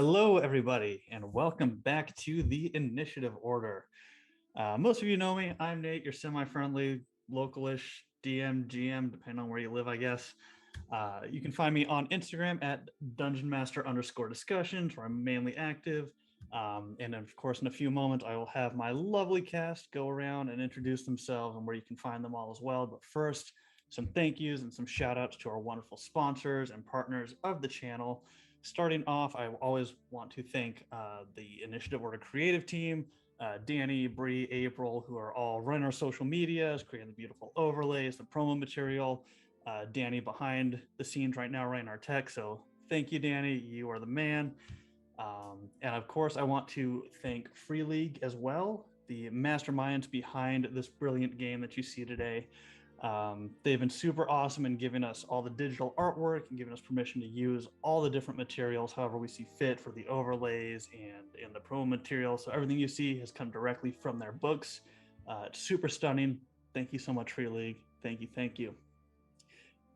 Hello, everybody, and welcome back to the Initiative Order. Most of you know me. I'm Nate, your semi-friendly, localish DM, GM, depending on where you live, I guess. You can find me on Instagram at dungeonmaster_discussions, where I'm mainly active. And of course, in a few moments, I will have my lovely cast go around and introduce themselves and where you can find them all as well. But first, some thank yous and some shout outs to our wonderful sponsors and partners of the channel. Starting off, I always want to thank the Initiative Order creative team, Danny, Bree, April, who are all running our social medias, creating the beautiful overlays, the promo material. Danny behind the scenes right now writing our text. So thank you, Danny. You are the man. And of course, I want to thank Free League as well, the masterminds behind this brilliant game that you see today. They've been super awesome in giving us all the digital artwork and giving us permission to use all the different materials however we see fit for the overlays and the promo material. So everything you see has come directly from their books. It's super stunning. Thank you so much, Free League. Thank you. Thank you.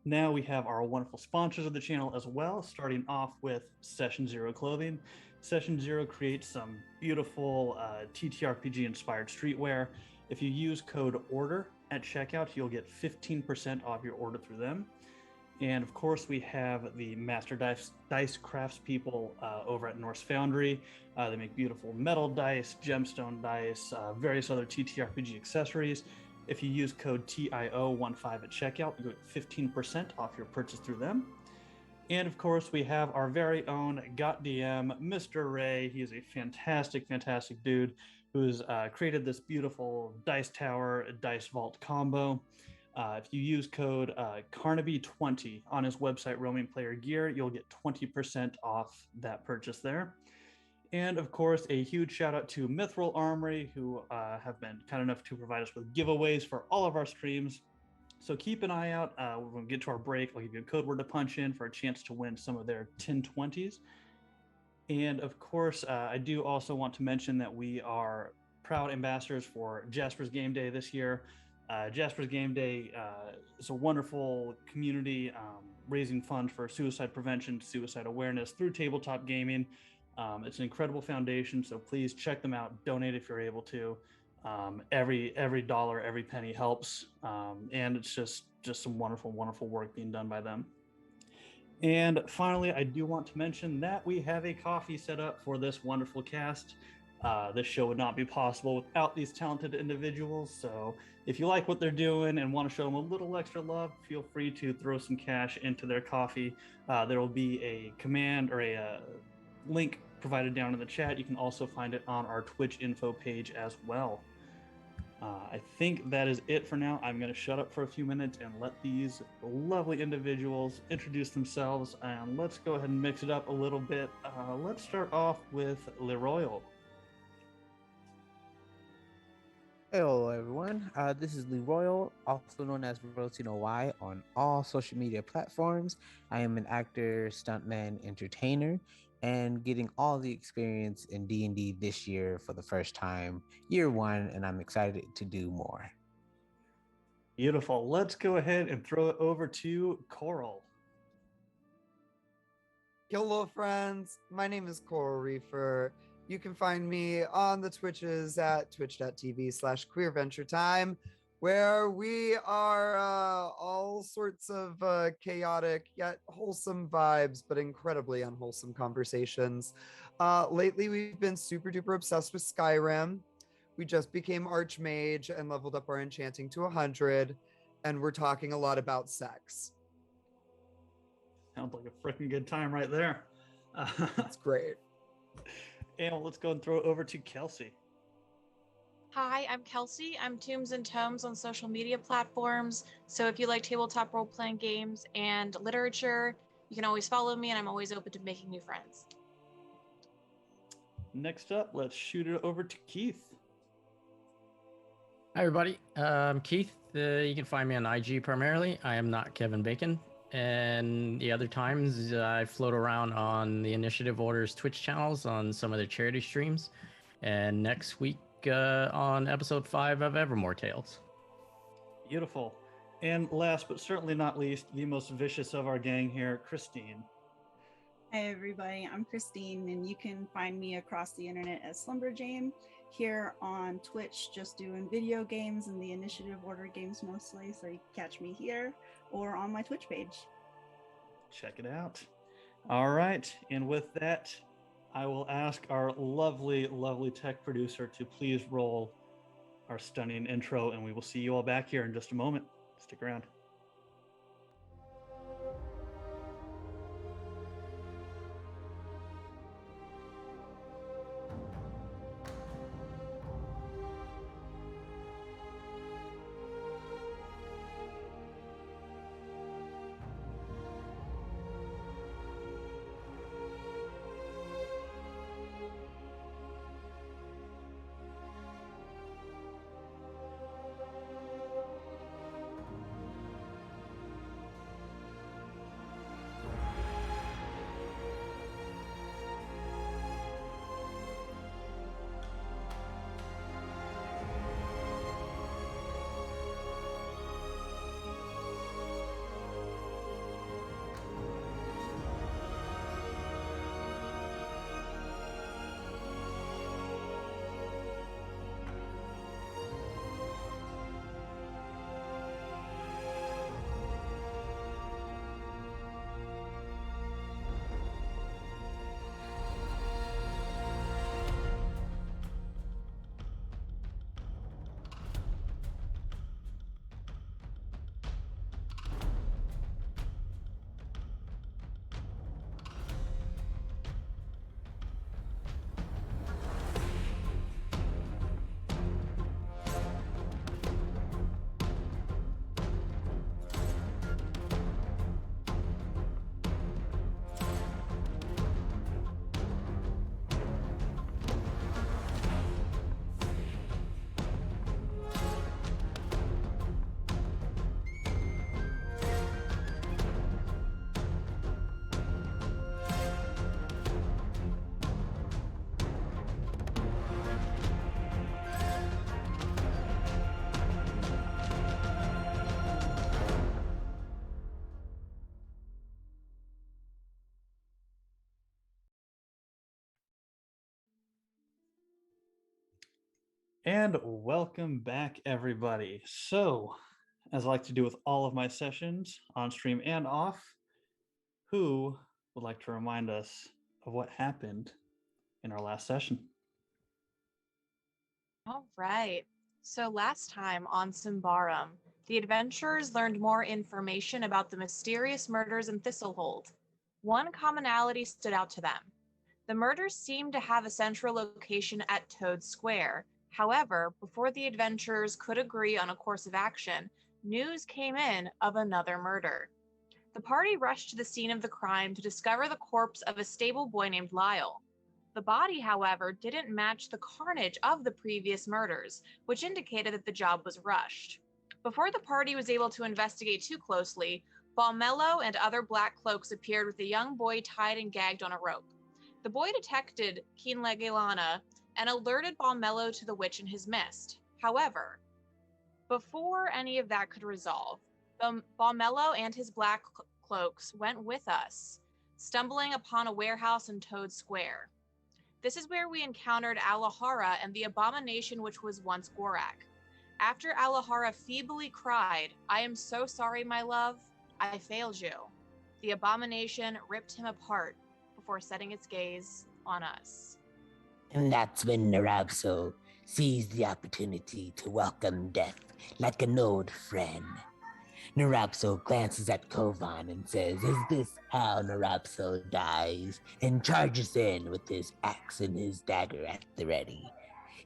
Now we have our wonderful sponsors of the channel as well, starting off with Session Zero Clothing. Session Zero creates some beautiful TTRPG inspired streetwear. If you use code ORDER at checkout, you'll get 15% off your order through them. And of course, we have the Master Dice Crafts people over at Norse Foundry. They make beautiful metal dice, gemstone dice, various other TTRPG accessories. If you use code TIO15 at checkout, you get 15% off your purchase through them. And of course, we have our very own GotDM, Mr. Ray. He is a fantastic, fantastic dude who's created this beautiful Dice Tower, Dice Vault combo. If you use code Carnaby20 on his website, Roaming Player Gear, you'll get 20% off that purchase there. And of course, a huge shout out to Mithril Armory, who have been kind enough to provide us with giveaways for all of our streams. So keep an eye out. When we get to our break, I'll give you a code word to punch in for a chance to win some of their 1020s. And of course, I do also want to mention that we are proud ambassadors for Jaspers Game Day this year. Jaspers Game Day is a wonderful community raising funds for suicide prevention, suicide awareness through tabletop gaming. It's an incredible foundation, so please check them out. Donate if you're able to. Every dollar, every penny helps, and it's just some wonderful, wonderful work being done by them. And finally, I do want to mention that we have a coffee set up for this wonderful cast. This show would not be possible without these talented individuals. So if you like what they're doing and want to show them a little extra love, feel free to throw some cash into their coffee. There will be a command or a link provided down in the chat. You can also find it on our Twitch info page as well. I think that is it for now. I'm going to shut up for a few minutes and let these lovely individuals introduce themselves, and let's go ahead and mix it up a little bit. Let's start off with Leroy. Hello, everyone. This is Leroy, also known as Rotino Y on all social media platforms. I am an actor, stuntman, entertainer, and getting all the experience in D&D this year for the first time, year one, and I'm excited to do more. Beautiful. Let's go ahead and throw it over to Coral. Hello, friends. My name is Coral Reefer. You can find me on the Twitches at twitch.tv/queerventuretime, where we are all sorts of chaotic yet wholesome vibes, but incredibly unwholesome conversations. Lately, we've been super duper obsessed with Skyrim. We just became Archmage and leveled up our enchanting to 100, and we're talking a lot about sex. Sounds like a freaking good time right there. That's great. And let's go and throw it over to Kelsey. Hi, I'm Kelsey. I'm Tombs and Tomes on social media platforms. So if you like tabletop role-playing games and literature, you can always follow me, and I'm always open to making new friends. Next up, let's shoot it over to Keith. Hi, everybody. I'm Keith. You can find me on IG primarily. I am not Kevin Bacon. And the other times I float around on the Initiative Order's Twitch channels on some of their charity streams. And next week on episode 5 of Evermore Tales. Beautiful. And last but certainly not least, the most vicious of our gang here, Christine. Hi everybody, I'm Christine, and you can find me across the internet as Slumberjane. Here on Twitch, just doing video games and the initiative order games mostly, so you can catch me here or on my Twitch page. Check it out. All right, and with that, I will ask our lovely, lovely tech producer to please roll our stunning intro, and we will see you all back here in just a moment. Stick around. And welcome back, everybody. So, as I like to do with all of my sessions, on stream and off, who would like to remind us of what happened in our last session? All right. So last time on Symbaroum, the adventurers learned more information about the mysterious murders in Thistlehold. One commonality stood out to them. The murders seemed to have a central location at Toad Square. However, before the adventurers could agree on a course of action, news came in of another murder. The party rushed to the scene of the crime to discover the corpse of a stable boy named Lyle. The body, however, didn't match the carnage of the previous murders, which indicated that the job was rushed. Before the party was able to investigate too closely, Balmello and other black cloaks appeared with a young boy tied and gagged on a rope. The boy detected Kinlegelana and alerted Balmello to the witch in his mist. However, before any of that could resolve, Balmello and his black cloaks went with us, stumbling upon a warehouse in Toad Square. This is where we encountered Alahara and the abomination which was once Gorak. After Alahara feebly cried, "I am so sorry, my love, I failed you," the abomination ripped him apart before setting its gaze on us. And that's when Nrobso seized the opportunity to welcome death like an old friend. Nrobso glances at Kovaan and says, "Is this how Nrobso dies?" and charges in with his axe and his dagger at the ready.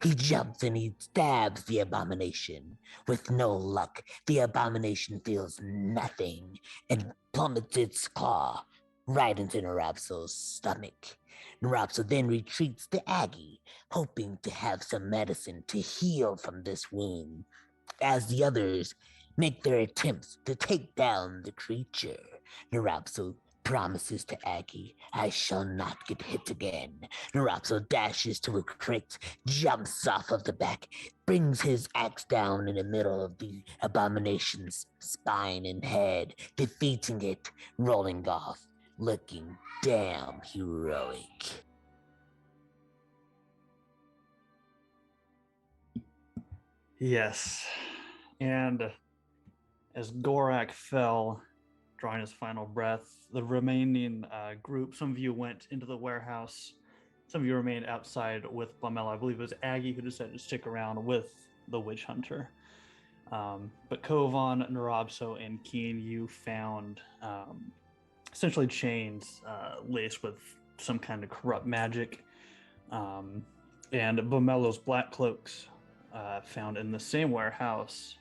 He jumps and he stabs the abomination. With no luck, the abomination feels nothing and plummets its claw right into Nrobso's stomach. Nrobso then retreats to Aggie, hoping to have some medicine to heal from this wound. As the others make their attempts to take down the creature, Nrobso promises to Aggie, "I shall not get hit again." Nrobso dashes to a crate, jumps off of the back, brings his axe down in the middle of the abomination's spine and head, defeating it, rolling off. looking damn heroic. Yes. And as Gorak fell, drawing his final breath, the remaining group, some of you went into the warehouse. Some of you remained outside with Blamella. I believe it was Aggie who decided to stick around with the witch hunter. But Kovaan, Nrobso, and Keen, you found essentially chains laced with some kind of corrupt magic. And Blamello's black cloaks found in the same warehouse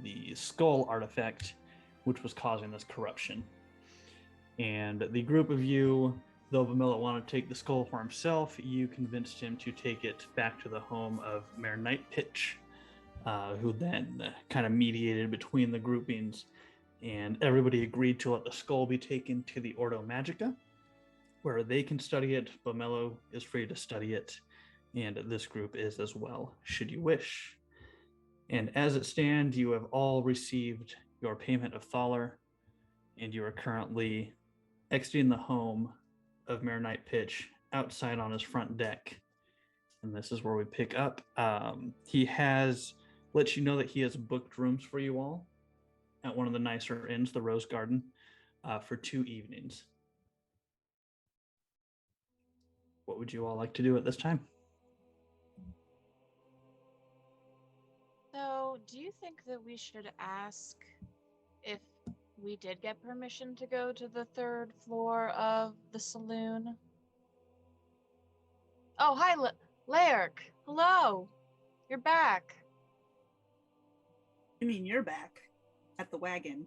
the skull artifact, which was causing this corruption. And the group of you, though Blamello wanted to take the skull for himself, you convinced him to take it back to the home of Mayor Nightpitch, who then kind of mediated between the groupings, and everybody agreed to let the skull be taken to the Ordo Magica, where they can study it. Blamello is free to study it, and this group is as well, should you wish. And as it stands, you have all received your payment of Thaler, and you are currently exiting the home of Mayor Nightpitch outside on his front deck. And this is where we pick up. He has let you know that he has booked rooms for you all at one of the nicer inns, the Rose Garden, for 2 evenings. What would you all like to do at this time? So, do you think that we should ask if we did get permission to go to the 3rd floor of the saloon? Oh, hi, Laerke. Hello. You're back. I mean, you're back at the wagon.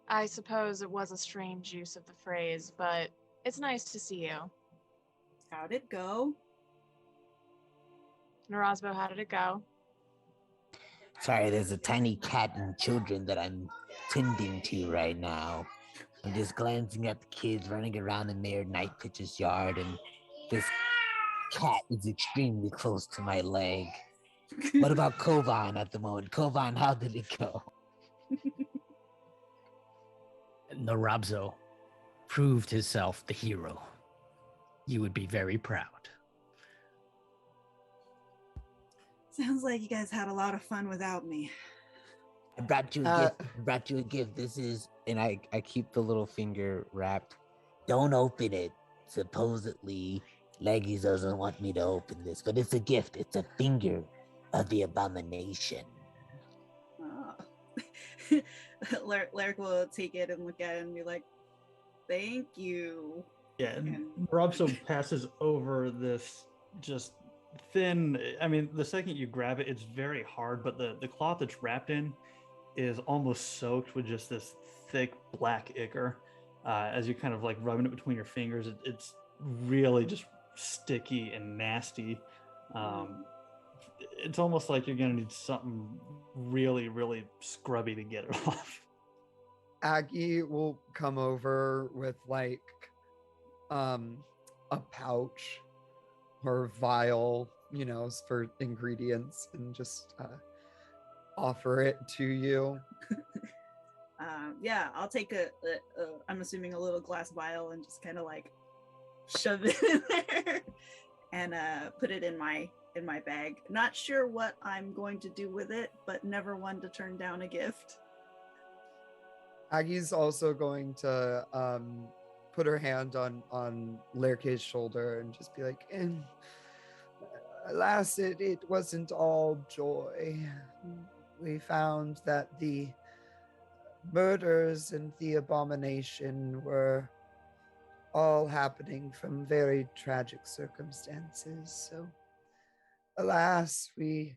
I suppose it was a strange use of the phrase, but it's nice to see you. How'd it go? Nrobso, how did it go? Sorry, there's a tiny cat and children that I'm tending to right now. I'm just glancing at the kids running around in Mayor Nightpitch's yard, and this cat is extremely close to my leg. What about Kovaan at the moment? Kovaan, how did it go? Nrobso proved himself the hero. You would be very proud. Sounds like you guys had a lot of fun without me. I brought you a gift. I brought you a gift. This is, and I keep the little finger wrapped. Don't open it. Supposedly, Leggies doesn't want me to open this, but it's a gift. It's a finger of the Abomination. Laerke will take it and look at it and be like, "Thank you." Yeah, and Nrobso passes over this just thin. I mean, the second you grab it, it's very hard, but the cloth it's wrapped in is almost soaked with just this thick black ichor. As you kind of like rubbing it between your fingers, it's really just sticky and nasty. It's almost like you're gonna need something really, really scrubby to get it off. Aggie will come over with like a pouch or vial, you know, for ingredients, and just offer it to you. Yeah, I'll take I'm assuming a little glass vial and just kind of like shove it in there and put it in my bag. Not sure what I'm going to do with it, but never one to turn down a gift. Aggie's also going to put her hand on Laerke's shoulder and just be like, alas, it wasn't all joy. We found that the murders and the abomination were all happening from very tragic circumstances. So, alas, we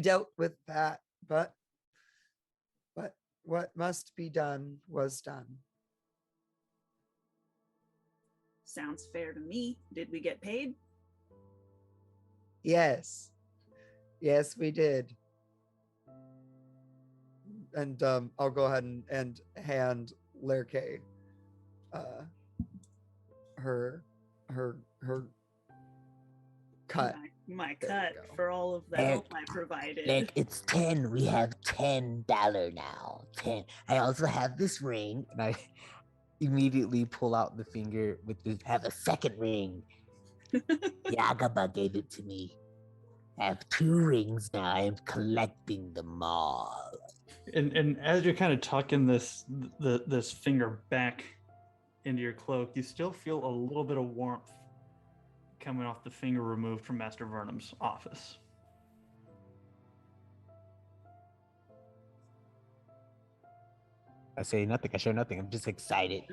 dealt with that, but what must be done was done. Sounds fair to me. Did we get paid? Yes, we did. And I'll go ahead and hand Laerke her cut My There cut we go. for all of the help I provided. Like, it's 10. We have $10 now. 10. I also have this ring. And I immediately pull out the finger with the. I have a second ring. Yagaba gave it to me. I have 2 rings now. I am collecting them all. And as you're kind of tucking this finger back into your cloak, you still feel a little bit of warmth coming off the finger removed from Master Vernum's office. I say nothing. I show nothing. I'm just excited.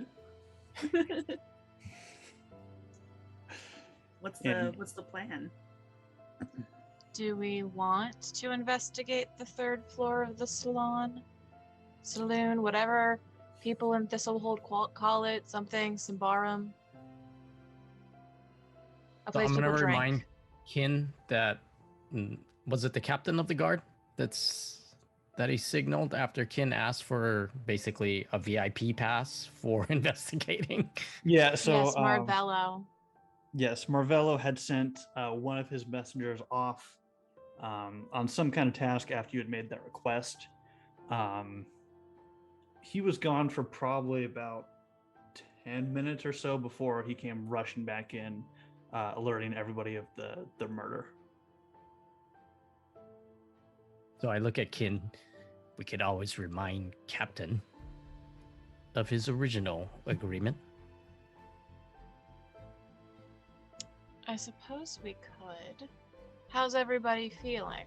What's And- the plan? Do we want to investigate the 3rd floor of the saloon, whatever people in Thistlehold call it, something, Symbaroum? A So place I'm gonna people drink. remind Kin that was it the captain of the guard that he signaled after Kin asked for basically a VIP pass for investigating. Yeah, so Yes, Marvello. Yes, Marvello had sent one of his messengers off on some kind of task after you had made that request. He was gone for probably about 10 minutes or so before he came rushing back in, alerting everybody of the murder. So I look at Kin. We could always remind Captain of his original agreement. I suppose we could. How's everybody feeling?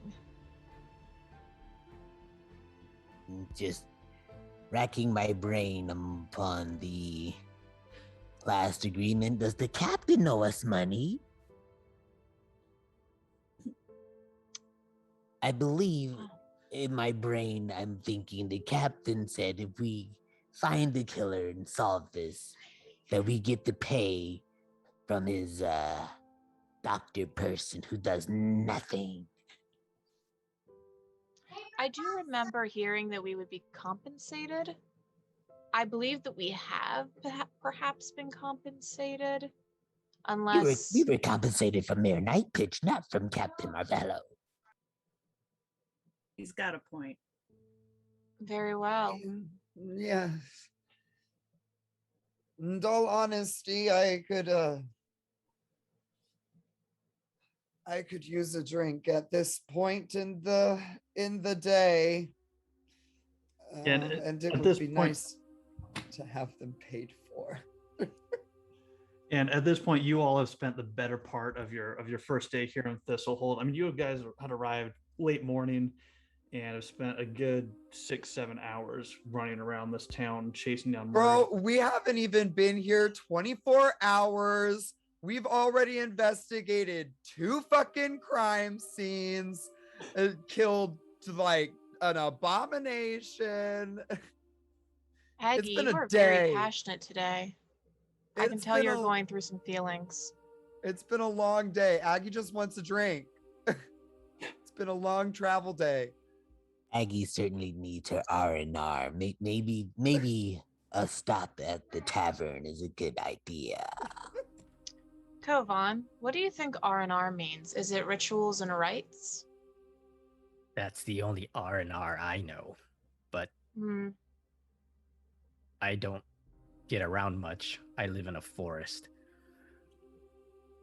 Just racking my brain upon the last agreement. Does the captain owe us money? I believe in my brain, I'm thinking the captain said if we find the killer and solve this, that we get to pay from his doctor person who does nothing. I do remember hearing that we would be compensated. I believe that we have perhaps been compensated, unless We were compensated from Mayor Night Pitch, not from Captain Marvello. He's got a point. very well. Yes. In all honesty, I could use a drink at this point in the day. And And it at would this be point- nice to have them paid for. And at this point, you all have spent the better part of your first day here in Thistlehold. I mean, you guys had arrived late morning and have spent a good 6-7 hours running around this town chasing down murder. Bro, we haven't even been here 24 hours. We've already investigated 2 fucking crime scenes, killed like an abomination. Aggie, been you a are day. very passionate today. I can It's tell been you're a- going through some feelings. It's been a long day. Aggie just wants a drink. It's been a long travel day. Aggie certainly needs her R&R. Maybe a stop at the tavern is a good idea. Kovaan, what do you think R&R means? Is it rituals and rites? That's the only R&R I know, but Hmm. I don't get around much. I live in a forest.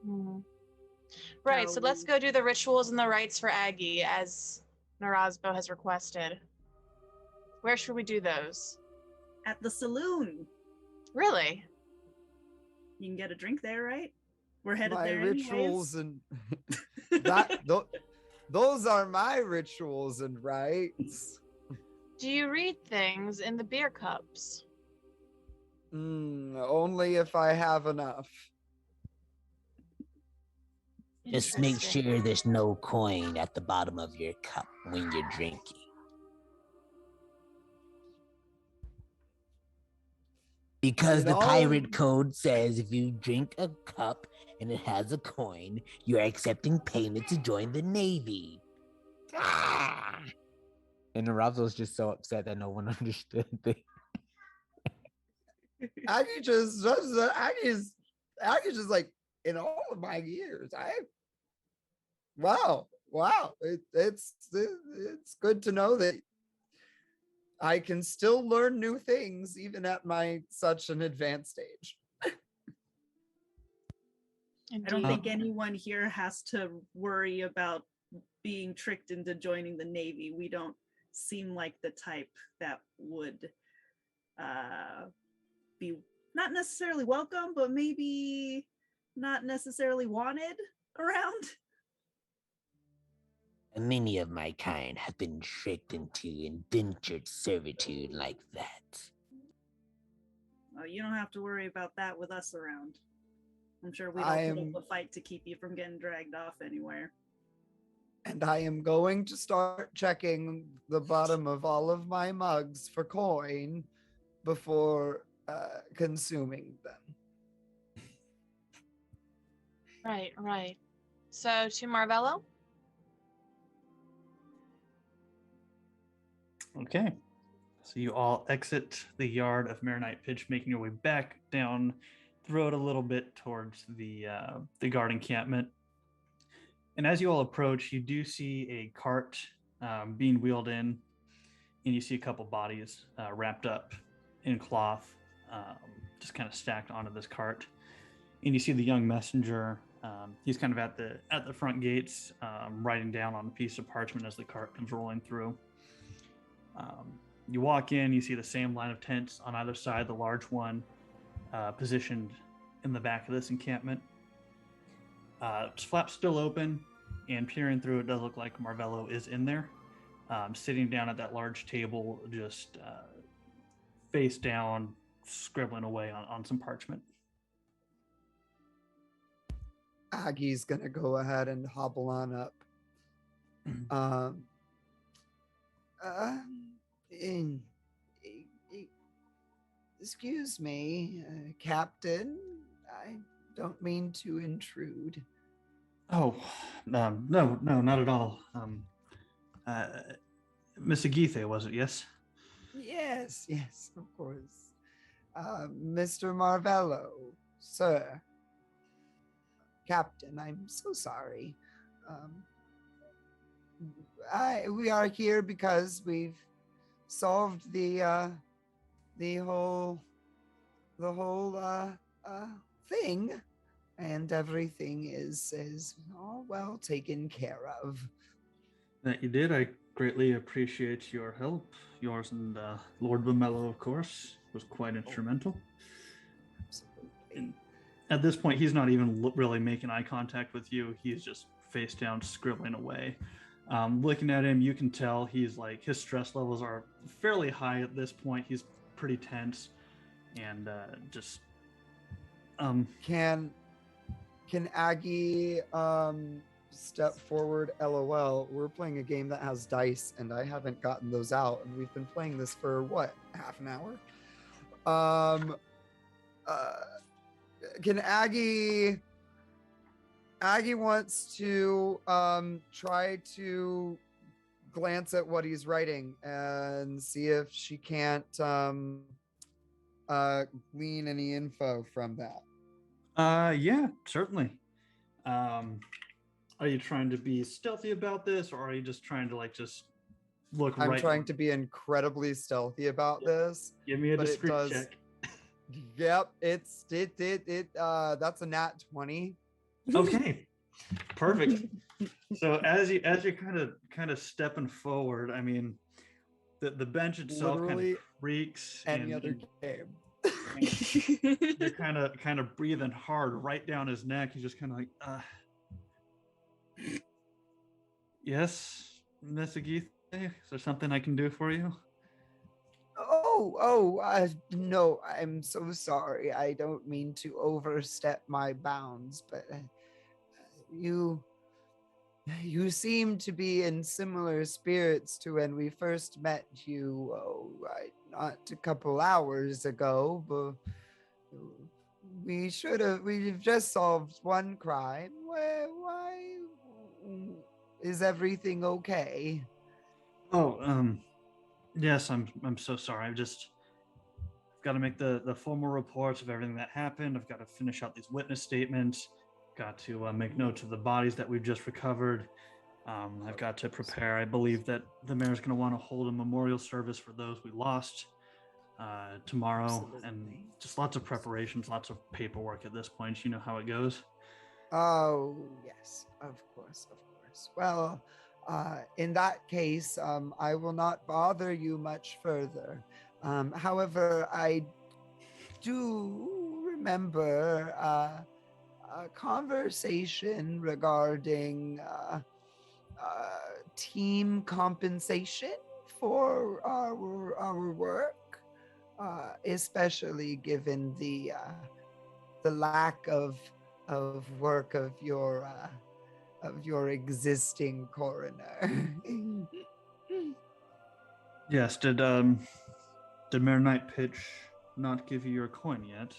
Hmm. Right, so let's go do the rituals and the rites for Aggie, as Nrobso has requested. Where should we do those? At the saloon. Really? You can get a drink there, right? We're headed My there rituals anyways. and those are my rituals and rites. Do you read things in the beer cups? Only if I have enough. Just make Interesting. sure there's no coin at the bottom of your cup when you're drinking. Because the pirate code says if you drink a cup and it has a coin, you're accepting payment to join the Navy. Ah! And Nrobso's just so upset that no one understood. Aggie just like in all of my years, Wow. It's good to know that I can still learn new things even at my such an advanced age. I don't think anyone here has to worry about being tricked into joining the Navy. We don't seem like the type that would be not necessarily welcome, but maybe not necessarily wanted around. Many of my kind have been tricked into indentured servitude like that. Oh, you don't have to worry about that with us around. I'm sure we'd all put up a fight to keep you from getting dragged off anywhere. And I am going to start checking the bottom of all of my mugs for coin before consuming them. Right. So to Marvello. Okay. So you all exit the yard of Marinite Pitch, making your way back down the road a little bit towards the guard encampment. And as you all approach, you do see a cart being wheeled in, and you see a couple bodies wrapped up in cloth, just kind of stacked onto this cart. And you see the young messenger. He's kind of at the front gates, writing down on a piece of parchment as the cart comes rolling through. You walk in, you see the same line of tents on either side, the large one positioned in the back of this encampment. Flap's still open, and peering through, it does look like Marvello is in there, sitting down at that large table, just face down, scribbling away on some parchment. Aggie's gonna go ahead and hobble on up. Excuse me, Captain. I don't mean to intrude. Oh, no, not at all. Miss Agithe, was it? Yes. Yes, of course. Mr. Marvello, sir. Captain, I'm so sorry. We are here because we've solved the whole thing, and everything is all well taken care of. That you did. I greatly appreciate your help. Yours and Lord Bumello, of course, was quite instrumental. Absolutely. And at this point, he's not even really making eye contact with you. He's just face down, scribbling away. Looking at him, you can tell he's like, his stress levels are fairly high at this point. He's pretty tense, and just Can Aggie step forward? LOL. We're playing a game that has dice, and I haven't gotten those out, and we've been playing this for what, half an hour? Can Aggie wants to try to glance at what he's writing and see if she can't glean any info from that. Yeah, certainly. Are you trying to be stealthy about this, or are you just trying to just look right? I'm trying to be incredibly stealthy about this. Give me a discreet check. Yep, that's a nat 20. Okay, perfect. So as you're kind of stepping forward, I mean, the bench itself kind of creaks. Any other game. You're kind of breathing hard right down his neck. He's just kind of like, yes, Miss Agithe, is there something I can do for you? No, I'm so sorry. I don't mean to overstep my bounds, but you seem to be in similar spirits to when we first met you, not a couple hours ago, but we've just solved one crime. Why is everything okay? Yes, I'm so sorry. I've got to make the formal reports of everything that happened. I've got to finish out these witness statements. got to make notes of the bodies that we've just recovered. I've got to prepare. I believe that the mayor's going to want to hold a memorial service for those we lost tomorrow, and just lots of preparations, lots of paperwork at this point. You know how it goes. Oh, yes, of course, of course. Well, in that case, I will not bother you much further. However, I do remember a conversation regarding team compensation for our work, especially given the lack of work of your existing coroner. Yes. Did Mayor Knight Pitch not give you your coin yet?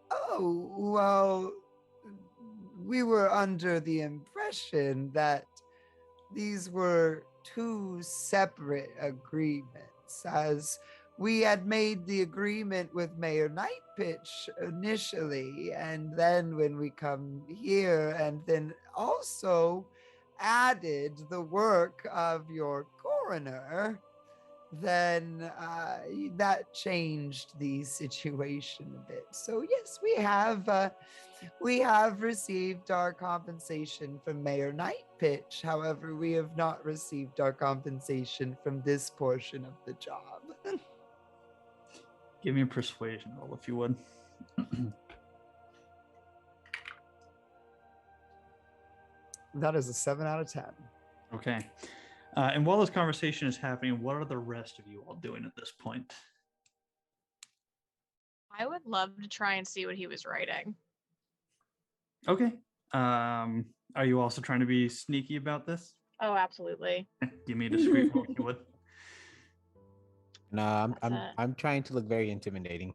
Oh, well, we were under the impression that these were two separate agreements, as we had made the agreement with Mayor Nightpitch initially, and then when we come here, and then also added the work of your coroner, then that changed the situation a bit. So yes, we have received our compensation from Mayor Nightpitch. However, we have not received our compensation from this portion of the job. Give me a persuasion roll, if you would. That is a 7 out of 10. Okay. And while this conversation is happening, what are the rest of you all doing at this point? I would love to try and see what he was writing. Okay. Are you also trying to be sneaky about this? Oh, absolutely. Give me a discreet roll, if you would. No, I'm trying to look very intimidating.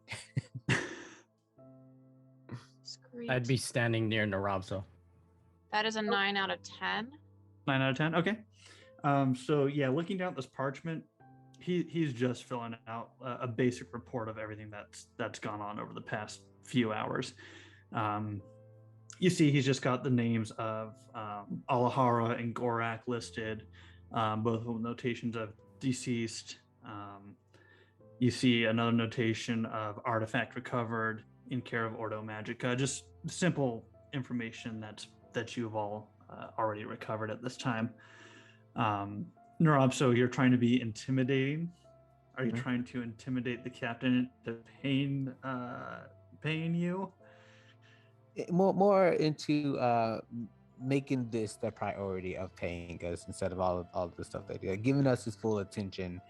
Discreet. I'd be standing near Nrobso. That is a 9 out of 10. 9 out of 10. Okay. So yeah, looking down at this parchment, he's just filling out a basic report of everything that's gone on over the past few hours. You see, he's just got the names of Alahara and Gorak listed, both with notations of deceased. You see another notation of artifact recovered in care of Ordo Magica. Just simple information that you've all already recovered at this time. Nrobso, you're trying to be intimidating. Are you trying to intimidate the captain to paying you? More into making this the priority of paying us instead of all of the stuff they do, giving us his full attention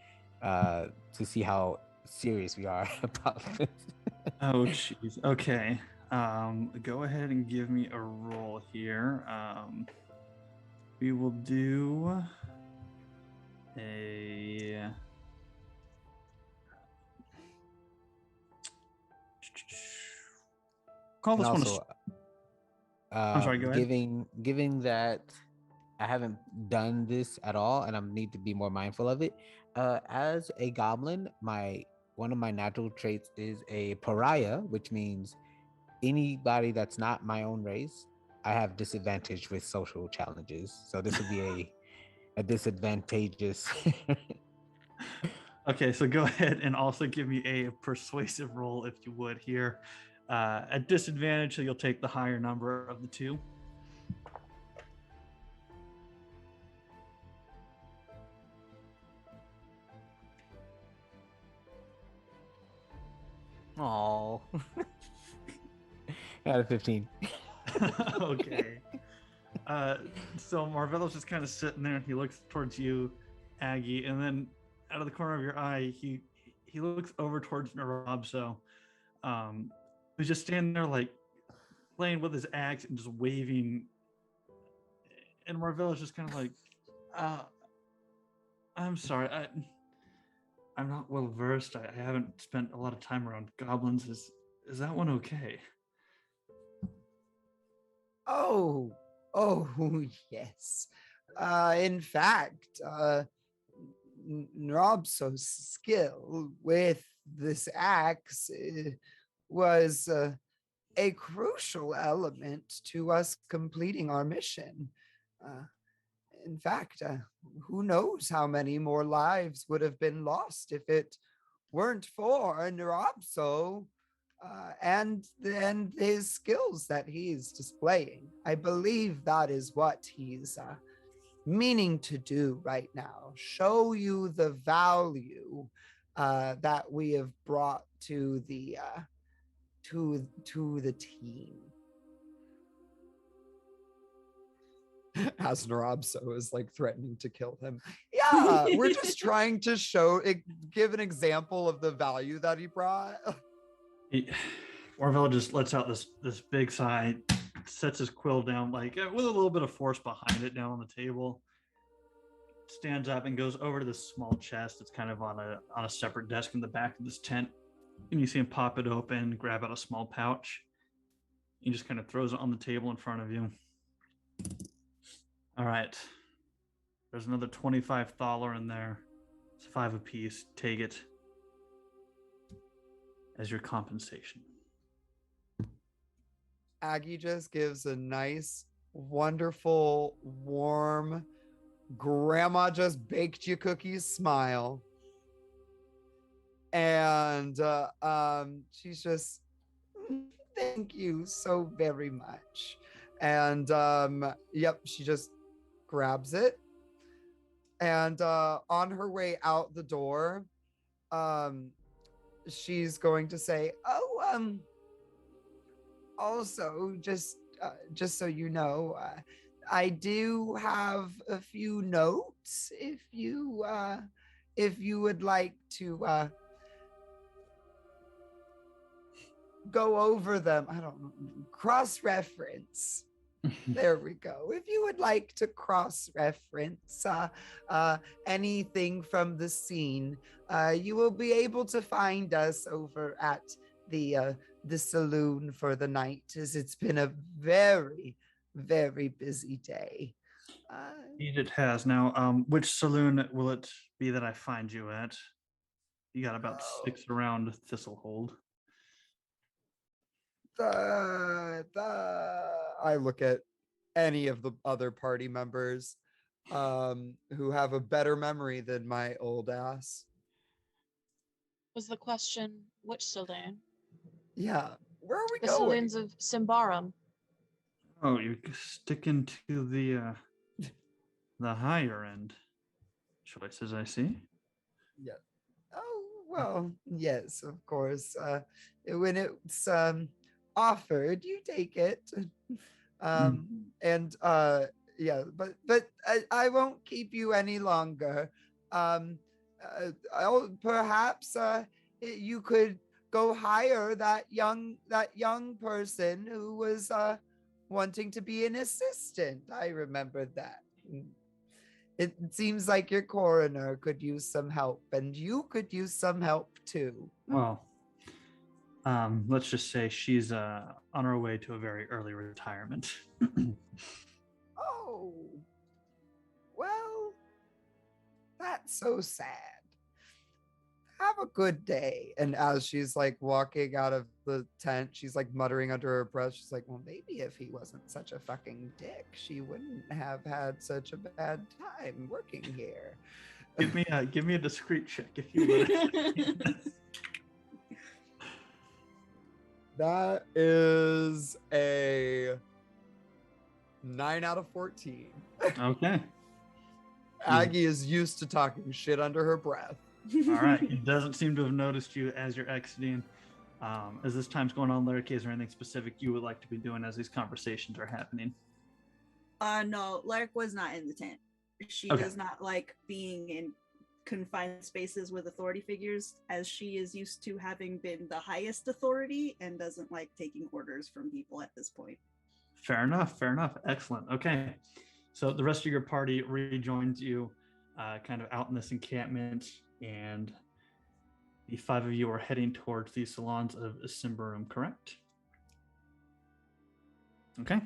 to see how serious we are about this. Oh, jeez. Okay. Go ahead and give me a roll here. We will do a... Call this one I'm sorry, go ahead. Giving that I haven't done this at all and I need to be more mindful of it. As a goblin, one of my natural traits is a pariah, which means anybody that's not my own race, I have disadvantage with social challenges. So this would be a disadvantageous. Okay, so go ahead and also give me a persuasive roll if you would here. At disadvantage, so you'll take the higher number of the two. Oh. Out of 15. Okay. So Marvello's just kind of sitting there and he looks towards you, Aggie, and then out of the corner of your eye, he looks over towards Nrobso, who's just standing there like playing with his axe and just waving. And Marvello's just kind of like, I'm sorry, I'm not well versed. I haven't spent a lot of time around goblins. Is that one okay? Oh, yes. In fact, Nrobso's skill with this axe was a crucial element to us completing our mission. In fact, who knows how many more lives would have been lost if it weren't for Nrobso and his skills that he's displaying. I believe that is what he's meaning to do right now. Show you the value that we have brought to the team. As Nrobso is like threatening to kill him. Yeah, we're just trying to give an example of the value that he brought. Orville just lets out this big sigh, sets his quill down, like with a little bit of force behind it, down on the table. Stands up and goes over to this small chest that's kind of on a separate desk in the back of this tent. And you see him pop it open, grab out a small pouch. He just kind of throws it on the table in front of you. All right. There's another 25 thaler in there. It's 5 apiece. Take it as your compensation. Aggie just gives a nice, wonderful, warm, grandma just baked you cookies smile. And she's just, thank you so very much. And yep, she just grabs it. And on her way out the door, she's going to say, also, just so you know, I do have a few notes if you would like to go over them. I don't know, cross-reference. There we go. If you would like to cross-reference anything from the scene, you will be able to find us over at the saloon for the night, as it's been a very, very busy day. It has. Now, which saloon will it be that I find you at? You got about 6 around Thistlehold. I look at any of the other party members who have a better memory than my old ass. Was the question which saloon? Yeah, where are we The going? saloons of Symbaroum. Oh, you're sticking to the higher end choices, I see. Yeah. Oh, well, yes, of course. When it's offered, you take it. And yeah, but I won't keep you any longer. Perhaps you could go hire that young person who was wanting to be an assistant. I remember that. It seems like your coroner could use some help, and you could use some help too. Well, let's just say she's on her way to a very early retirement. Oh, well, that's so sad. Have a good day. And as she's like walking out of the tent, she's like muttering under her breath. She's like, well, maybe if he wasn't such a fucking dick, she wouldn't have had such a bad time working here. Give me a discreet check if you would. That is a 9 out of 14. Okay. Aggie is used to talking shit under her breath. All right. He doesn't seem to have noticed you as you're exiting. As this time's going on, Laerke, is there anything specific you would like to be doing as these conversations are happening? No, Laerke was not in the tent. She does not like being in confined spaces with authority figures, as she is used to having been the highest authority and doesn't like taking orders from people at this point. Fair enough. Excellent. Okay. So the rest of your party rejoins you kind of out in this encampment, and the 5 of you are heading towards the salons of Symbaroum, correct? Okay.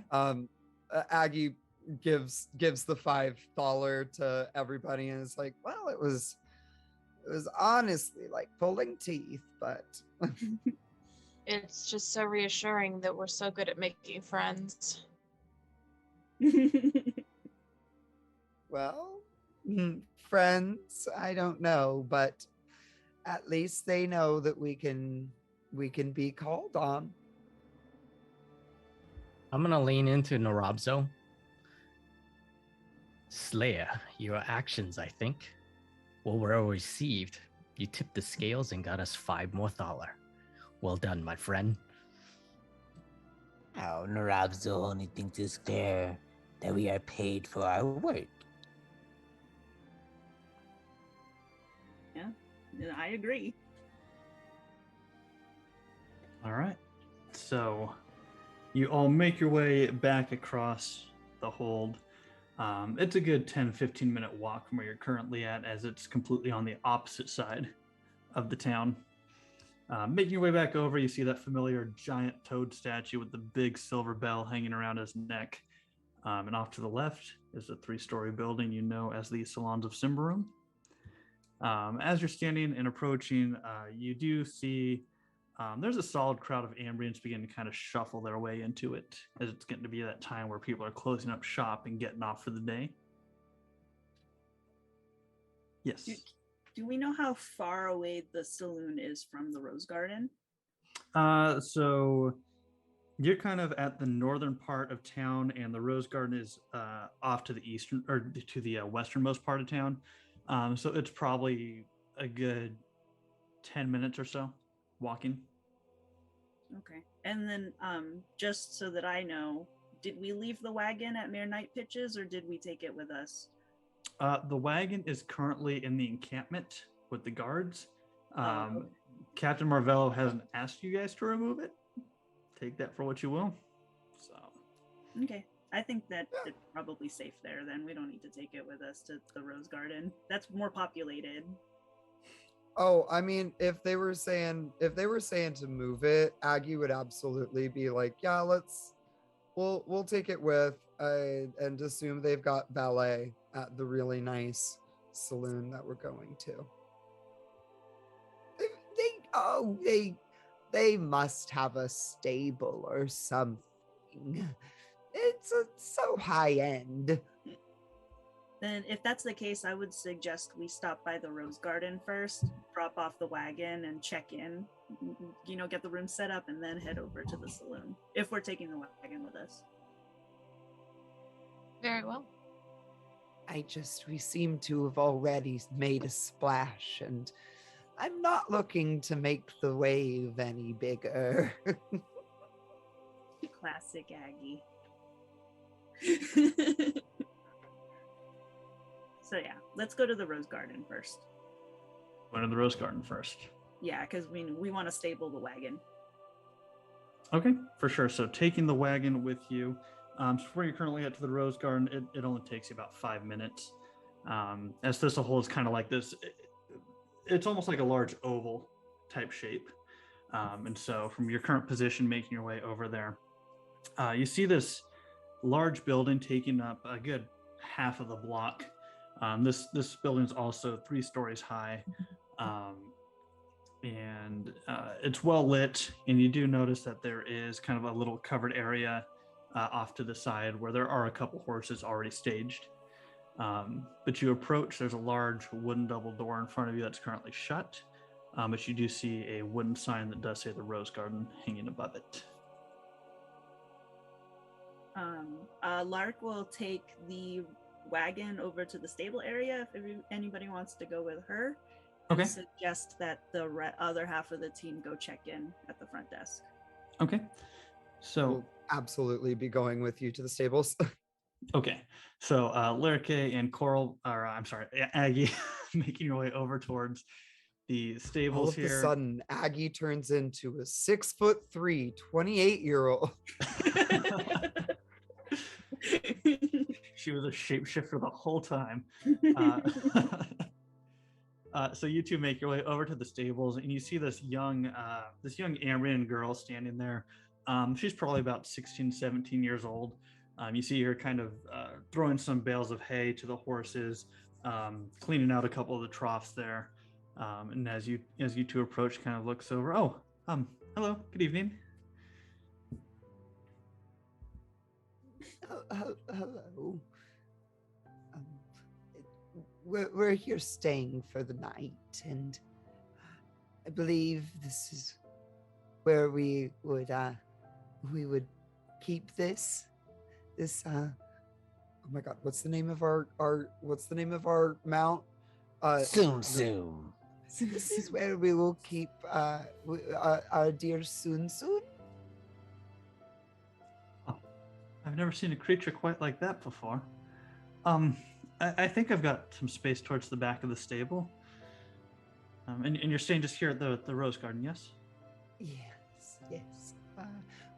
Aggie gives the 5 thaler to everybody, and it's like, well, it was honestly like pulling teeth, but It's just so reassuring that we're so good at making friends. Well, friends, I don't know, but at least they know that we can be called on. I'm gonna lean into Nrobso. Slayer, your actions, I think, well, were well received. You tipped the scales and got us $5 more. Well done, my friend. Oh, Nrobso only thinks it's fair that we are paid for our work. Yeah, I agree. All right. So you all make your way back across the hold. It's a good 10-15 minute walk from where you're currently at, as it's completely on the opposite side of the town. Making your way back over, you see that familiar giant toad statue with the big silver bell hanging around his neck. And off to the left is a 3-story building you know as the Salons of Symbaroum. As you're standing and approaching, you do see there's a solid crowd of Ambrians beginning to kind of shuffle their way into it, as it's getting to be that time where people are closing up shop and getting off for the day. Yes. Do we know how far away the saloon is from the Rose Garden? So you're kind of at the northern part of town, and the Rose Garden is off to the eastern or to the westernmost part of town. So it's probably a good 10 minutes or so walking. Okay. And then just so that I know, did we leave the wagon at Mere Night Pitches or did we take it with us? The wagon is currently in the encampment with the guards. Okay. Captain Marvello hasn't asked you guys to remove it. Take that for what you will. So. Okay. I think that it's probably safe there then. We don't need to take it with us to the Rose Garden. That's more populated. Oh, I mean, if they were saying to move it, Aggie would absolutely be like, yeah, we'll take it with, and assume they've got valet at the really nice saloon that we're going to. They must have a stable or something. It's so high end. Then if that's the case, I would suggest we stop by the Rose Garden first, drop off the wagon and check in, get the room set up and then head over to the saloon, if we're taking the wagon with us. Very well. We seem to have already made a splash, and I'm not looking to make the wave any bigger. Classic Aggie. So yeah, let's go to the Rose Garden first. Going to the Rose Garden first. Yeah, because we want to stable the wagon. Okay, for sure. So taking the wagon with you, so where you're currently at to the Rose Garden, it only takes you about 5 minutes. As this whole is kind of like this, it's almost like a large oval type shape. And so from your current position, making your way over there, you see this large building taking up a good half of the block. This building is also 3 stories high, and it's well lit. And you do notice that there is kind of a little covered area off to the side where there are a couple horses already staged. But you approach, there's a large wooden double door in front of you that's currently shut, but you do see a wooden sign that does say the Rose Garden hanging above it. Lark will take the wagon over to the stable area if anybody wants to go with her. Okay. And suggest that the other half of the team go check in at the front desk. Okay. So We'll absolutely be going with you to the stables. Okay, so Laerke and Aggie, making your way over towards the stables All of here. a sudden, Aggie turns into a 6'3", 28-year-old. She was a shapeshifter the whole time. So you two make your way over to the stables, and you see this young Ambrian girl standing there. She's probably about 16, 17 years old. You see her kind of throwing some bales of hay to the horses, cleaning out a couple of the troughs there. And as you two approach, kind of looks over. Oh, Hello, good evening. Hello. Um, we're here staying for the night, and I believe this is where we would keep this. Oh my God, what's the name of our mount? Soom. This is where we will keep our dear Soon. I've never seen a creature quite like that before. I think I've got some space towards the back of the stable. And you're staying just here at the Rose Garden, yes? Yes.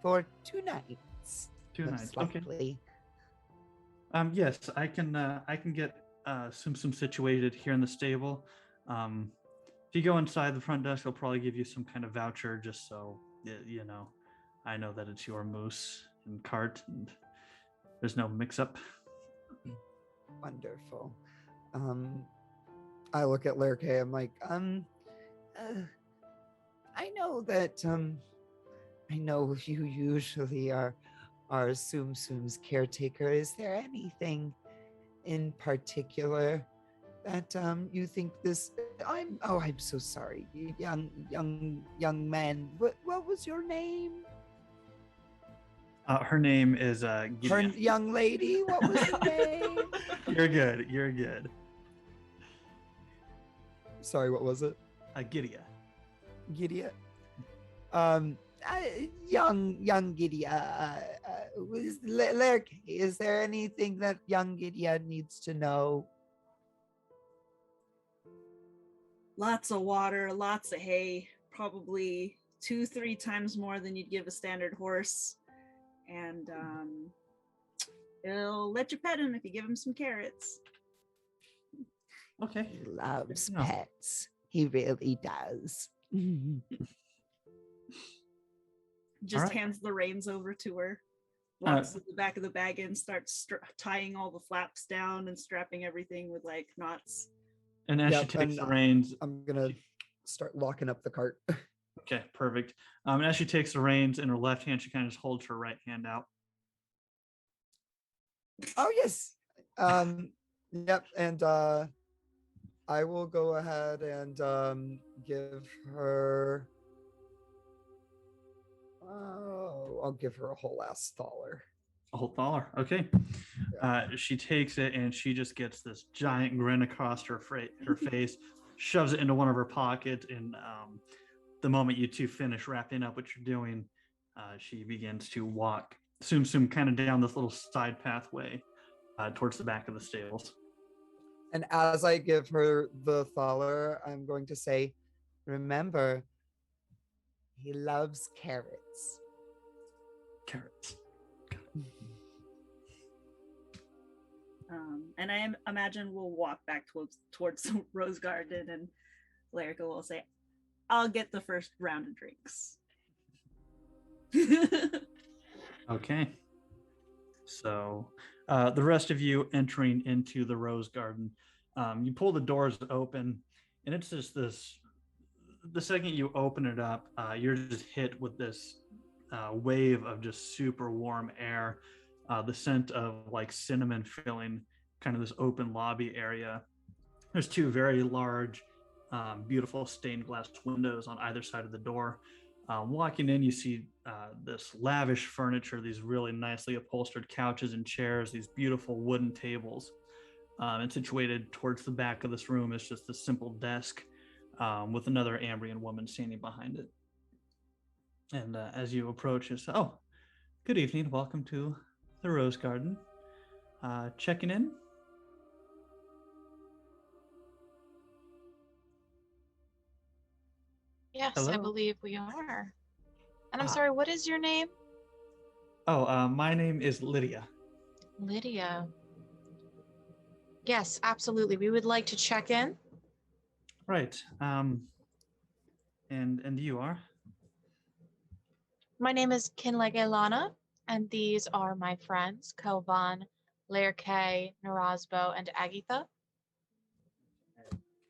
For 2 nights. 2 nights, okay. Likely. Yes, I can get some situated here in the stable. If you go inside the front desk, they'll probably give you some kind of voucher, just so you know. I know that it's your moose and cart, and there's no mix-up. Wonderful. I look at Laerke. I'm like, I know that I know you usually are Soom's caretaker. Is there anything in particular that you think this? I'm so sorry, young man. What was your name? Her name is Agithe. Her young lady. What was her name? You're good. Sorry, what was it? Agithe. Gideon. Young Gideon. Laerke, is there anything that young Gideon needs to know? Lots of water, lots of hay, probably 2-3 times more than you'd give a standard horse. And he'll let you pet him if you give him some carrots. Okay. He loves pets. He really does. Just right. hands the reins over to her, walks to the back of the bag and starts tying all the flaps down and strapping everything with like knots. And as she takes the reins, I'm gonna start locking up the cart. Okay, perfect. And as she takes the reins in her left hand, she kind of just holds her right hand out. Oh yes. Yep. And I will go ahead and give her. I'll give her a whole ass thaler. A whole thaler. Okay. Yeah. She takes it and she just gets this giant grin across her face, shoves it into one of her pockets, and the moment you two finish wrapping up what you're doing, she begins to walk Soom kind of down this little side pathway towards the back of the stables. And as I give her the thaler, I'm going to say, remember, he loves carrots. Carrots. And I imagine we'll walk back towards the Rose Garden, and Laerke will say, I'll get the first round of drinks. Okay. So the rest of you entering into the Rose Garden, you pull the doors open, and it's just this, the second you open it up, you're just hit with this wave of just super warm air, the scent of like cinnamon filling kind of this open lobby area. There's 2 very large, beautiful stained glass windows on either side of the door. Walking in, you see this lavish furniture, these really nicely upholstered couches and chairs, these beautiful wooden tables. And situated towards the back of this room is just a simple desk with another Ambrian woman standing behind it. And as you approach, it's, oh, good evening. Welcome to the Rose Garden. Checking in. Yes, Hello? I believe we are. And I'm sorry, what is your name? Oh, my name is Lydia. Lydia. Yes, absolutely. We would like to check in. Right. And you are? My name is Kinlegelana, and these are my friends, Kovaan, Laerke, Nrobso, and Agithe.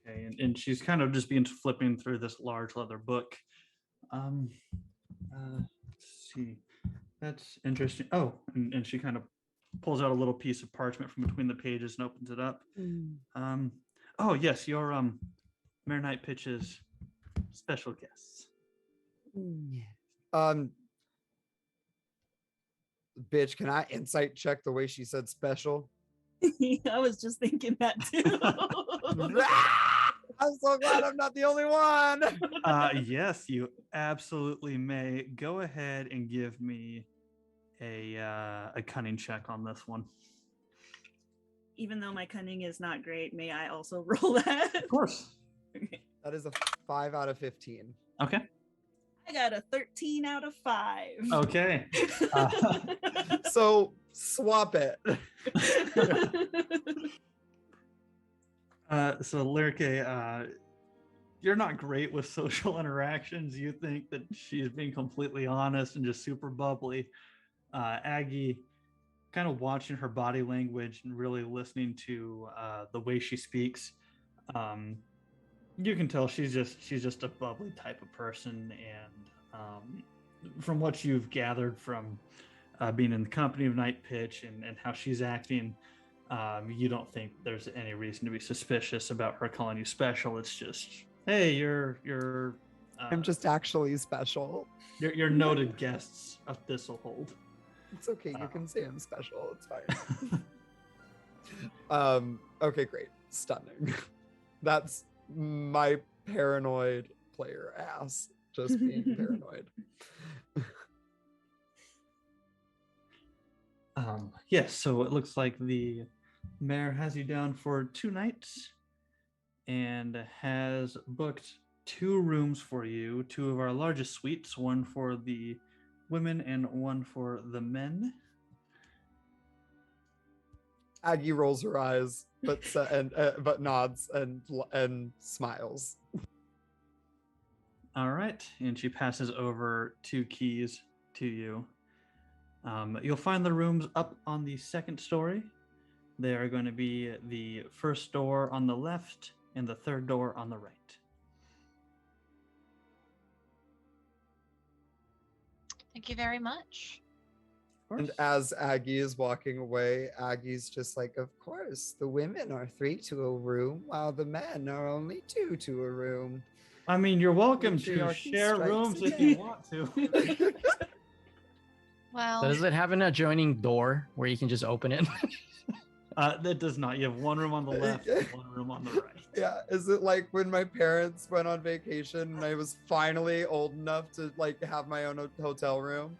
Okay, and she's kind of just been flipping through this large leather book. Let's see. That's interesting. Oh, and she kind of pulls out a little piece of parchment from between the pages and opens it up. Oh yes, your Mayor Night pitches special guests. Bitch, can I insight check the way she said special? I was just thinking that too. I'm so glad I'm not the only one. Yes, you absolutely may. Go ahead and give me a cunning check on this one. Even though my cunning is not great, may I also roll that? Of course. Okay. That is a 5 out of 15. Okay. I got a 13 out of 5. Okay. So swap it. So Laerke, you're not great with social interactions. You think that she's being completely honest and just super bubbly. Aggie, kind of watching her body language and really listening to the way she speaks, you can tell she's just a bubbly type of person. And from what you've gathered from being in the company of Night Pitch and how she's acting, you don't think there's any reason to be suspicious about her calling you special. It's just, hey, you're I'm just actually special. You're noted guests of Thistlehold. It's okay. You can say I'm special. It's fine. Okay, great. Stunning. That's my paranoid player ass just being paranoid. Yes, so it looks like the mayor has you down for 2 nights and has booked 2 rooms for you, 2 of our largest suites, one for the women and one for the men. Aggie rolls her eyes, but nods and smiles. All right, and she passes over 2 keys to you. You'll find the rooms up on the 2nd story. They are going to be the 1st door on the left and the 3rd door on the right. Thank you very much. And as Aggie is walking away, Aggie's just like, of course, the women are 3 to a room, while the men are only 2 to a room. I mean, you're welcome to Patriarchy share strikes rooms if again. you want to. Well, Does it have an adjoining door where you can just open it? That does not. You have 1 room on the left and 1 room on the right. Yeah, is it like when my parents went on vacation and I was finally old enough to like have my own hotel room?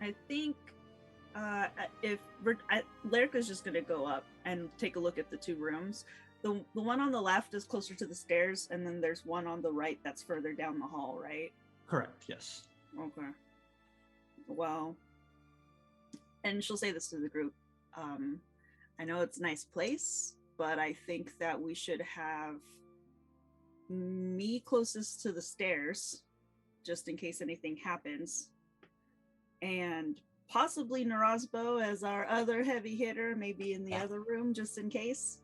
I think if Laerke's just gonna go up and take a look at the 2 rooms. The one on the left is closer to the stairs, and then there's one on the right that's further down the hall, right? Correct, yes. Okay. Well, and she'll say this to the group. I know it's a nice place, but I think that we should have me closest to the stairs, just in case anything happens, and possibly Nrobso as our other heavy hitter, maybe in the other room, just in case.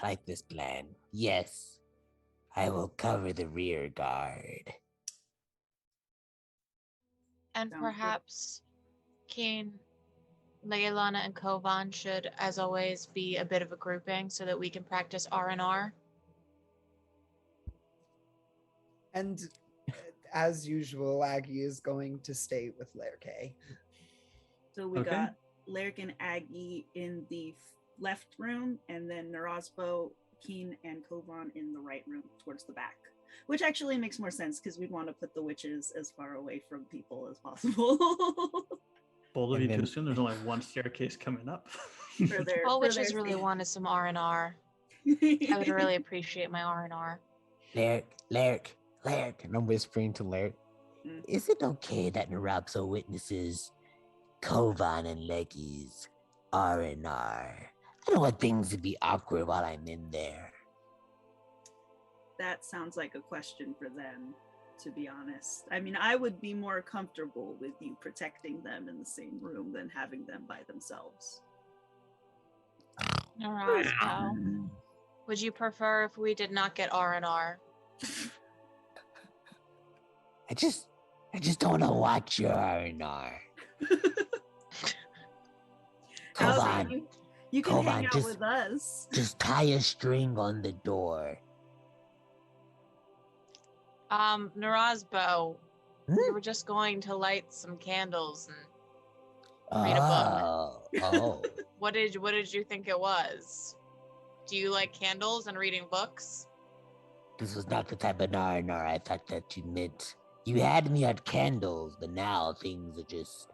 I like this plan. Yes, I will cover the rear guard. and Sounds good. perhaps Kinlegelana and Kovaan should, as always, be a bit of a grouping so that we can practice R&R. And as usual, Aggie is going to stay with Laerke. So we Okay. got Laerke and Aggie in the left room, and then Nrobso, Keen, and Kovaan in the right room towards the back. Which actually makes more sense because we'd want to put the witches as far away from people as possible. Bold of And you then- to assume there's only 1 staircase coming up. for their, All for witches their really safety. want is some R&R. I would really appreciate my R&R. Laerke, And I'm whispering to Laird. is it okay that Nrobso witnesses Kovaan and Leggy's R&R? I don't want things to be awkward while I'm in there. That sounds like a question for them, to be honest. I mean, I would be more comfortable with you protecting them in the same room than having them by themselves. Nrobso, would you prefer if we did not get R&R? I just don't want to watch your R&R. Kovaan, you can hang Kovaan, out with us. just tie a string on the door. Nrobso, we were just going to light some candles and read a book. Oh. What did you think it was? Do you like candles and reading books? This was not the type of R&R I thought that you meant. You had me at candles, but now things are just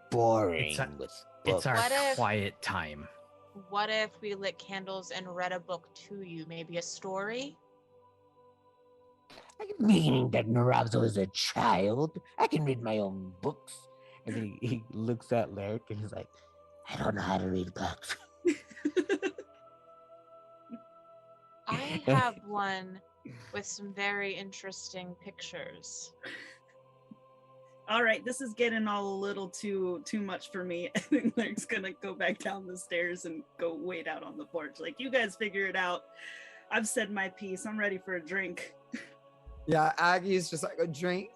boring with books. It's our What if- quiet time. What if we lit candles and read a book to you? Maybe a story? Meaning that Nrobso is a child? I can read my own books. And then he looks at Laerke and he's like, I don't know how to read books. I have one with some very interesting pictures. All right, this is getting all a little too much for me. I think Laerke's gonna go back down the stairs and go wait out on the porch. Like, you guys figure it out. I've said my piece. I'm ready for a drink. Yeah, Aggie's just like a drink.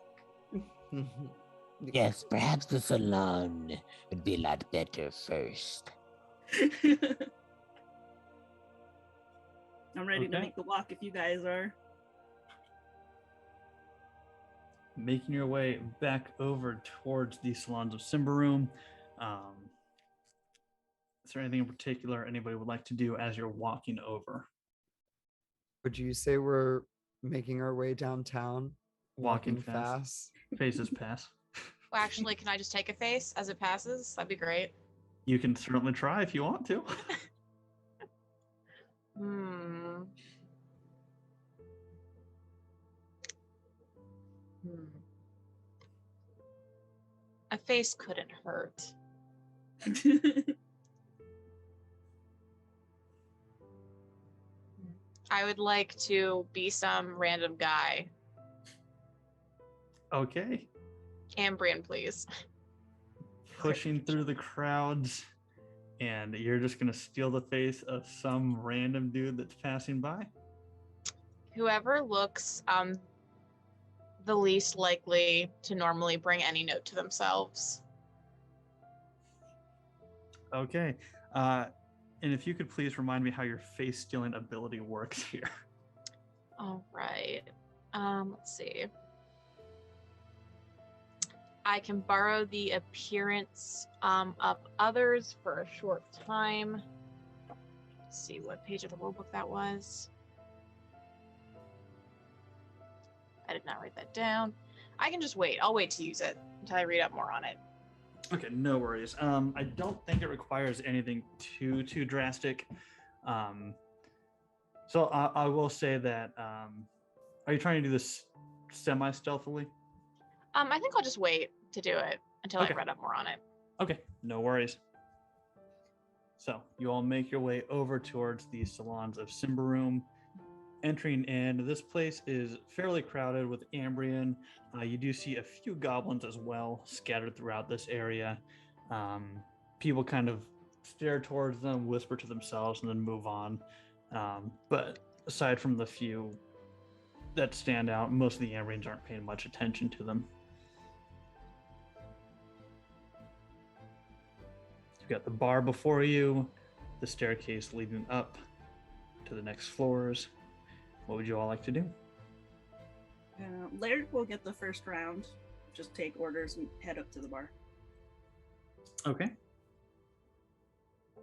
Yes, perhaps the salon would be a lot better first. I'm ready to Okay. make the walk if you guys are. Making your way back over towards the salons of Symbaroum. Is there anything in particular anybody would like to do as you're walking over? Would you say we're making our way downtown? Walking Walking fast. fast? Faces pass. Well, actually, can I just take a face as it passes? That'd be great. You can certainly try if you want to. Hmm. A face couldn't hurt. I would like to be some random guy. Okay. Cambrian, please. Pushing through the crowds, and you're just gonna steal the face of some random dude that's passing by. Whoever looks the least likely to normally bring any note to themselves. Okay. And if you could please remind me how your face stealing ability works here. All right. Let's see. I can borrow the appearance of others for a short time. Let's see what page of the rulebook that was. I did not write that down. I can just wait. I'll wait to use it until I read up more on it. Okay, no worries. I don't think it requires anything too drastic. So I will say that. Are you trying to do this semi-stealthily? I think I'll just wait to do it until Okay. I read up more on it. Okay, no worries. So you all make your way over towards the salons of Symbaroum. Entering in, this place is fairly crowded with Ambrian. You do see a few goblins as well scattered throughout this area. People kind of stare towards them, whisper to themselves, and then move on. But aside from the few that stand out, most of the Ambrians aren't paying much attention to them. You've got the bar before you, the staircase leading up to the next floors. What would you all like to do? Laird will get the first round. Just take orders and head up to the bar. Okay.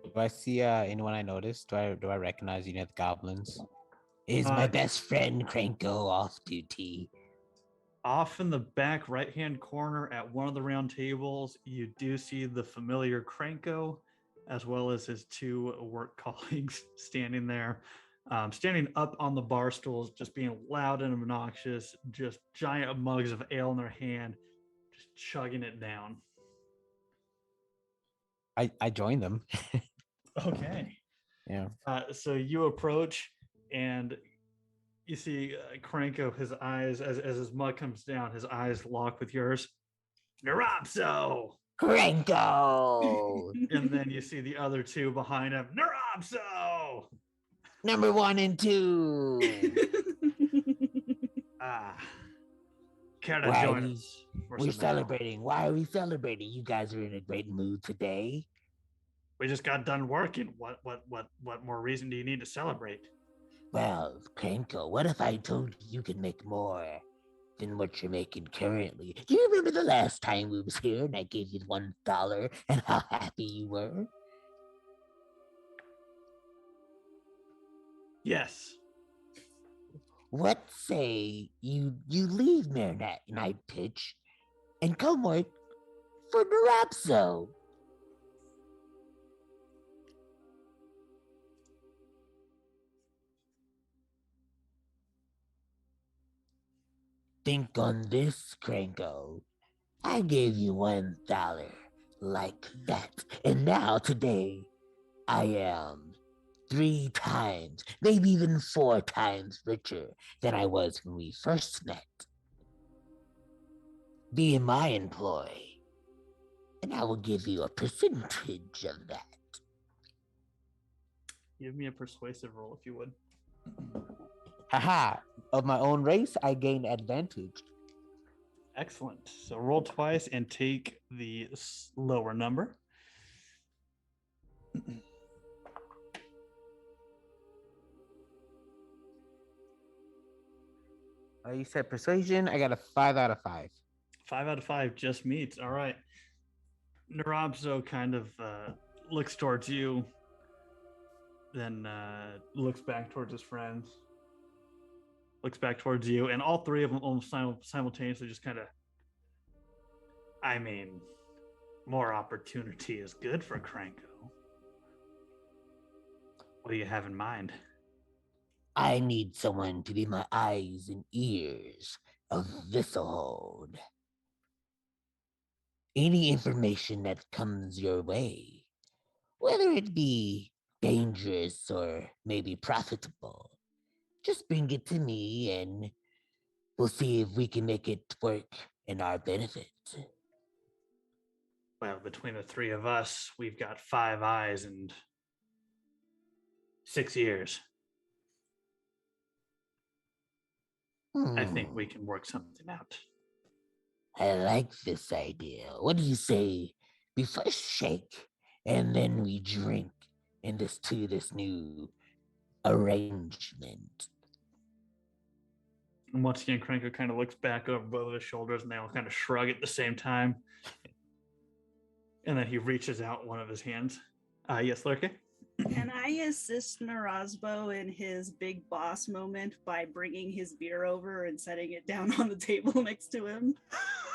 do I see anyone I noticed? Do I recognize any of the goblins? Is my best friend Cranko off duty? Off in the back right-hand corner at one of the round tables, you do see the familiar Cranko, as well as his two work colleagues standing there. Standing up on the bar stools, just being loud and obnoxious, just giant mugs of ale in their hand, just chugging it down. I join them. Okay. Yeah. So you approach and you see Cranko, his eyes, as his mug comes down, his eyes lock with yours. Nrobso! Cranko! And then you see the other two behind him. Nrobso! Number 1 and 2. Care to Why join we- us? for We're some ale? celebrating. Why are we celebrating? You guys are in a great mood today. We just got done working. What more reason do you need to celebrate? Well, Cranko, what if I told you could make more than what you're making currently? Do you remember the last time we was here and I gave you $1 and how happy you were? Yes. What say you leave Marinette Night Pitch and come work for Nrobso? Think on this, Cranko. I gave you $1 like that, and now today I am 3 times, maybe even 4 times richer than I was when we first met. Be in my employ, and I will give you a percentage of that. Give me a persuasive roll if you would. Haha. Of my own race, I gain advantage. Excellent. So roll twice and take the lower number. You said persuasion. I got a 5 out of 5. 5 out of 5 just meets. All right. Nrobso kind of looks towards you, then looks back towards his friends, looks back towards you, and all three of them almost simultaneously just kind of, I mean, more opportunity is good for Cranko. What do you have in mind? I need someone to be my eyes and ears of Visselhold. Any information that comes your way, whether it be dangerous or maybe profitable, just bring it to me and we'll see if we can make it work in our benefit. Well, between the three of us, we've got 5 eyes and 6 ears. I think we can work something out. I like this idea. What do you say? We first shake and then we drink in this new arrangement. And once again, Cranko kind of looks back over both of his shoulders and they all kind of shrug at the same time. And then he reaches out one of his hands. Yes, Laerke? Can I assist Nrobso in his big boss moment by bringing his beer over and setting it down on the table next to him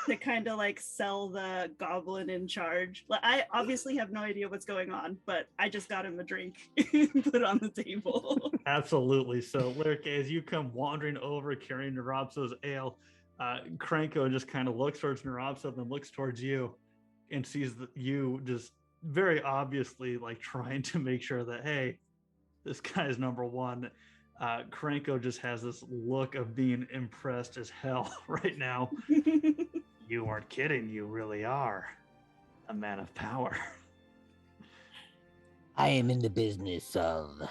to kind of like sell the goblin in charge? Like, I obviously have no idea what's going on, but I just got him a drink put on the table. Absolutely. So, Laerke, as you come wandering over carrying Nrobso's ale, Cranko just kind of looks towards Nrobso, then looks towards you and sees that you just very obviously like trying to make sure that, hey, this guy's number one. Cranko just has this look of being impressed as hell right now. You weren't kidding. You really are a man of power. I am in the business of,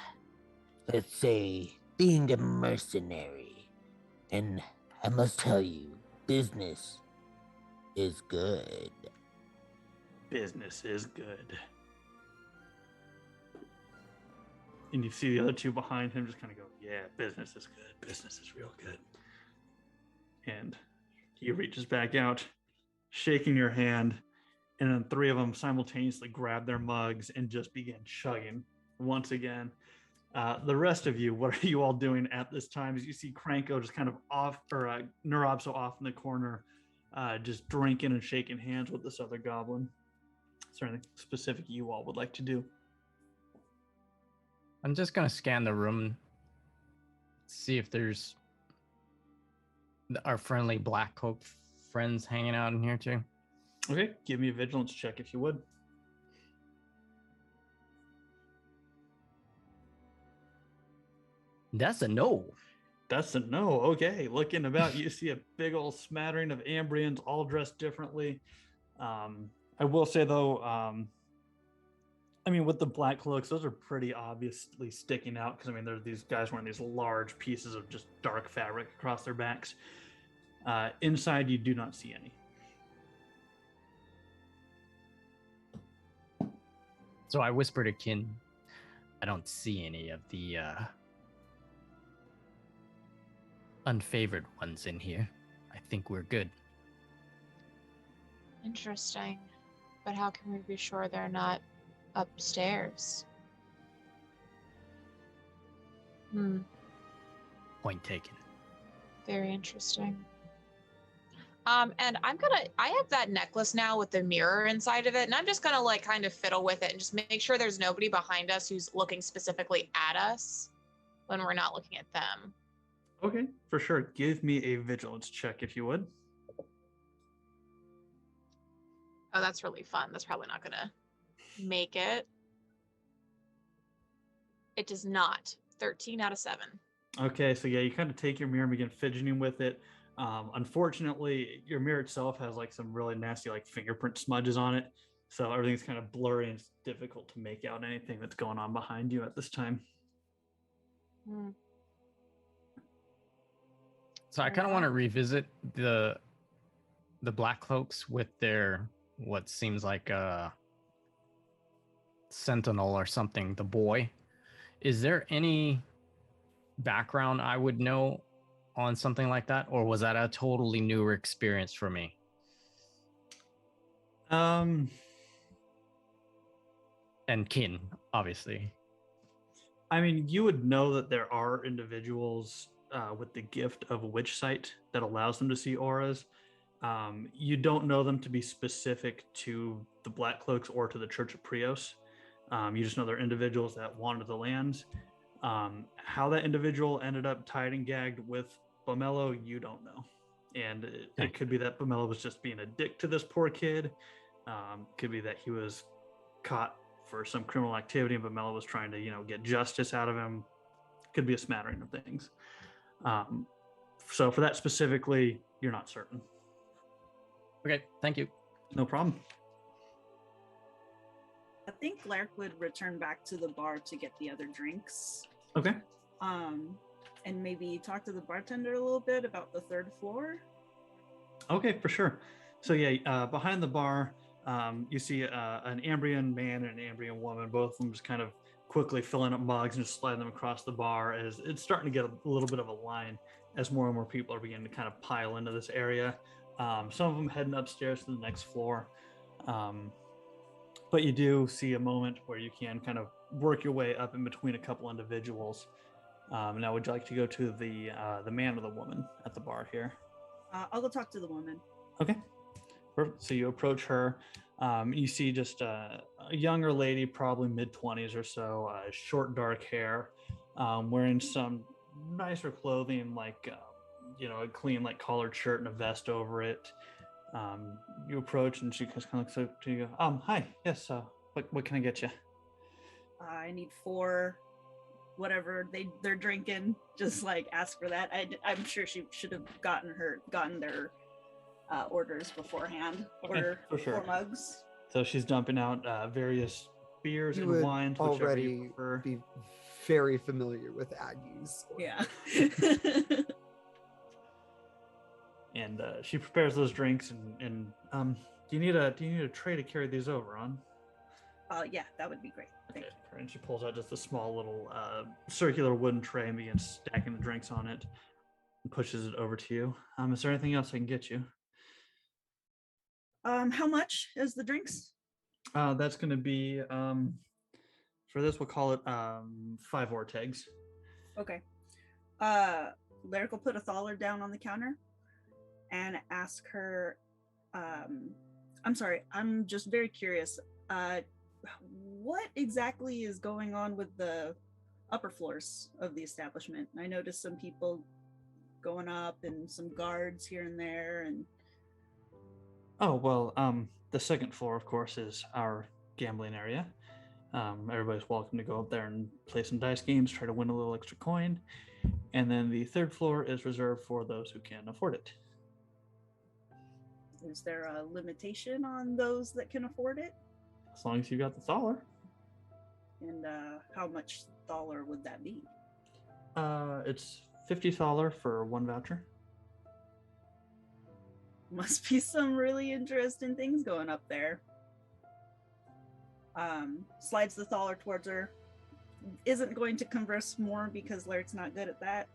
let's say, being a mercenary. And I must tell you, business is good. Business is good. And you see the other two behind him just kind of go, yeah, business is good. Business is real good. And he reaches back out, shaking your hand, and then 3 of them simultaneously grab their mugs and just begin chugging once again. The rest of you, what are you all doing at this time? As you see Cranko just kind of off, or Nrobso off in the corner, just drinking and shaking hands with this other goblin. Is there anything specific you all would like to do? I'm just going to scan the room, see if there's our friendly black cloak friends hanging out in here too. Okay, give me a vigilance check if you would. That's a no. That's a no. Okay, looking about, you see a big old smattering of Ambrians, all dressed differently. I will say though, I mean, with the black cloaks, those are pretty obviously sticking out because I mean, there's these guys wearing these large pieces of just dark fabric across their backs. Inside, you do not see any. So I whisper to Kin, I don't see any of the unfavored ones in here. I think we're good. Interesting. But how can we be sure they're not upstairs? Point taken. Very interesting. And I have that necklace now with the mirror inside of it, and I'm just gonna like kind of fiddle with it and just make sure there's nobody behind us who's looking specifically at us when we're not looking at them. Okay, for sure. Give me a vigilance check if you would. Oh, that's really fun. That's probably not gonna make it. It does not. 13 out of 7. Okay, so yeah, you kind of take your mirror and begin fidgeting with it. Unfortunately, your mirror itself has like some really nasty like fingerprint smudges on it. So everything's kind of blurry and it's difficult to make out anything that's going on behind you at this time. So I kind of want to revisit the black cloaks with their what seems like a sentinel or something, the boy. Is there any background I would know on something like that, or was that a totally newer experience for me? And Kin, obviously. I mean, you would know that there are individuals with the gift of witch sight that allows them to see auras. You don't know them to be specific to the Black Cloaks or to the Church of Prios. You just know they're individuals that wander the lands. How that individual ended up tied and gagged with Bomelo, you don't know. And it could be that Bomelo was just being a dick to this poor kid. Could be that he was caught for some criminal activity and Bomelo was trying to, get justice out of him. Could be a smattering of things. So for that specifically, you're not certain. Okay, thank you. No problem. I think Laerke would return back to the bar to get the other drinks. Okay. And maybe talk to the bartender a little bit about the third floor. Okay, for sure. So yeah, behind the bar, you see an Ambrian man and an Ambrian woman, both of them just kind of quickly filling up mugs and just sliding them across the bar as it's starting to get a little bit of a line as more and more people are beginning to kind of pile into this area. Some of them heading upstairs to the next floor. But you do see a moment where you can kind of work your way up in between a couple individuals. Now, would you like to go to the man or the woman at the bar here? I'll go talk to the woman. Okay. Perfect. So you approach her. You see just a younger lady, probably mid-20s or so, short dark hair, wearing some nicer clothing, like a clean like collared shirt and a vest over it. You approach and she just kind of looks up to you. Hi. Yes. What can I get you? I need 4, whatever they're drinking. Just like ask for that. I'm sure she should have gotten their orders beforehand. Okay, Order for sure. 4 mugs. So she's dumping out various beers You and would wines. Whichever you already prefer. be very familiar with Aggie's. Yeah. And she prepares those drinks. And do you need a tray to carry these over on? Yeah, that would be great. Thank you. And she pulls out just a small little circular wooden tray and begins stacking the drinks on it and pushes it over to you. Is there anything else I can get you? How much is the drinks? That's going to be for this. We'll call it 5 ortegs. Okay. Laerke will put a thaler down on the counter and ask her. I'm sorry. I'm just very curious. What exactly is going on with the upper floors of the establishment? I noticed some people going up and some guards here and there. And Oh, well, the second floor, of course, is our gambling area. Everybody's welcome to go up there and play some dice games, try to win a little extra coin. And then the third floor is reserved for those who can afford it. Is there a limitation on those that can afford it? As long as you got the thaler. And how much thaler would that be? It's 50 thaler for one voucher. Must be some really interesting things going up there. Slides the thaler towards her. Isn't going to converse more because Lairk's not good at that.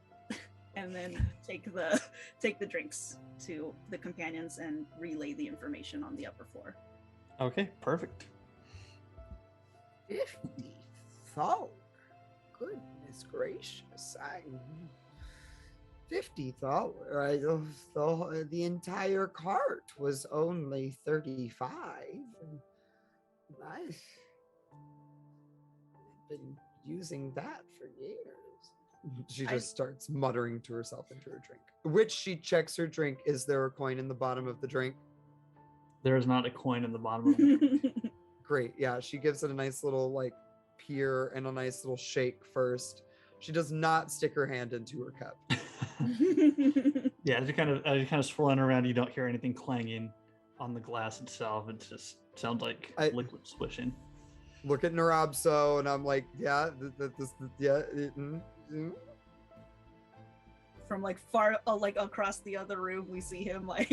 And then take the drinks to the companions and relay the information on the upper floor. Okay, perfect. 50 thaler. Goodness gracious. 50 thaler. The entire cart was only 35. I've been using that for years. She just starts muttering to herself into her drink, which she checks her drink. Is there a coin in the bottom of the drink? There is not a coin in the bottom of the drink. Great. Yeah, she gives it a nice little like peer and a nice little shake first. She does not stick her hand into her cup. Yeah, as you kind of swirling around, you don't hear anything clanging on the glass itself. It just sounds like liquid swishing. Look at Nrobso, and I'm like, yeah, From like far, like across the other room, we see him like.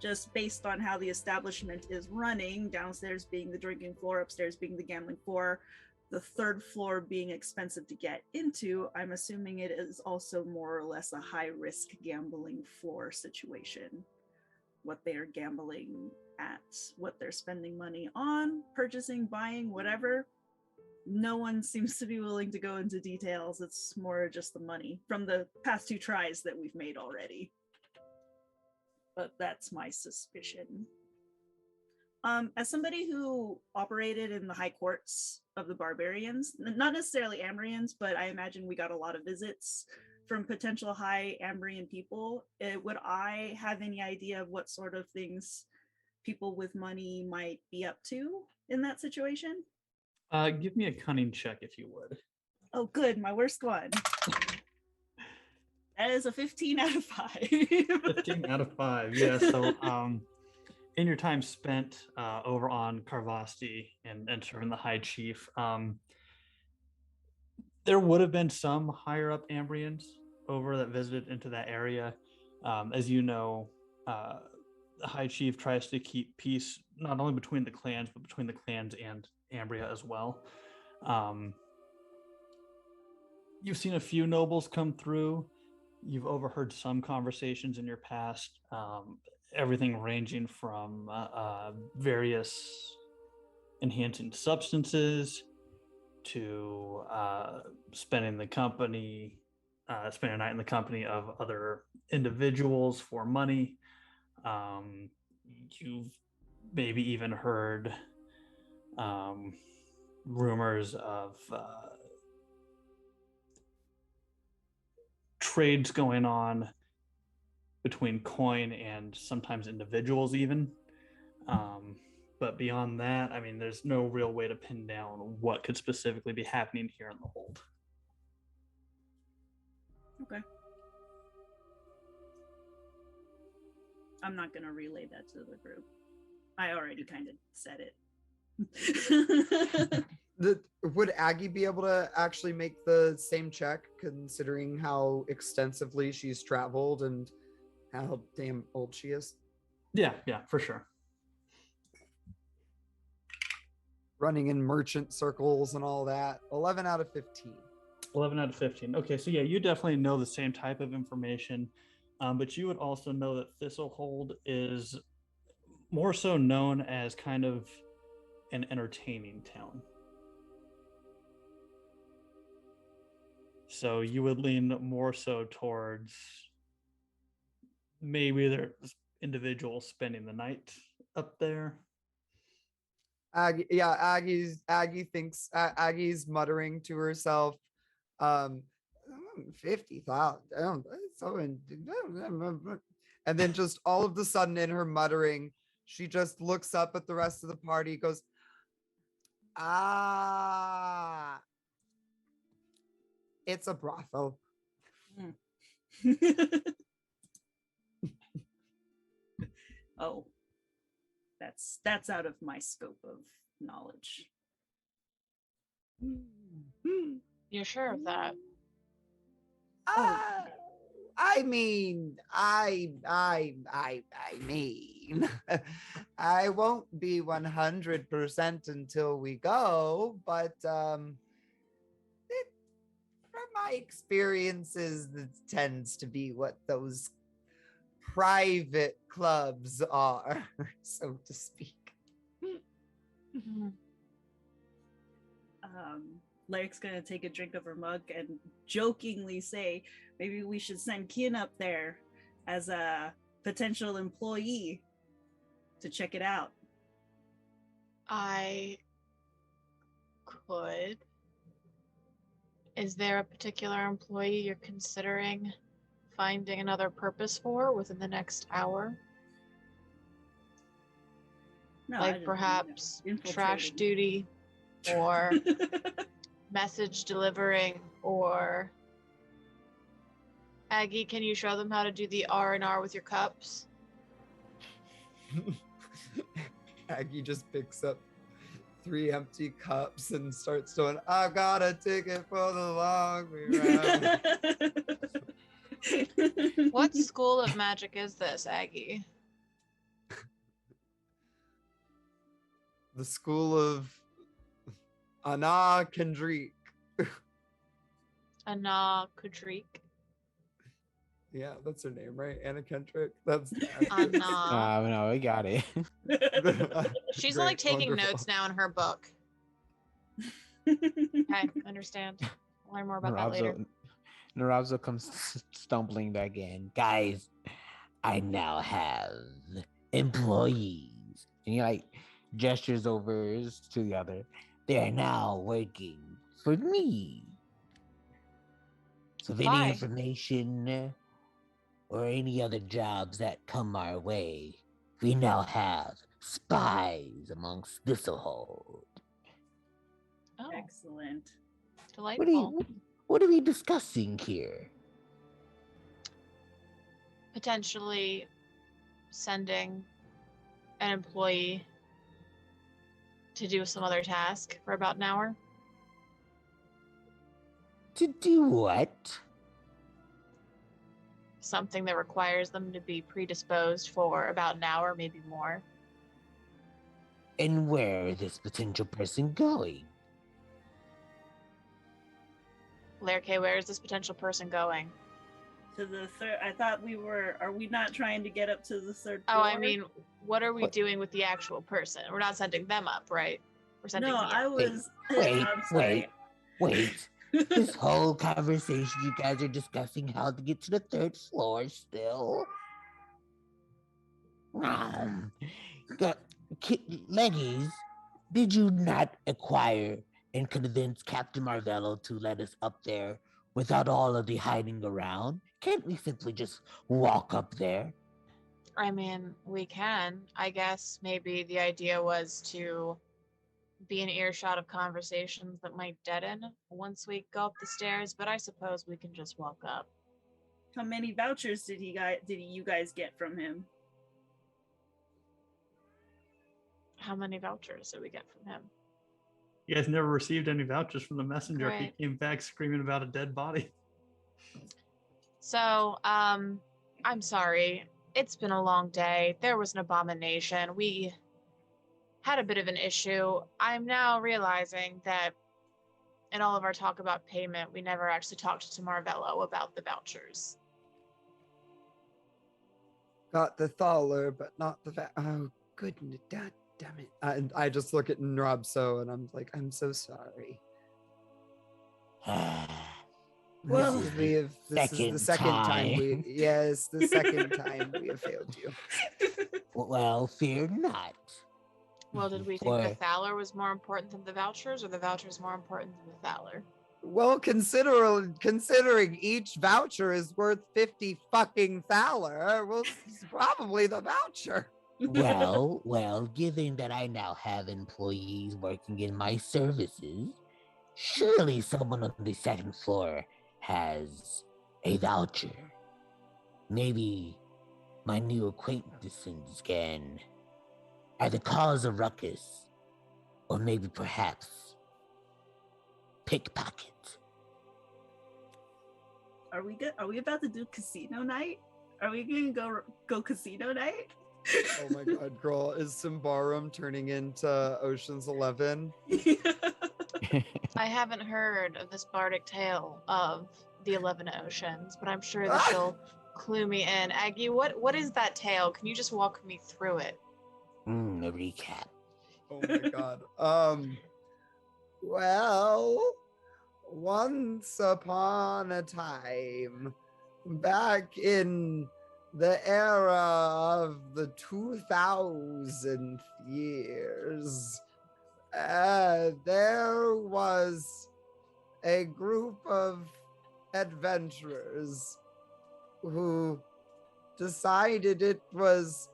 Just based on how the establishment is running, downstairs being the drinking floor, upstairs being the gambling floor, the third floor being expensive to get into, I'm assuming it is also more or less a high-risk gambling floor situation. What they are gambling at, what they're spending money on, purchasing, buying, whatever. No one seems to be willing to go into details. It's more just the money from the past 2 tries that we've made already. But that's my suspicion. As somebody who operated in the high courts of the barbarians, not necessarily Ambrians, but I imagine we got a lot of visits from potential high Ambrian people. Would I have any idea of what sort of things people with money might be up to in that situation? Give me a cunning check if you would. Oh, good. My worst one. That is a 15 out of 5. 15 out of 5. Yeah. So, in your time spent over on Karvasti and serving the High Chief, there would have been some higher up Ambrians over that visited into that area. As you know, the High Chief tries to keep peace not only between the clans, but between the clans and Ambria as well. You've seen a few nobles come through. You've overheard some conversations in your past, everything ranging from various enhancing substances to spending a night in the company of other individuals for money. You've maybe even heard rumors of trades going on between coin and sometimes individuals even. But beyond that, I mean, there's no real way to pin down what could specifically be happening here in the hold. Okay. I'm not going to relay that to the group. I already kind of said it. Would Aggie be able to actually make the same check, considering how extensively she's traveled and how damn old she is? Yeah, for sure. Running in merchant circles and all that. 11 out of 15. 11 out of 15. Okay, so yeah, you definitely know the same type of information, but you would also know that Thistlehold is more so known as kind of an entertaining town. So you would lean more so towards maybe there's individuals spending the night up there. Aggie thinks Aggie's muttering to herself, 50,000. And then just all of the sudden in her muttering, she just looks up at the rest of the party, goes, It's a brothel. Oh, that's out of my scope of knowledge. You're sure of that? I mean, I mean, I won't be 100% until we go, but from my experiences, that tends to be what those private clubs are, so to speak. Laerke's gonna take a drink of her mug and jokingly say, maybe we should send Kin up there as a potential employee to check it out. I could. Is there a particular employee you're considering finding another purpose for within the next hour? No, Like perhaps trash infiltrating. duty or message delivering, or Aggie, can you show them how to do the R&R with your cups? Aggie just picks up 3 empty cups and starts doing, I've got a ticket for the long way round. What school of magic is this, Aggie? The school of Anna Kendrick. Anna Kudrik. Yeah, that's her name, right? Anna Kendrick. That's Anna. No, we got it. She's Great, like taking wonderful. notes now in her book. Okay, understand. I'll learn more about that later. Nrobso comes stumbling back in. Guys, I now have employees. And he like gestures over to the other. They are now working for me. So if any Why? information or any other jobs that come our way, we now have spies amongst this hold. Oh, Excellent. delightful. What are we discussing here? Potentially sending an employee to do some other task for about an hour. To do what? Something that requires them to be predisposed for about an hour, maybe more. And where is this potential person going? Laerke, where is this potential person going? To the third. I thought we were. Are we not trying to get up to the third Oh, floor? I mean, what are we What? doing with the actual person? We're not sending them up, right? We're sending No, the I was. Wait, I'm sorry. wait. This whole conversation, you guys are discussing how to get to the 3rd floor still. Leggies, did you not acquire and convince Captain Marvello to let us up there without all of the hiding around? Can't we simply just walk up there? I mean, we can. I guess maybe the idea was to be in earshot of conversations that might deaden once we go up the stairs, but I suppose we can just walk up. How many vouchers did you guys get from him? How many vouchers did we get from him? You guys never received any vouchers from the messenger. Right. He came back screaming about a dead body. So, I'm sorry. It's been a long day. There was an abomination. We had a bit of an issue. I'm now realizing that in all of our talk about payment, we never actually talked to Marvello about the vouchers. Got the thaler, but not the oh goodness, damn it. And I just look at Nrobso and I'm like, I'm so sorry. Well, this is the second time we yes, the second time we have failed you. Well, fear not. Well, did we think the thaler was more important than the vouchers, or the vouchers more important than the thaler? Well, considering each voucher is worth 50 fucking thaler, well, it's probably the voucher. Well, given that I now have employees working in my services, Surely someone on the second floor has a voucher. Maybe my new acquaintances can either cause a ruckus or maybe perhaps pickpocket. Are we good? Are we about to do casino night? Are we gonna go casino night? Oh my god, girl, is Symbaroum turning into Ocean's 11? I haven't heard of this bardic tale of the 11 Oceans, but I'm sure that she'll clue me in. Aggie, what is that tale? Can you just walk me through it? A recap. Oh my god. Well, once upon a time, back in the era of the 2000th years, there was a group of adventurers who decided it was...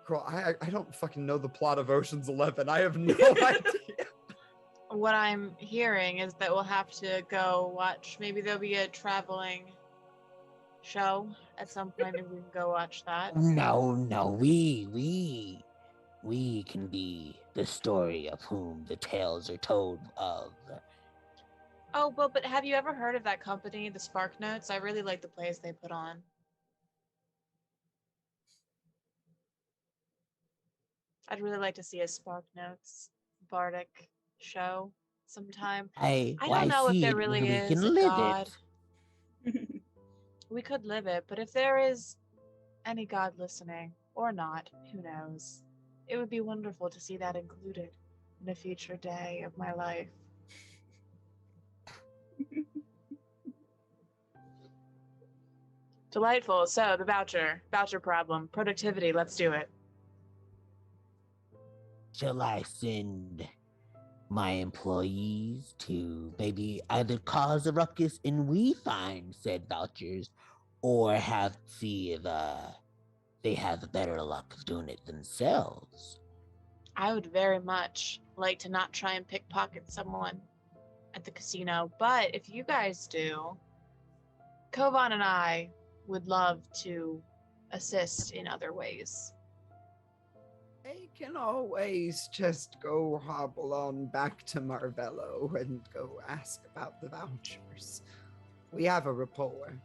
Girl, I don't fucking know the plot of Ocean's 11. I have no idea. What I'm hearing is that we'll have to go watch. Maybe there'll be a traveling show at some point. Maybe we can go watch that. No, we can be the story of whom the tales are told of. Oh, well, but have you ever heard of that company, the Spark Notes? I really like the plays they put on. I'd really like to see a Spark Notes bardic show sometime. I don't know if there really is a god. We could live it, but if there is any god listening, or not, who knows? It would be wonderful to see that included in a future day of my life. Delightful. So, the voucher problem, productivity, let's do it. Shall I send my employees to maybe either cause a ruckus and we find said vouchers, or see if they have better luck of doing it themselves? I would very much like to not try and pickpocket someone at the casino, but if you guys do, Kovaan and I would love to assist in other ways. I can always just go hobble on back to Marvello and go ask about the vouchers. We have a rapport.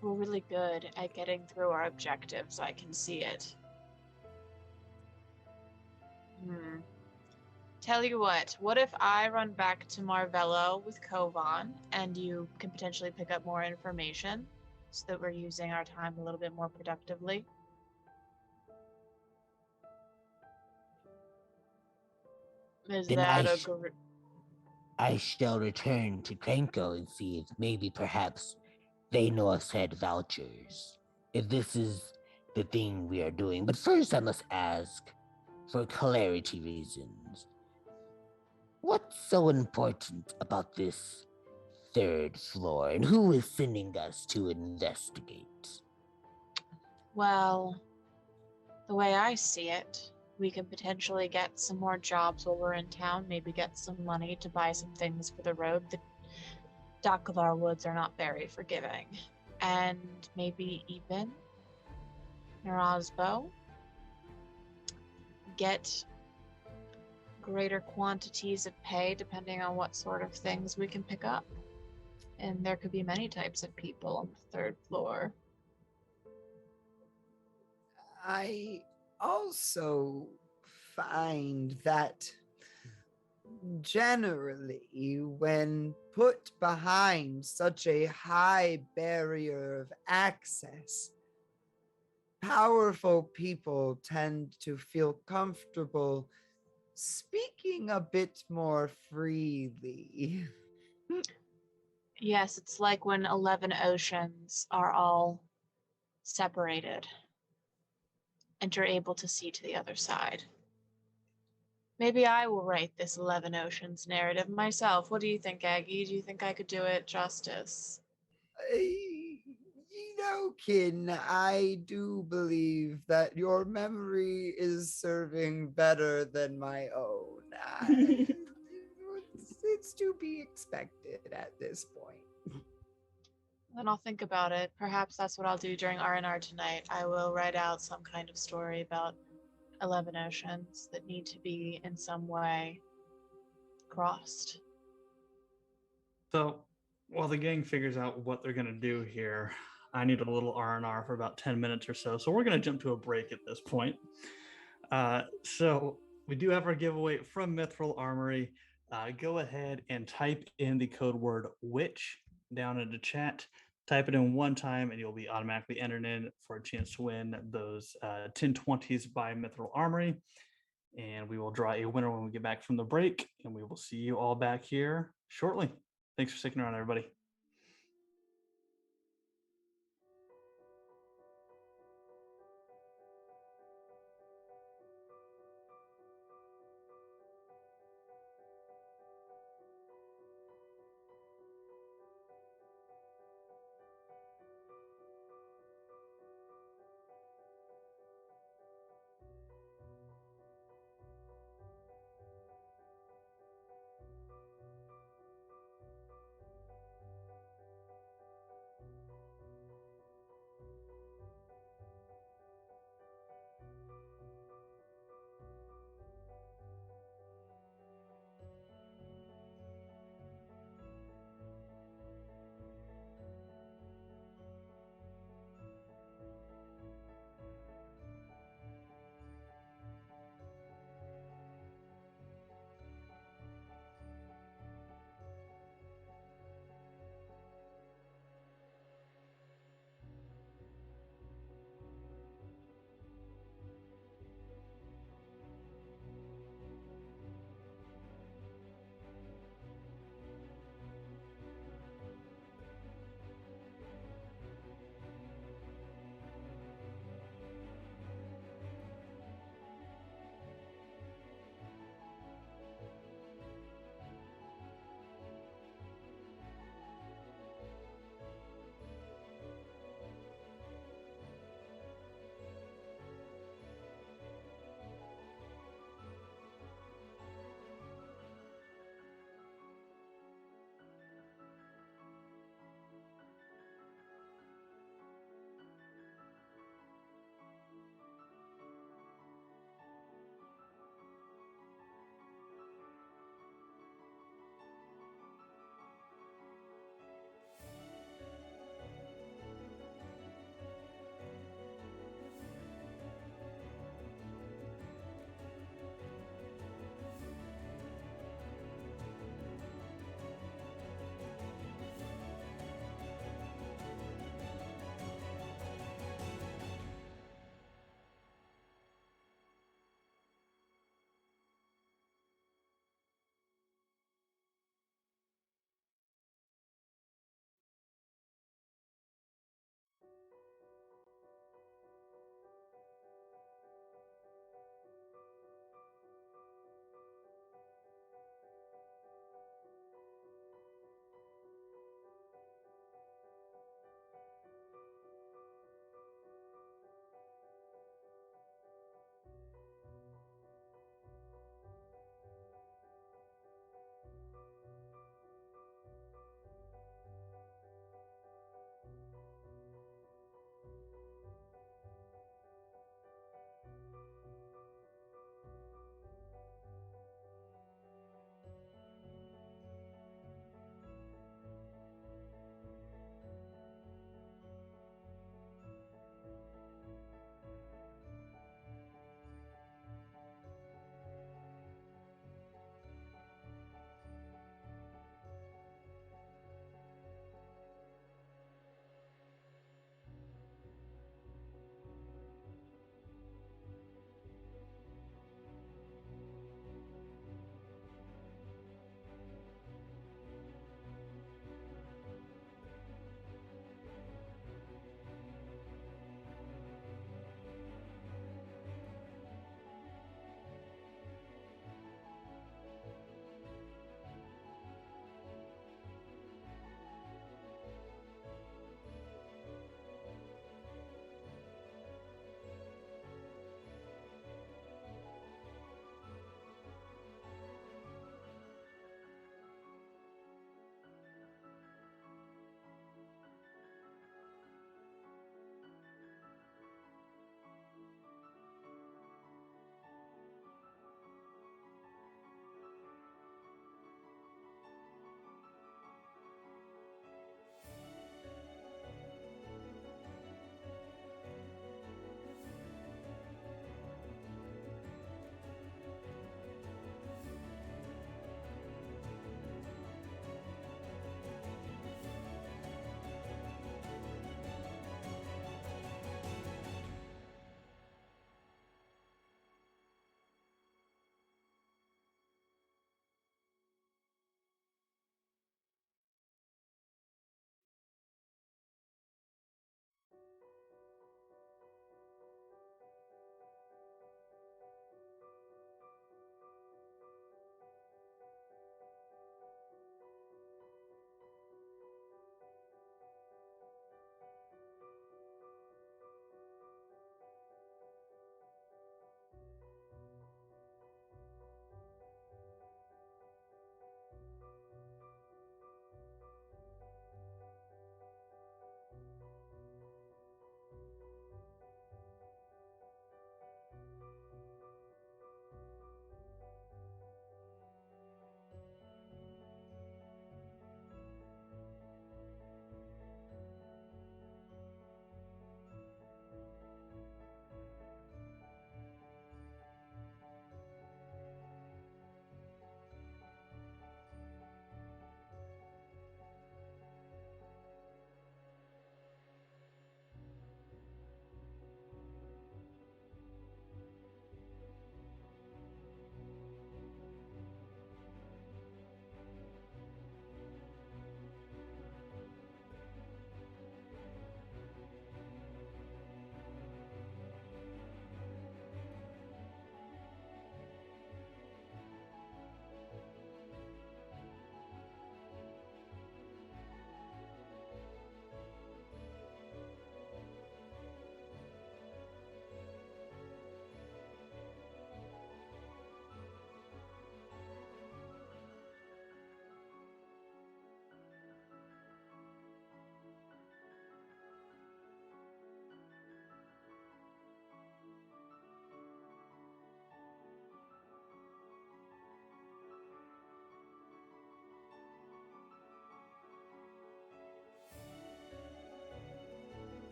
We're really good at getting through our objectives. I can see it. Tell you what if I run back to Marvello with Kovaan and you can potentially pick up more information so that we're using our time a little bit more productively? Is Then that I shall return to Krenko and see if maybe perhaps they know of said vouchers, if this is the thing we are doing. But first I must ask, for clarity reasons, what's so important about this third floor, and who is sending us to investigate? Well, the way I see it, we can potentially get some more jobs while we're in town, maybe get some money to buy some things for the road. The Dakovar woods are not very forgiving. And maybe even Nrobso get greater quantities of pay depending on what sort of things we can pick up. And there could be many types of people on the third floor. I also find that generally, when put behind such a high barrier of access, powerful people tend to feel comfortable speaking a bit more freely. Yes, it's like when 11 oceans are all separated and you're able to see to the other side. Maybe I will write this 11 oceans narrative myself. What do you think, Aggie? Do you think I could do it justice? Kin, I do believe that your memory is serving better than my own. it's to be expected at this point. Then I'll think about it. Perhaps that's what I'll do during R&R tonight. I will write out some kind of story about 11 oceans that need to be in some way crossed. So while the gang figures out what they're going to do here, I need a little R&R for about 10 minutes or so. So we're going to jump to a break at this point. So we do have our giveaway from Mithril Armory. Go ahead and type in the code word witch down into chat. Type it in one time and you'll be automatically entered in for a chance to win those 1020s by Mithril Armory. And we will draw a winner when we get back from the break. And we will see you all back here shortly. Thanks for sticking around, everybody.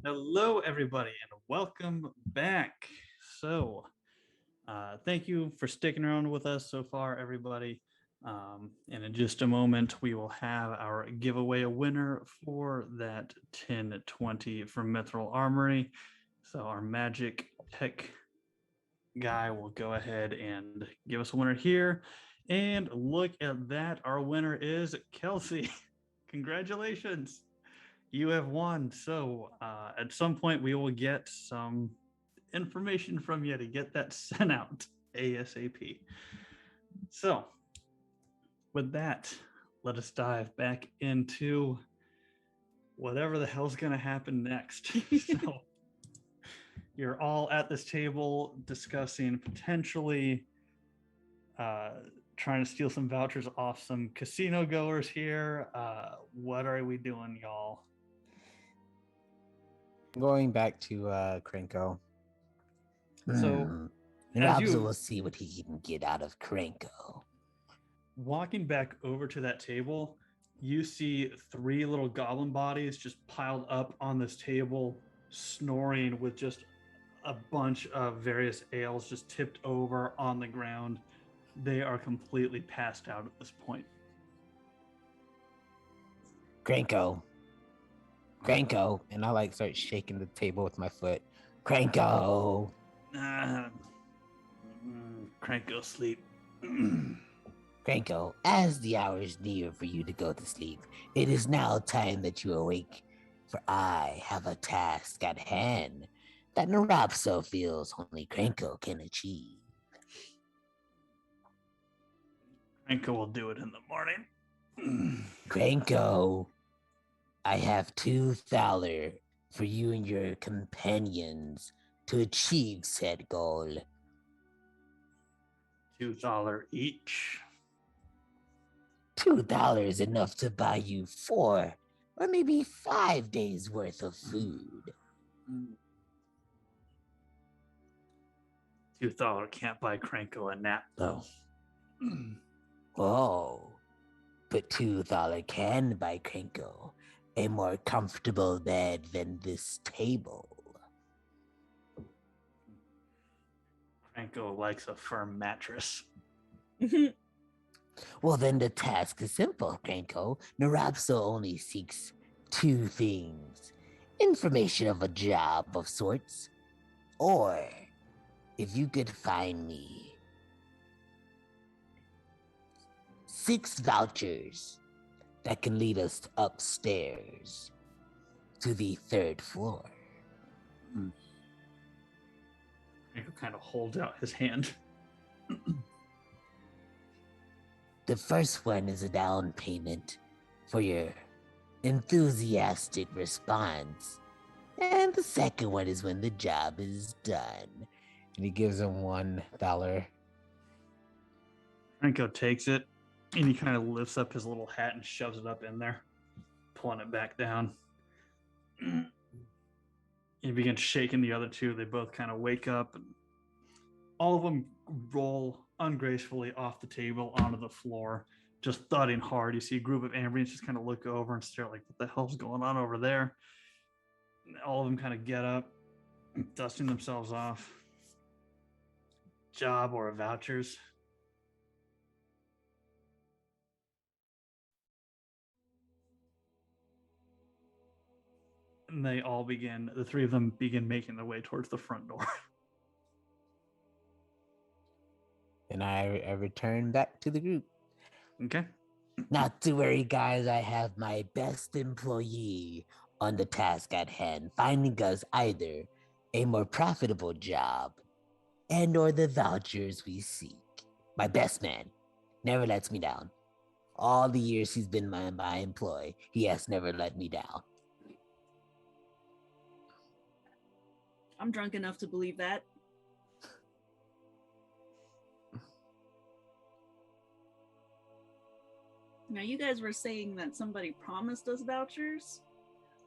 Hello, everybody, and welcome back. So, thank you for sticking around with us so far, everybody. And in just a moment, we will have our giveaway winner for that 1020 from Mithril Armory. So, our magic tech guy will go ahead and give us a winner here. And look at that. Our winner is Kelsey. Congratulations. You have won. So at some point, we will get some information from you to get that sent out ASAP. So with that, let us dive back into whatever the hell's going to happen next. So you're all at this table discussing potentially trying to steal some vouchers off some casino goers here. What are we doing, y'all? Going back to Krenko. So, Nrobso will see what he can get out of Krenko. Walking back over to that table, you see 3 little goblin bodies just piled up on this table, snoring with just a bunch of various ales just tipped over on the ground. They are completely passed out at this point. Krenko, and I start shaking the table with my foot. Krenko. Krenko, sleep. Krenko, as the hour is near for you to go to sleep, it is now time that you awake, for I have a task at hand that Nrobso feels only Krenko can achieve. Krenko will do it in the morning. Krenko, I have 2 thaler for you and your companions to achieve said goal. 2 thaler each. $2 is enough to buy you 4 or maybe 5 days worth of food. 2 thaler can't buy Krenko a nap, though. Oh, but 2 thaler can buy Krenko a more comfortable bed than this table. Krenko likes a firm mattress. Well, then the task is simple, Krenko. Nrobso only seeks 2 things. Information of a job of sorts, or if you could find me 6 vouchers that can lead us upstairs to the 3rd floor. Krenko kind of holds out his hand. The first one is a down payment for your enthusiastic response. And the second one is when the job is done. And he gives him $1. Krenko takes it, and he kind of lifts up his little hat and shoves it up in there, pulling it back down. He begins shaking the other 2. They both kind of wake up, and all of them roll ungracefully off the table onto the floor, just thudding hard. You see a group of Ambrians just kind of look over and stare like, what the hell's going on over there? And all of them kind of get up, dusting themselves off. Job or vouchers? And they all begin, the 3 of them begin making their way towards the front door. And I return back to the group. Okay. Not to worry, guys. I have my best employee on the task at hand, finding us either a more profitable job and or the vouchers we seek. My best man never lets me down. All the years he's been my employee, he has never let me down. I'm drunk enough to believe that. Now, you guys were saying that somebody promised us vouchers.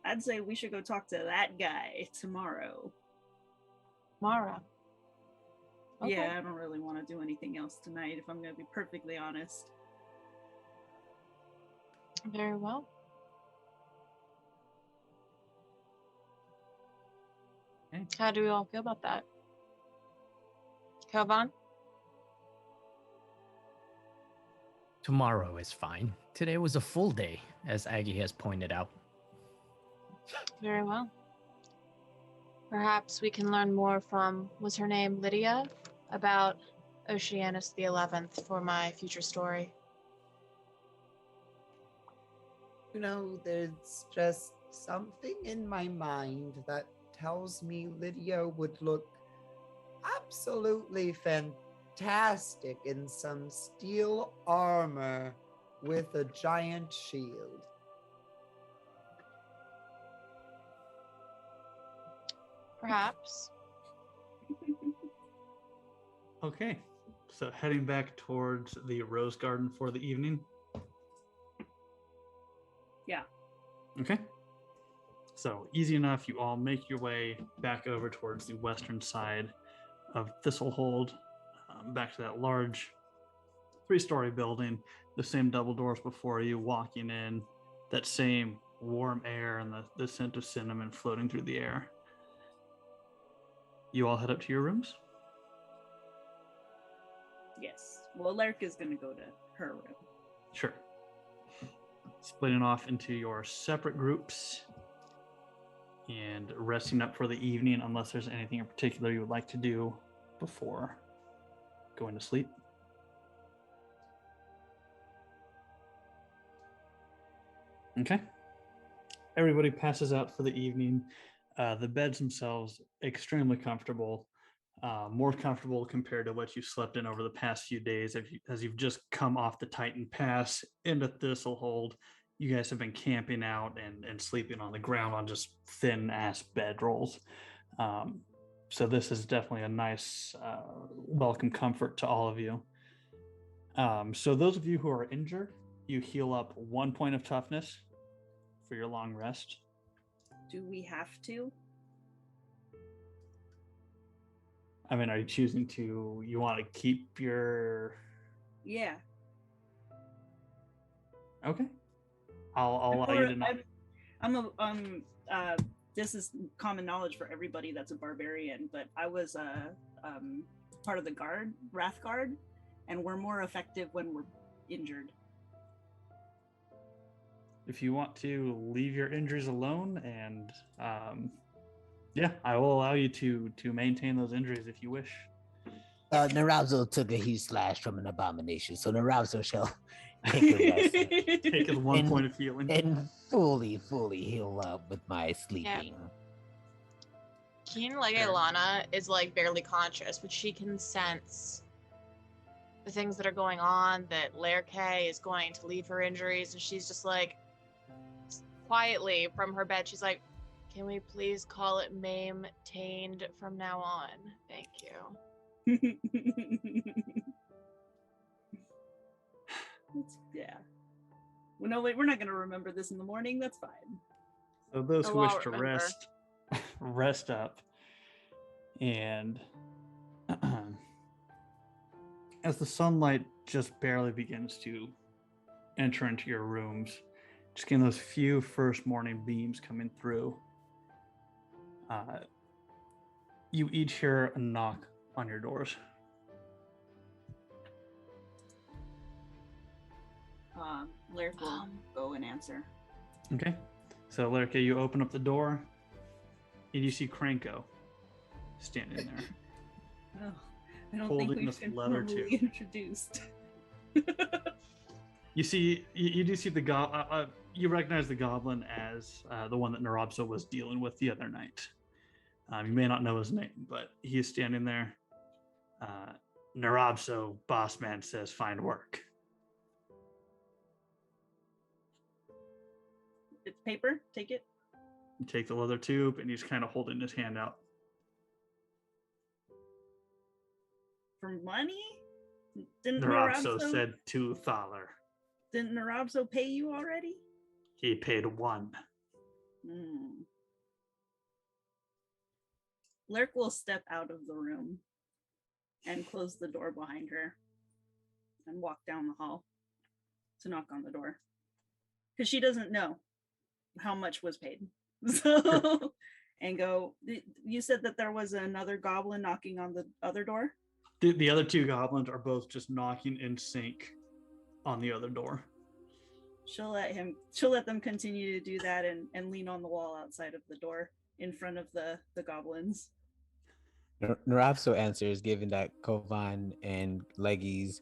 I'd say we should go talk to that guy tomorrow. Mara. Okay. Yeah, I don't really want to do anything else tonight, if I'm going to be perfectly honest. Very well. Okay. How do we all feel about that? Kovaan? Tomorrow is fine. Today was a full day, as Aggie has pointed out. Very well. Perhaps we can learn more from, was her name Lydia? About Oceanus the 11th for my future story. You know, there's just something in my mind that tells me Lydia would look absolutely fantastic in some steel armor with a giant shield. Perhaps. Okay. So heading back towards the Rose Garden for the evening. Yeah. Okay. So easy enough. You all make your way back over towards the western side of Thistlehold, back to that large 3-story building, the same double doors before you, walking in, that same warm air and the scent of cinnamon floating through the air. You all head up to your rooms? Yes. Well, Laerke is going to go to her room. Sure. Splitting off into your separate groups and resting up for the evening, unless there's anything in particular you would like to do before going to sleep. Okay. Everybody passes out for the evening. The beds themselves, extremely comfortable, more comfortable compared to what you've slept in over the past few days. As you've just come off the Titan Pass into Thistlehold, you guys have been camping out and sleeping on the ground on just thin ass bedrolls. So this is definitely a nice welcome comfort to all of you. So those of you who are injured, you heal up 1 point of toughness for your long rest. Do we have to? I mean, are you choosing to, you want to keep your... Yeah. Okay. I'll allow you to not... This is common knowledge for everybody that's a barbarian, but I was part of the Wrath Guard, and we're more effective when we're injured. If you want to leave your injuries alone, and yeah, I will allow you to maintain those injuries if you wish. Nrobso took a huge slash from an abomination, so Nrobso shall take a rest Take his 1 point of healing. and fully heal up with my sleeping. Kinlegelana is like barely conscious, but she can sense the things that are going on, that Laerke is going to leave her injuries, and she's just like, quietly from her bed, she's like, can we please call it maintained from now on? Thank you. Yeah. Well, no, wait, we're not going to remember this in the morning. That's fine. So those who I'll wish to remember. rest up. And as the sunlight just barely begins to enter into your rooms, just getting those few first morning beams coming through, you each hear a knock on your doors. Laerke will go and answer. Okay. So Laerke, you open up the door and you see Cranko standing there. Oh, I don't Holding think we've this been leather formally tube. introduced. You see, you do see the you recognize the goblin as the one that Nrobso was dealing with the other night. You may not know his name, but he is standing there. Nrobso, boss man, says find work. It's paper. Take it. You take the leather tube, and he's kind of holding his hand out. For money? Didn't Nrobso said 2 thaler. Didn't Nrobso pay you already? He paid 1. Laerke will step out of the room and close the door behind her and walk down the hall to knock on the door. Because she doesn't know how much was paid. So and go, you said that there was another goblin knocking on the other door? The other two goblins are both just knocking in sync on the other door. She'll let them continue to do that and lean on the wall outside of the door in front of the goblins. Nrobso answers, given that Kovaan and Leggies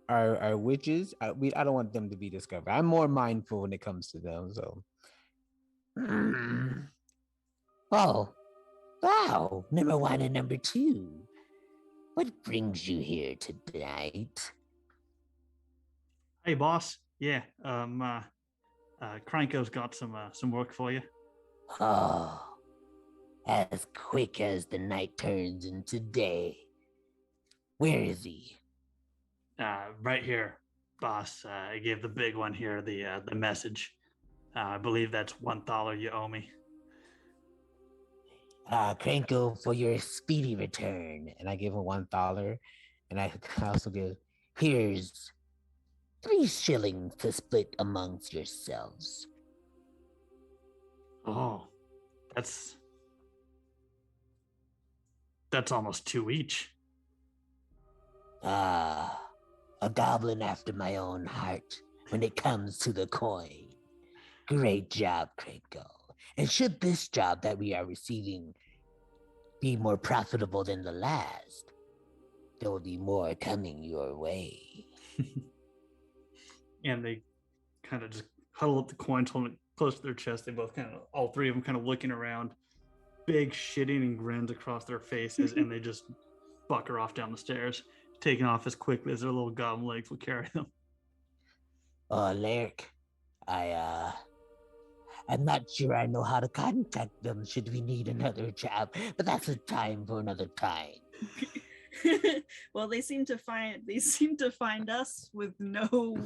are witches. I don't want them to be discovered. I'm more mindful when it comes to them. So, Oh, wow. Number 1 and number 2. What brings you here tonight? Hey, boss. Yeah, Kranko's got some work for you. Oh, as quick as the night turns into day. Where is he? Right here, boss. I gave the big one here the message. I believe that's $1 you owe me. Kranko, for your speedy return. and I give him $1, and I also give. Here's 3 shillings to split amongst yourselves. Oh, that's almost 2 each. A goblin after my own heart when it comes to the coin. Great job, Kranko. And should this job that we are receiving be more profitable than the last, there will be more coming your way. And they kind of just huddle up the coins, holding it close to their chest. They both all 3 of them kind of looking around, big shitting and grins across their faces, and they just bucker off down the stairs, taking off as quickly as their little goblin legs will carry them. Laerke, I'm not sure I know how to contact them should we need another job, but that's a time for another time. Well, they seem to find us with no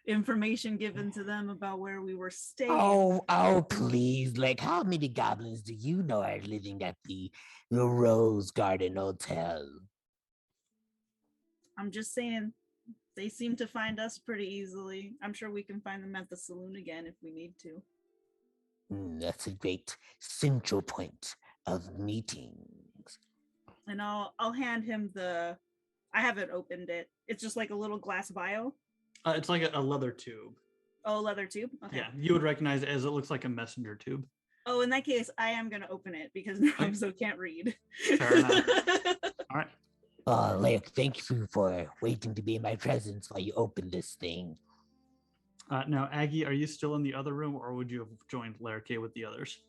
information given to them about where we were staying. Oh, please. Like, how many goblins do you know are living at the Rose Garden Hotel? I'm just saying, they seem to find us pretty easily. I'm sure we can find them at the saloon again if we need to. That's a great central point of meetings. And I'll hand him I haven't opened it. It's just like a little glass vial. It's like a leather tube. Oh, leather tube? Okay. Yeah, you would recognize it as it looks like a messenger tube. Oh, in that case, I am going to open it because Nrobso can't read. Fair enough. All right. Laerke, thank you for waiting to be in my presence while you open this thing. Now, Aggie, are you still in the other room, or would you have joined Laerke with the others?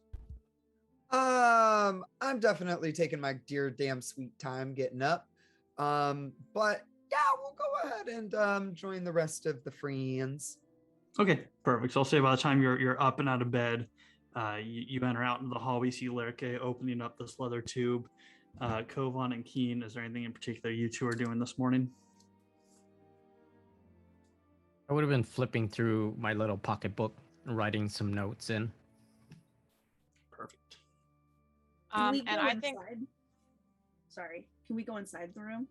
I'm definitely taking my dear damn sweet time getting up. But yeah, we'll go ahead and join the rest of the friends. Okay, perfect. So I'll say by the time you're up and out of bed, you enter out into the hall. We see Laerke opening up this leather tube. Kovaan and Keen, is there anything in particular you two are doing this morning? I would have been flipping through my little pocketbook, writing some notes in. Perfect. Can we And go I inside? think Sorry, can we go inside the room?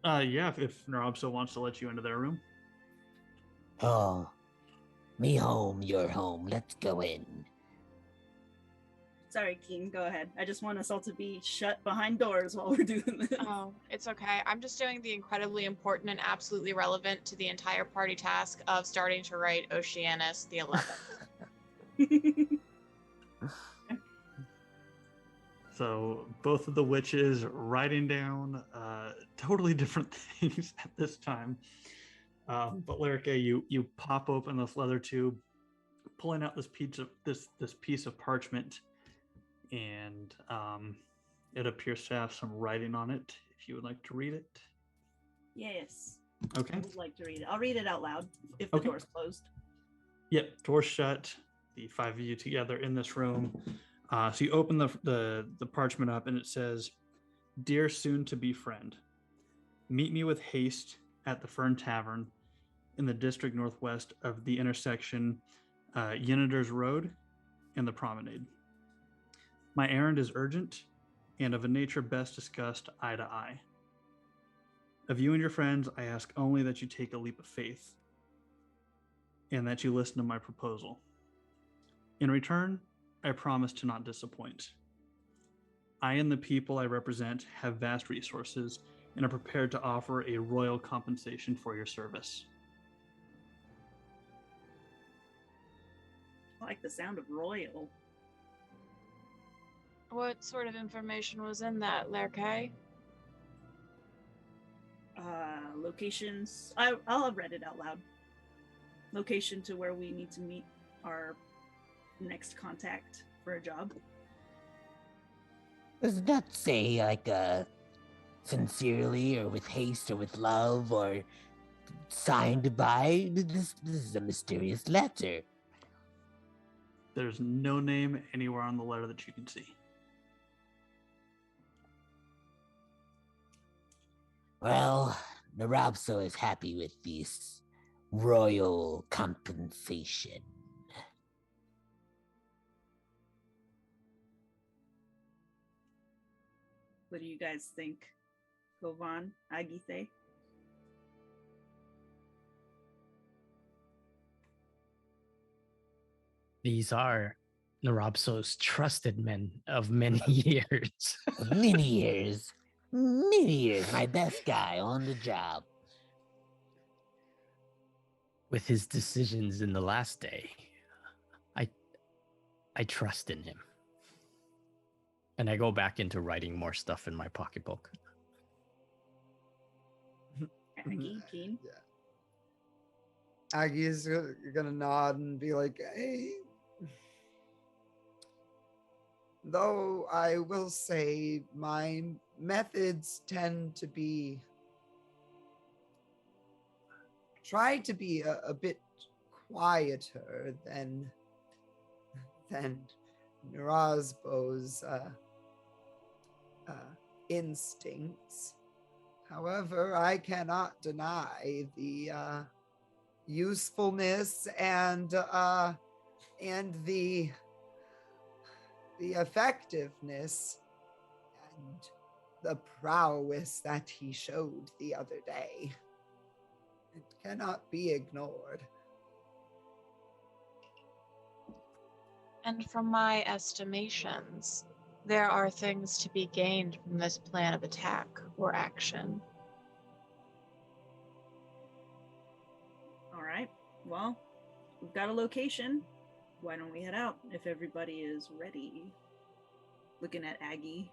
Yeah, if Nrobso wants to let you into their room. Oh, me home, your home. Let's go in. Sorry, Keen, go ahead. I just want us all to be shut behind doors while we're doing this. Oh, it's okay. I'm just doing the incredibly important and absolutely relevant to the entire party task of starting to write Oceanus the 11th. So both of the witches writing down totally different things at this time. But Laerke, you pop open this leather tube, pulling out this piece of parchment, and it appears to have some writing on it. If you would like to read it. Yes. Okay. I would like to read it. I'll read it out loud if the Okay. door's closed. Yep, door's shut. The 5 of you together in this room. So you open the parchment up, and it says, "Dear soon-to-be friend, meet me with haste at the Fern Tavern in the district northwest of the intersection Yenneter's Road and the Promenade. My errand is urgent and of a nature best discussed eye to eye. Of you and your friends, I ask only that you take a leap of faith and that you listen to my proposal. In return, I promise to not disappoint. I and the people I represent have vast resources and are prepared to offer a royal compensation for your service. I like the sound of royal. What sort of information was in that, Laerke? Locations. I'll have read it out loud. Location to where we need to meet our next contact for a job. Does it not say like sincerely or with haste or with love or signed by? This is a mysterious letter. There's no name anywhere on the letter that you can see. Well, Nrobso is happy with this royal compensation. What do you guys think? Kovaan, Agithe? These are Nrobso's trusted men of many years. Many years. Many years. My best guy on the job. With his decisions in the last day, I trust in him. And I go back into writing more stuff in my pocketbook. Aggie, Keen? Yeah. Aggie's gonna nod and be like, hey. Though I will say my methods tend to be try to be a bit quieter than Nrobso's instincts. However, I cannot deny the usefulness and the effectiveness and the prowess that he showed the other day. It cannot be ignored. And from my estimations, there are things to be gained from this plan of attack or action. All right. Well, we've got a location. Why don't we head out if everybody is ready? Looking at Aggie.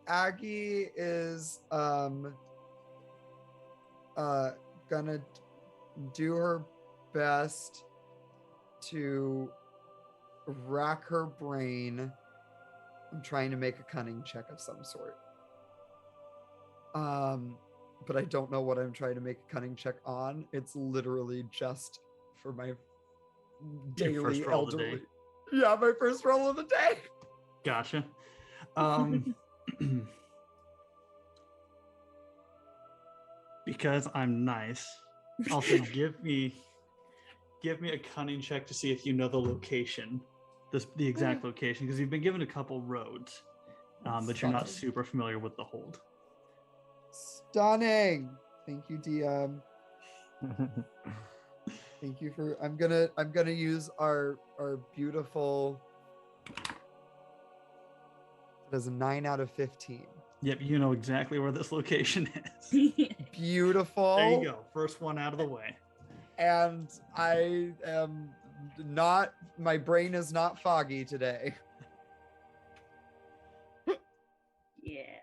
Aggie is gonna do her best to rack her brain. I'm trying to make a cunning check of some sort. But I don't know what I'm trying to make a cunning check on. It's literally just for my daily first roll of the elderly. day. Yeah, my first roll of the day. Gotcha. Because I'm nice, I'll say give me a cunning check to see if you know the location, the exact location, because you've been given a couple roads, but you're not super familiar with the hold. Stunning. Thank you, DM. Thank you for. I'm gonna use our beautiful. It is a 9 out of 15. Yep, you know exactly where this location is. Beautiful. There you go. First one out of the way. And I am not. My brain is not foggy today. Yeah.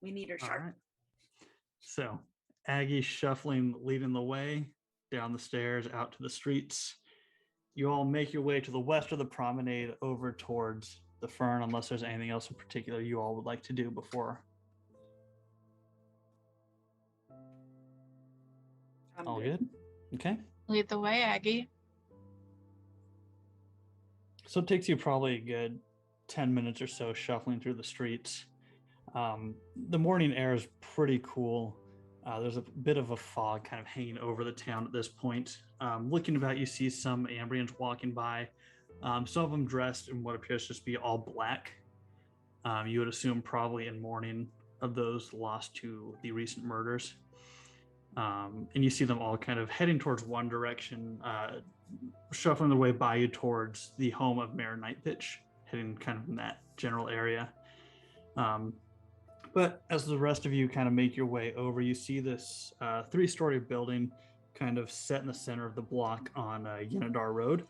We need her All sharp. right. So, Aggie shuffling, leading the way down the stairs out to the streets. You all make your way to the west of the promenade over towards the Fern, unless there's anything else in particular you all would like to do before. All good? Okay. Lead the way, Aggie. So it takes you probably a good 10 minutes or so shuffling through the streets. The morning air is pretty cool. There's a bit of a fog kind of hanging over the town at this point. Looking about, you see some Ambrians walking by. Some of them dressed in what appears to just be all black. You would assume probably in mourning of those lost to the recent murders. And you see them all kind of heading towards one direction, shuffling their way by you towards the home of Mayor Nightpitch, heading kind of in that general area. But as the rest of you kind of make your way over, you see this 3-story building kind of set in the center of the block on Yenadar Road.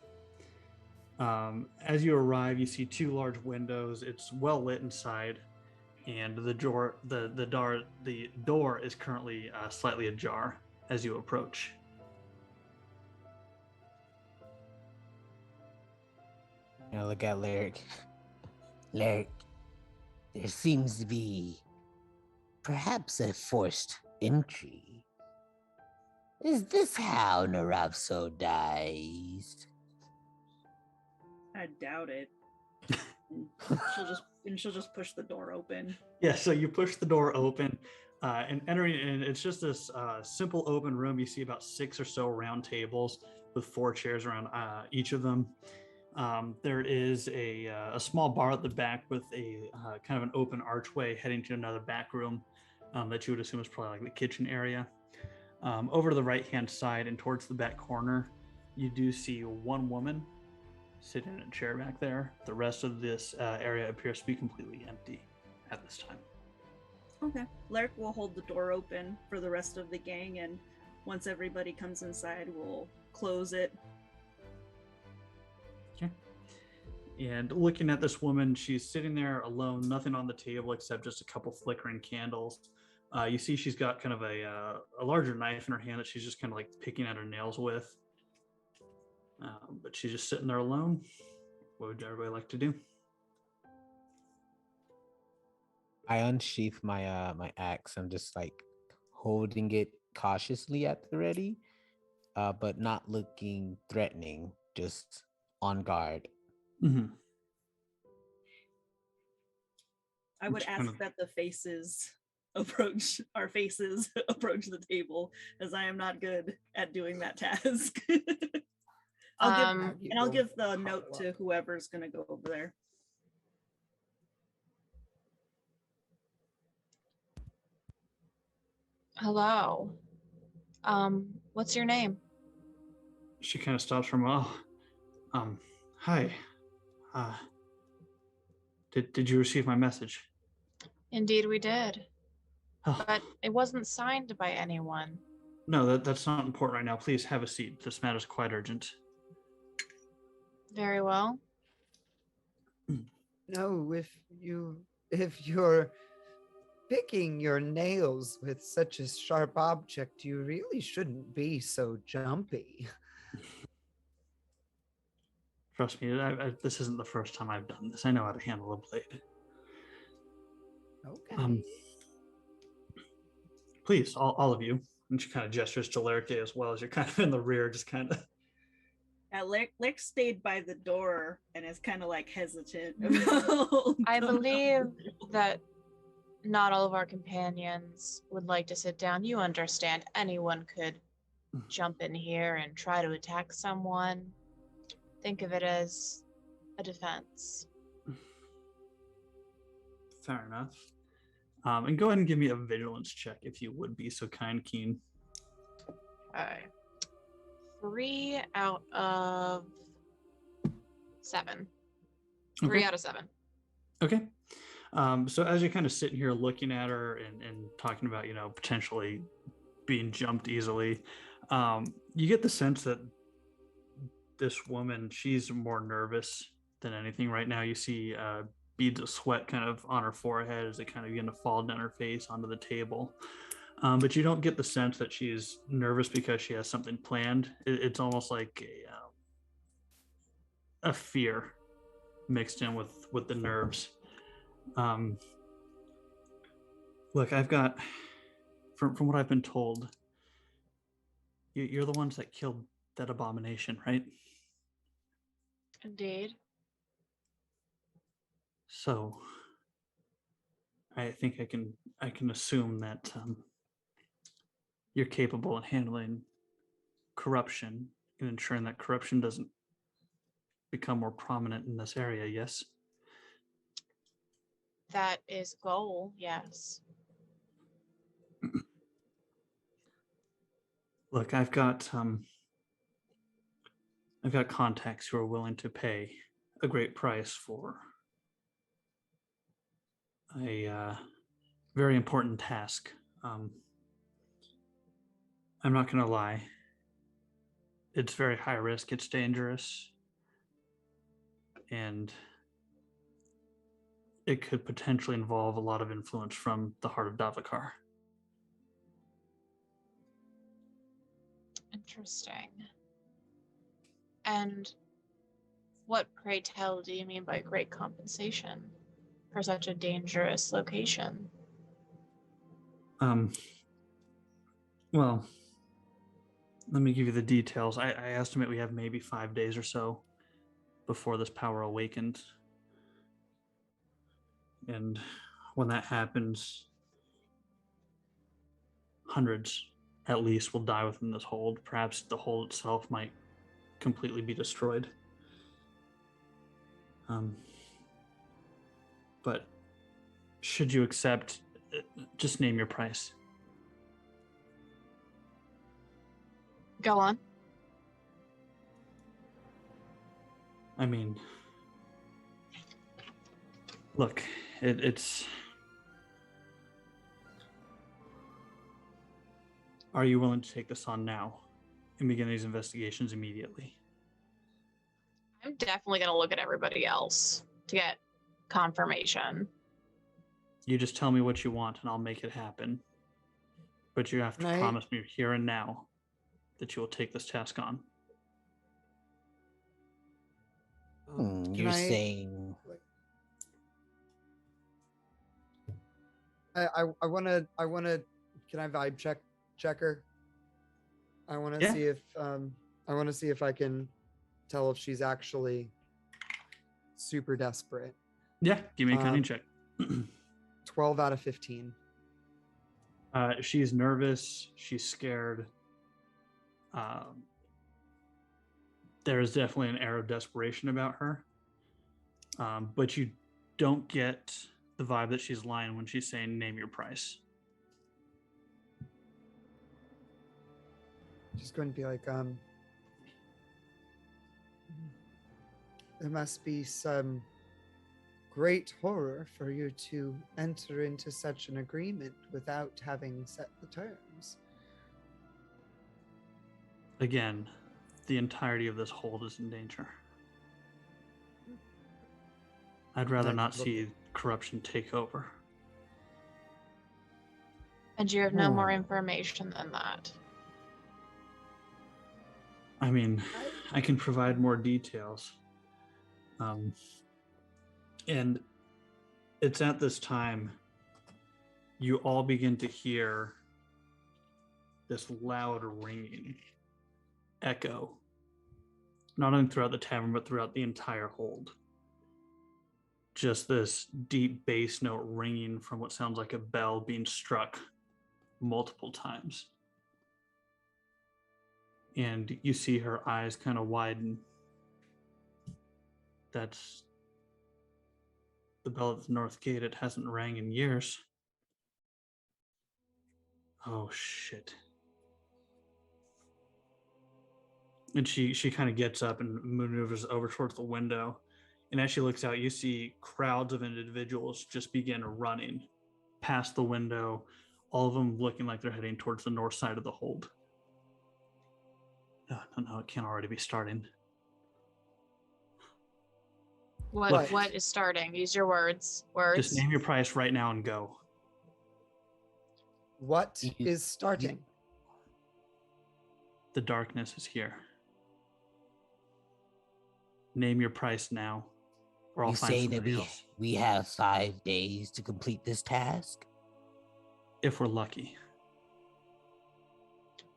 As you arrive, you see 2 large windows. It's well lit inside, and the door is currently slightly ajar as you approach. I look at Laerke. Laerke, there seems to be perhaps a forced entry. Is this how Nrobso dies? I doubt it. She'll just push the door open. Yeah, so you push the door open and entering in. It's just this simple open room. You see about 6 or so round tables with 4 chairs around each of them. There is a small bar at the back with a kind of an open archway heading to another back room that you would assume is probably like the kitchen area. Over to the right-hand side and towards the back corner, you do see one woman sitting in a chair back there. The rest of this area appears to be completely empty at this time. Okay. Laerke will hold the door open for the rest of the gang, and once everybody comes inside, we'll close it. Okay. And looking at this woman, she's sitting there alone, nothing on the table except just a couple flickering candles. You see she's got kind of a larger knife in her hand that she's just kind of like picking at her nails with. But she's just sitting there alone. What would everybody like to do? I unsheath my my axe. I'm just like holding it cautiously at the ready, but not looking threatening, just on guard. Mm-hmm. I would ask that the faces approach the table, as I am not good at doing that task. I'll give the note to whoever's gonna go over there. Hello. What's your name? She kind of stops for a while. Hi. Did you receive my message? Indeed, we did. Oh. But it wasn't signed by anyone. No, that's not important right now. Please have a seat. This matter's quite urgent. Very well. No, if you're picking your nails with such a sharp object, you really shouldn't be so jumpy. Trust me, this isn't the first time I've done this. I know how to handle a blade. Okay. Please, all of you. And she kind of gestures to Laerke as well as you're kind of in the rear, just kind of. Laerke stayed by the door and is kind of like hesitant. I believe that not all of our companions would like to sit down. You understand, anyone could jump in here and try to attack someone. Think of it as a defense. Fair enough. And go ahead and give me a vigilance check if you would be so kind, Keen. Okay. 3 out of 7. 3 out of 7. Okay. So as you're kind of sitting here looking at her and talking about, potentially being jumped easily, you get the sense that this woman, she's more nervous than anything right now. You see beads of sweat kind of on her forehead as they kind of begin to fall down her face onto the table. But you don't get the sense that she's nervous because she has something planned. It's almost like a fear mixed in with the nerves. Look, I've got, from what I've been told, you're the ones that killed that abomination, right? Indeed. So I think I can assume that you're capable of handling corruption and ensuring that corruption doesn't become more prominent in this area, yes? That is goal, yes. Look, I've got contacts who are willing to pay a great price for a very important task. I'm not going to lie. It's very high risk. It's dangerous. And it could potentially involve a lot of influence from the heart of Davokar. Interesting. And what, pray tell, do you mean by great compensation for such a dangerous location? Well, let me give you the details. I estimate we have maybe 5 days or so before this power awakens. And when that happens, hundreds at least will die within this hold. Perhaps the hold itself might completely be destroyed. But should you accept, just name your price. Go on. I mean, look, it's... Are you willing to take this on now and begin these investigations immediately? I'm definitely going to look at everybody else to get confirmation. You just tell me what you want and I'll make it happen. But you have to promise me here and now that you will take this task on. You're saying... I want to, can I vibe check her? I want to see if I can tell if she's actually super desperate. Yeah, give me a cunning check. 12 out of 15. She's nervous. She's scared. There is definitely an air of desperation about her. But you don't get the vibe that she's lying when she's saying, name your price. She's going to be like, there must be some great horror for you to enter into such an agreement without having set the terms. Again, the entirety of this hold is in danger. I'd rather not see corruption take over. And you have no more information than that. I mean, I can provide more details. And it's at this time you all begin to hear this loud ringing echo, not only throughout the tavern, but throughout the entire hold. Just this deep bass note ringing from what sounds like a bell being struck multiple times. And you see her eyes kind of widen. That's the bell at the north gate. It hasn't rang in years. Oh, shit. And she kind of gets up and maneuvers over towards the window. And as she looks out, you see crowds of individuals just begin running past the window, all of them looking like they're heading towards the north side of the hold. No, it can't already be starting. What is starting? Use your words. Just name your price right now and go. What is starting? The darkness is here. Name your price now, or I'll find somebody else. We have 5 days to complete this task? If we're lucky.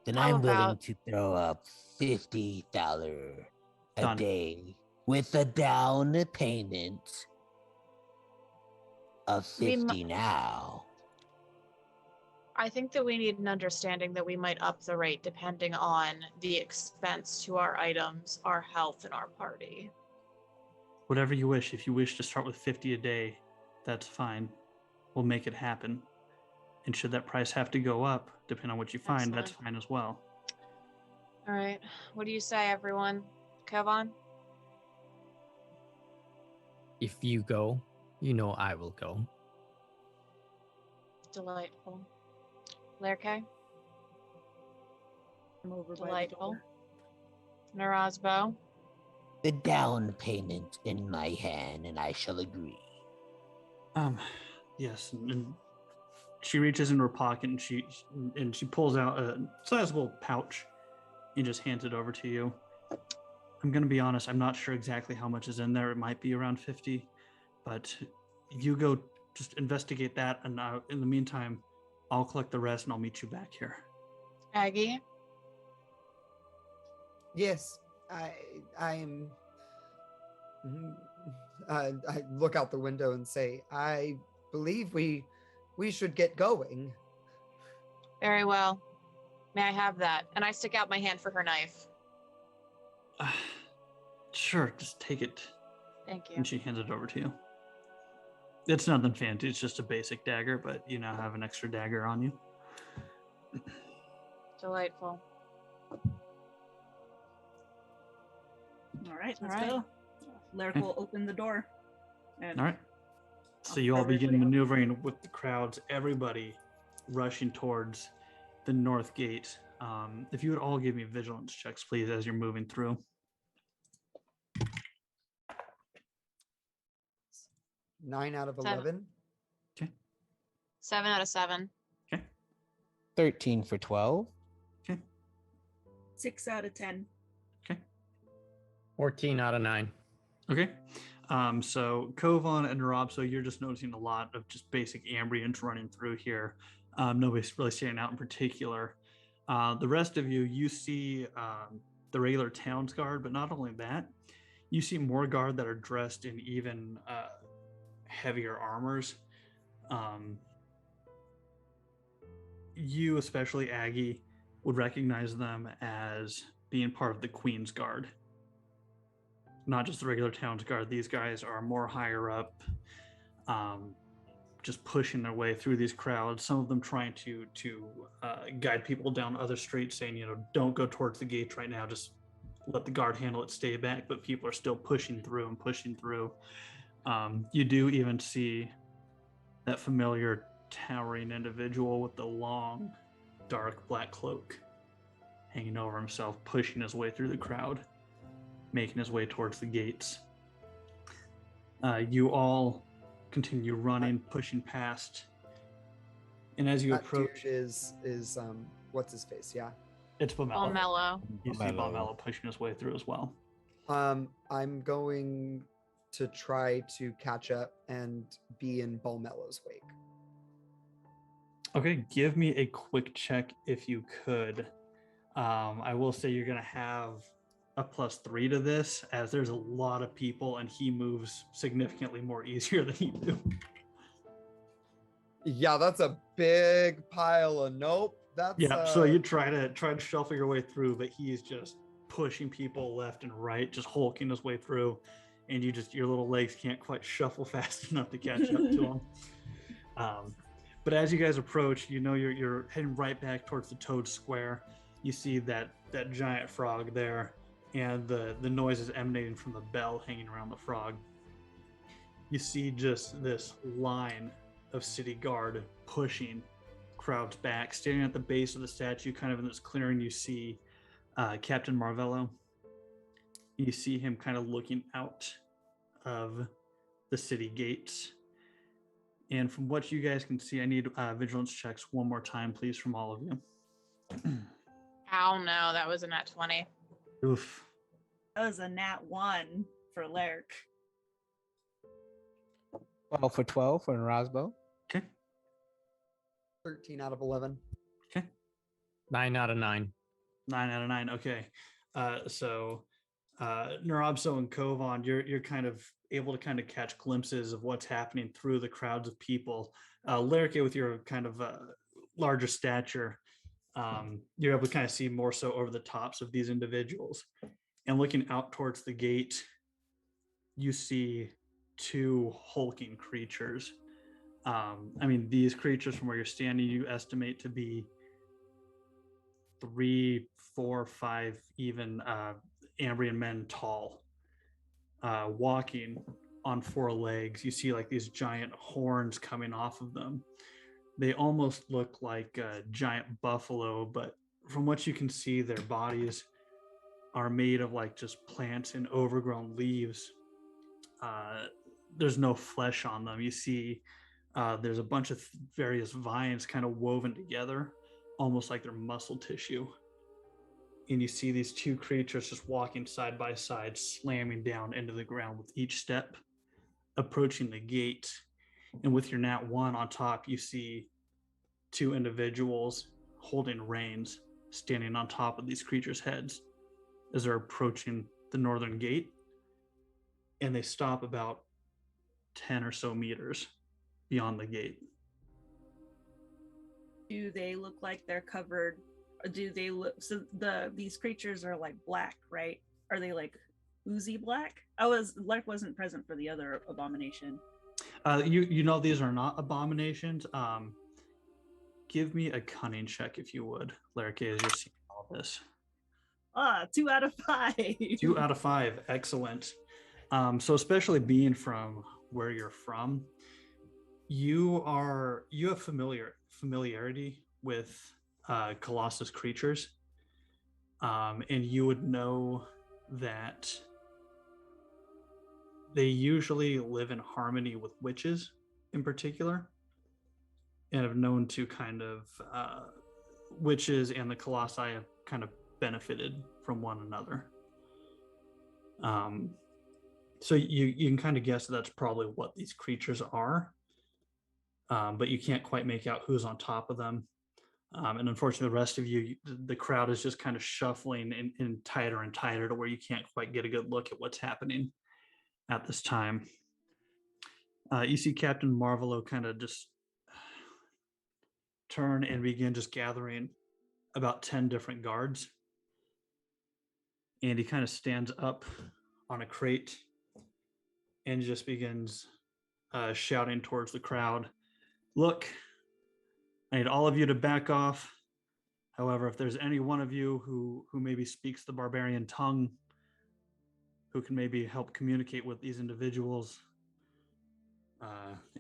Then I'm willing to throw up $50 a day with a down payment of $50 now. I think that we need an understanding that we might up the rate depending on the expense to our items, our health, and our party. Whatever you wish. If you wish to start with 50 a day, that's fine. We'll make it happen. And should that price have to go up, depending on what you find, that's fine as well. All right. What do you say, everyone? Kovaan? If you go, you know I will go. Delightful. Laerke? I'm over by the Delightful. door. Nrobso? The down payment in my hand, and I shall agree. Yes, and she reaches into her pocket and she pulls out a sizable pouch and just hands it over to you. I'm gonna be honest, I'm not sure exactly how much is in there. It might be around 50, but you go just investigate that, and in the meantime, I'll collect the rest and I'll meet you back here. Aggie? Yes, I'm. I look out the window and say, I believe we should get going. Very well. May I have that? And I stick out my hand for her knife. Sure, just take it. Thank you. And she hands it over to you. It's nothing fancy, it's just a basic dagger, but you now have an extra dagger on you. Delightful. All right, All let's right. go. Laerke will open the door. And All right. So I'll you all cover begin everybody. maneuvering with the crowds, everybody rushing towards the north gate. If you would all give me vigilance checks, please, as you're moving through. 9 out of 7. 11. 7 out of 7. 13 for 12. 6 out of 10. 14 out of 9. Okay. So Kovaan and Nrobso, you're just noticing a lot of just basic Ambrians running through here. Nobody's really standing out in particular. The rest of you see the regular town's guard, but not only that, you see more guard that are dressed in even heavier armors. You, especially Aggie, would recognize them as being part of the Queen's Guard. Not just the regular town's guard. These guys are more higher up, just pushing their way through these crowds. Some of them trying to guide people down other streets, saying, don't go towards the gates right now. Just let the guard handle it. Stay back. But people are still pushing through and pushing through. You do even see that familiar towering individual with the long, dark black cloak hanging over himself, pushing his way through the crowd, making his way towards the gates. You all continue running, pushing past, and as you That approach, dude is what's his face? Yeah. it's Pomelo. Mellow. You see Pomelo pushing his way through as well. I'm going to try to catch up and be in Balmello's wake. Okay, give me a quick check if you could. I will say you're going to have a +3 to this, as there's a lot of people and he moves significantly more easier than you do. Yeah, that's a big pile of nope. That's So you try to shuffle your way through, but he's just pushing people left and right, just hulking his way through, and your little legs can't quite shuffle fast enough to catch up to him. But as you guys approach, you're heading right back towards the Toad Square. You see that giant frog there, and the noise is emanating from the bell hanging around the frog. You see just this line of city guard pushing crowds back. Standing at the base of the statue, kind of in this clearing, you see Captain Marvello. You see him kind of looking out of the city gates. And from what you guys can see, I need vigilance checks one more time, please, from all of you. Oh no, that was a nat 20. Oof. That was a nat 1 for Laerke. 12 for 12 for Nrobso. Okay. 13 out of 11. Okay. 9 out of 9. 9 out of 9. Okay. So Nrobso and Kovaan, you're kind of able to kind of catch glimpses of what's happening through the crowds of people. Laerke, with your kind of larger stature, you're able to kind of see more so over the tops of these individuals. And looking out towards the gate, you see 2 hulking creatures. These creatures, from where you're standing, you estimate to be 3, 4, 5, even Ambrian men tall, walking on 4 legs. You see like these giant horns coming off of them. They almost look like a giant buffalo, but from what you can see, their bodies are made of like just plants and overgrown leaves. There's no flesh on them. You see there's a bunch of various vines kind of woven together, almost like they're muscle tissue. And you see these 2 creatures just walking side by side, slamming down into the ground with each step, approaching the gate. And with your nat 1 on top, you see 2 individuals holding reins, standing on top of these creatures' heads as they're approaching the northern gate. And they stop about 10 or so meters beyond the gate. Do they look like they're covered? Do they look, so these creatures are like black, right? Are they like oozy black? Lark wasn't present for the other abomination. You know these are not abominations. Give me a cunning check if you would, Laerke, as you're seeing all this. 2 out of 5. 2 out of 5, excellent. So especially being from where you're from, you have familiarity with Colossus creatures, and you would know that they usually live in harmony with witches in particular, and have known to kind of witches and the Colossi have kind of benefited from one another. So you can kind of guess that's probably what these creatures are, but you can't quite make out who's on top of them. And unfortunately, the rest of you, the crowd is just kind of shuffling in tighter and tighter to where you can't quite get a good look at what's happening at this time. You see Captain Marvelo kind of just turn and begin just gathering about 10 different guards. And he kind of stands up on a crate and just begins shouting towards the crowd, "Look, I need all of you to back off. However, if there's any one of you who maybe speaks the barbarian tongue, who can maybe help communicate with these individuals,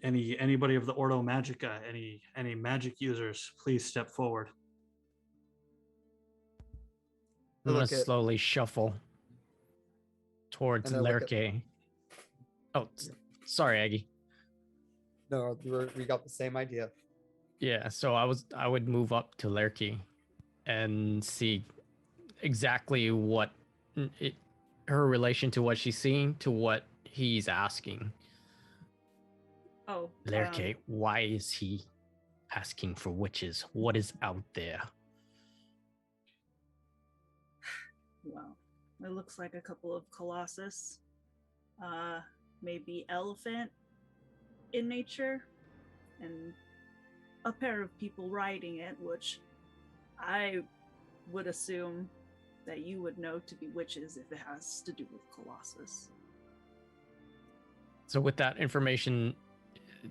anybody of the Ordo Magica, any magic users, please step forward." I'm gonna slowly shuffle towards Laerke. Oh, sorry, Aggie. No, we got the same idea. Yeah, so I would move up to Laerke and see exactly what her relation to what she's seeing to what he's asking. Oh, Laerke, why is he asking for witches? What is out there? Well, it looks like a couple of Colossus, maybe elephant in nature, and a pair of people riding it, which I would assume that you would know to be witches if it has to do with Colossus. So with that information,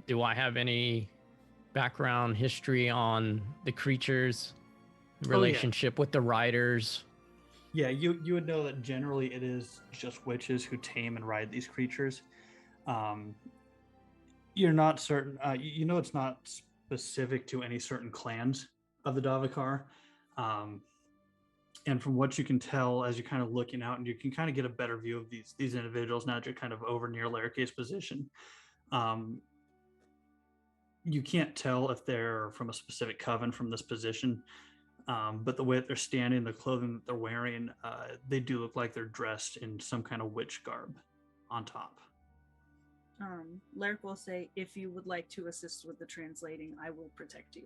do I have any background history on the creatures, relationship with the riders? Yeah, you would know that generally it is just witches who tame and ride these creatures. You're not certain. You know it's not specific to any certain clans of the Davokar. And from what you can tell as you're kind of looking out, and you can kind of get a better view of these individuals now that you're kind of over near Laerke's position. You can't tell if they're from a specific coven from this position. But the way that they're standing, the clothing that they're wearing, they do look like they're dressed in some kind of witch garb on top. Laerke will say, if you would like to assist with the translating, I will protect you.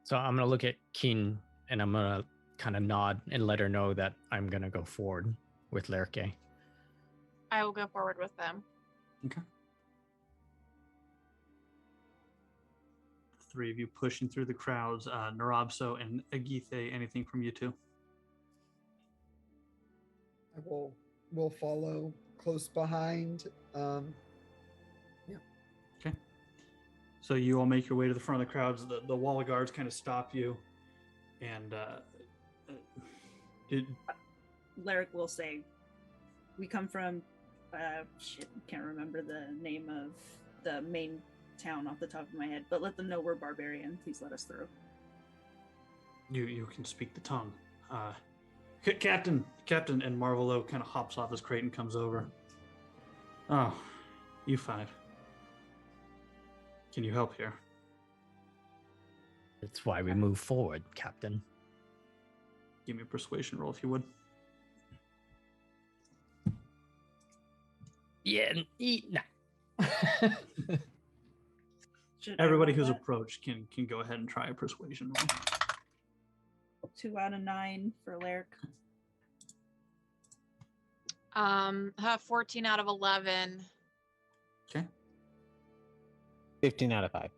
So I'm going to look at Keen and I'm going to kind of nod and let her know that I'm going to go forward with Laerke. I will go forward with them. Okay. 3 of you pushing through the crowds. Nrobso and Agithe, anything from you two? I will follow close behind. Yeah. Okay. So you all make your way to the front of the crowds. The wall of guards kind of stop you. And it, Laerke will say, we come from, can't remember the name of the main town off the top of my head, but let them know we're barbarian. Please let us through. you can speak the tongue. Captain, and Marvelo kind of hops off his crate and comes over. Oh, you five. Can you help here? That's why we move forward, Captain. Give me a persuasion roll if you would. Yeah, nah. Should I Everybody roll who's that? approached can go ahead and try a persuasion roll. 2 out of 9 for Laerke. I have 14 out of 11. Okay. 15 out of 5.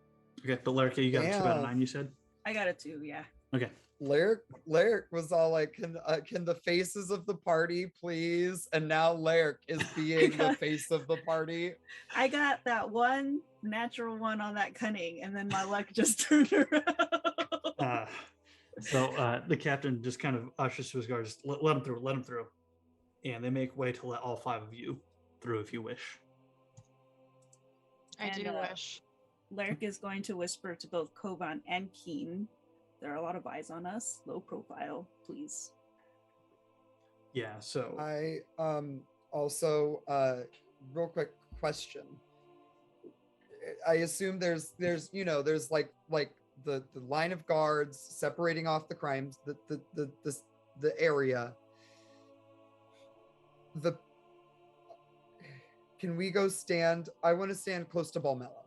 Okay, but Laerke, you got a 2 out of Damn. 9, you said? I got a 2, yeah. Okay. Laerke was all like, can the faces of the party please? And now Laerke is being the face of the party. I got that one natural one on that cunning, and then my luck just turned around. So the captain just kind of ushers to his guard, just let him through. And they make way to let all 5 of you through if you wish. I do wish. Laerke is going to whisper to both Kovaan and Keen. There are a lot of eyes on us. Low profile, please. Yeah, so I also real quick question. I assume there's like the line of guards separating off the crimes, the area. Can we go stand? I want to stand close to Balmello.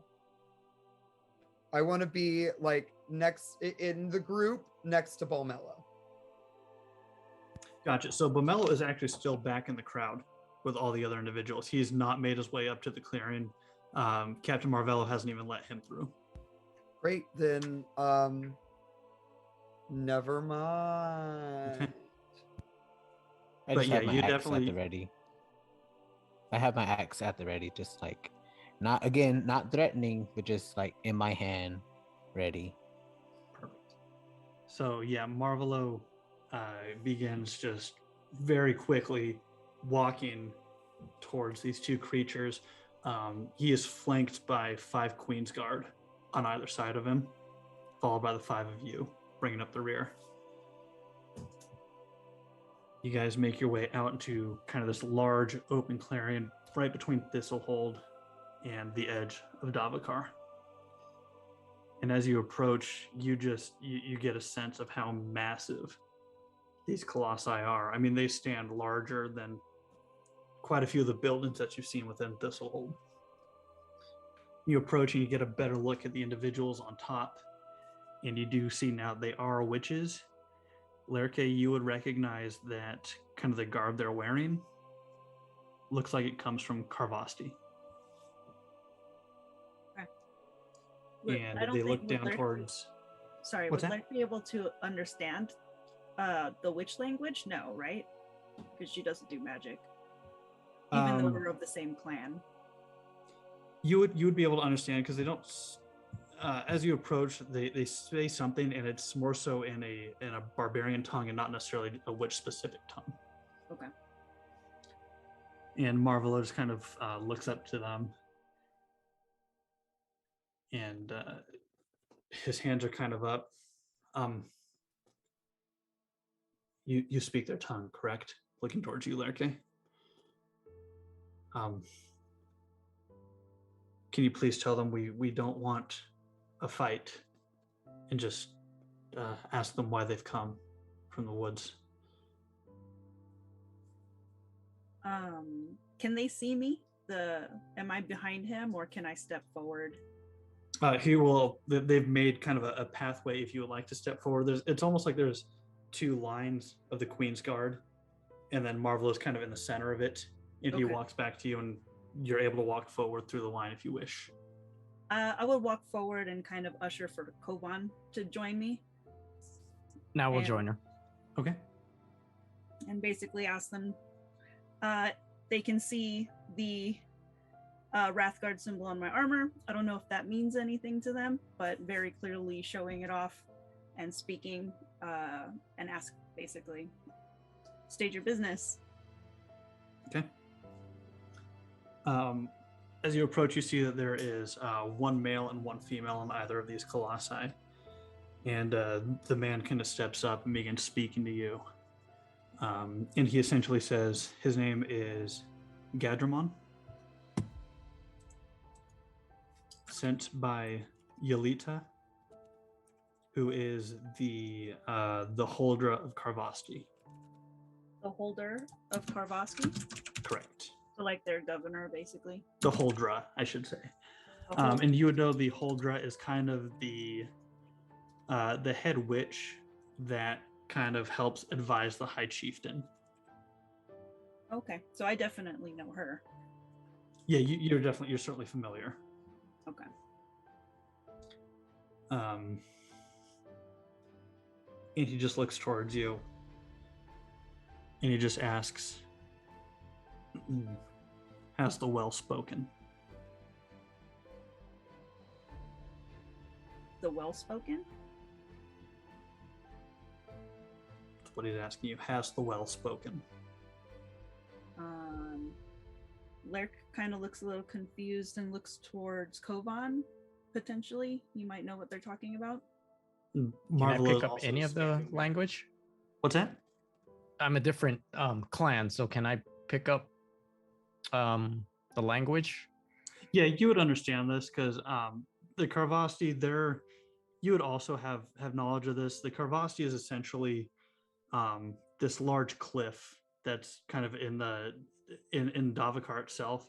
I want to be like next in the group next to Balmello. gotcha. So Bomelo is actually still back in the crowd with all the other individuals. He's not made his way up to the clearing. Captain Marvello hasn't even let him through. Great, then never mind. Okay. I But just yeah, have my you axe definitely- at the ready. I have my axe at the ready, just like not threatening, but just like in my hand, ready. Perfect. So yeah, Marvelo begins just very quickly walking towards these 2 creatures. He is flanked by 5 Queen's Guard on either side of him, followed by the 5 of you, bringing up the rear. You guys make your way out into kind of this large open clearing right between Thistlehold and the edge of Davokar. And as you approach, you get a sense of how massive these colossi are. I mean, they stand larger than quite a few of the buildings that you've seen within Thistlehold. You approach and you get a better look at the individuals on top, and you do see now they are witches. Laerke, you would recognize that kind of the garb they're wearing looks like it comes from Karvasti. And I don't they think- look would down Laerke- towards... Sorry, What's would that? Laerke be able to understand the witch language? No, right? Because she doesn't do magic. Even though we're of the same clan. You would be able to understand because they don't. As you approach, they say something, and it's more so in a barbarian tongue and not necessarily a witch specific tongue. Okay. And Marvelo just kind of looks up to them, and his hands are kind of up. You speak their tongue, correct? Looking towards you, Laerke. Can you please tell them we don't want a fight, and just ask them why they've come from the woods? Can they see me? Am I behind him, or can I step forward? He will. They've made kind of a pathway if you would like to step forward. It's almost like there's 2 lines of the Queen's Guard, and then Marvel is kind of in the center of it. And he Okay. walks back to you, and you're able to walk forward through the line if you wish. I would walk forward and kind of usher for Kovaan to join me, Now we'll And- join her. Okay. and basically ask them. They can see the Wrathguard symbol on my armor. I don't know if that means anything to them, but very clearly showing it off and speaking and ask, basically, state your business. Okay. As you approach, you see that there is one male and one female on either of these colossi. And the man kind of steps up and begins speaking to you. And he essentially says his name is Gadramon, sent by Yelita, who is the holder of Karvasti. The holder of Karvasti? Correct. So like their governor, basically. The Holdra, I should say. And you would know the Holdra is kind of the head witch that kind of helps advise the High Chieftain. Okay, so I definitely know her. Yeah, you're certainly familiar. Okay. And he just looks towards you, and he just asks, "Has the well spoken?" The well-spoken? That's what he's asking you. Has the well spoken? Laerke kind of looks a little confused and looks towards Kovaan, potentially. You might know what they're talking about. Can I pick up any of the language? What's that? I'm a different clan, so can I pick up the language? Yeah, you would understand this because the Karvasti, you would also have knowledge of this. The Karvasti is essentially this large cliff that's kind of in Davokar itself,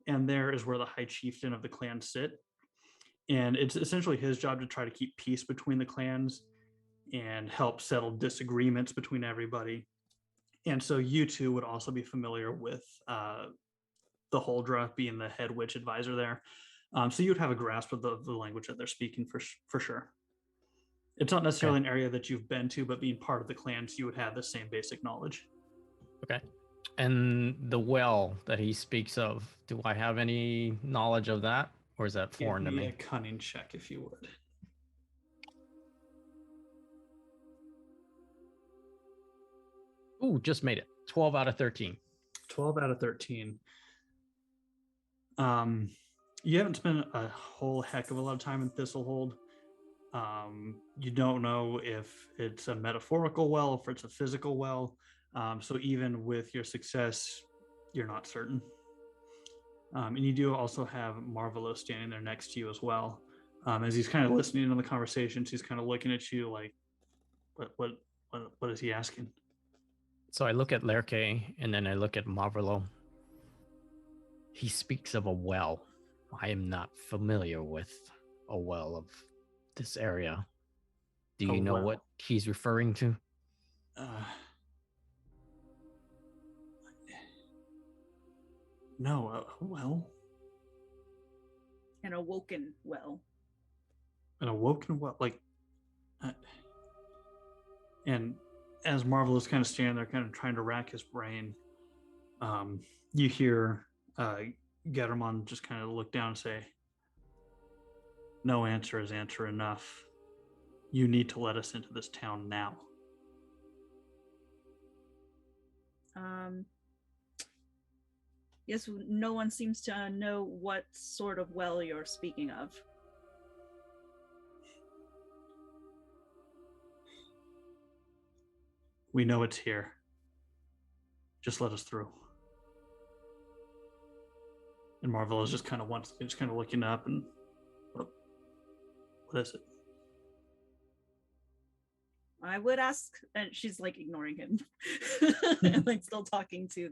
and there is where the High Chieftain of the clan sit. And it's essentially his job to try to keep peace between the clans and help settle disagreements between everybody. And so you two would also be familiar with the Holdra being the head witch advisor there. So you'd have a grasp of the language that they're speaking for sure. It's not necessarily an area that you've been to, but being part of the clans, you would have the same basic knowledge. Okay. And the well that he speaks of, do I have any knowledge of that? Or is that foreign to me? A cunning check, if you would. Ooh, just made it. 12 out of 13. 12 out of 13. You haven't spent a whole heck of a lot of time in Thistlehold. You don't know if it's a metaphorical well, if it's a physical well. So even with your success, you're not certain. And you do also have Marvelo standing there next to you as well. As he's kind of listening to the conversations, he's kind of looking at you like, what is he asking? So I look at Laerke and then I look at Marvelo. He speaks of a well. I am not familiar with a well of this area. Do you know what he's referring to? No, well. An awoken well. An awoken well, like. And as Marvel is kind of standing there, kind of trying to rack his brain, you hear Gadramon just kind of look down and say, "No answer is answer enough. You need to let us into this town now." Yes, no one seems to know what sort of well you're speaking of. We know it's here. Just let us through. And Marvel is just kind of looking up and what is it? I would ask, and she's like ignoring him and like still talking to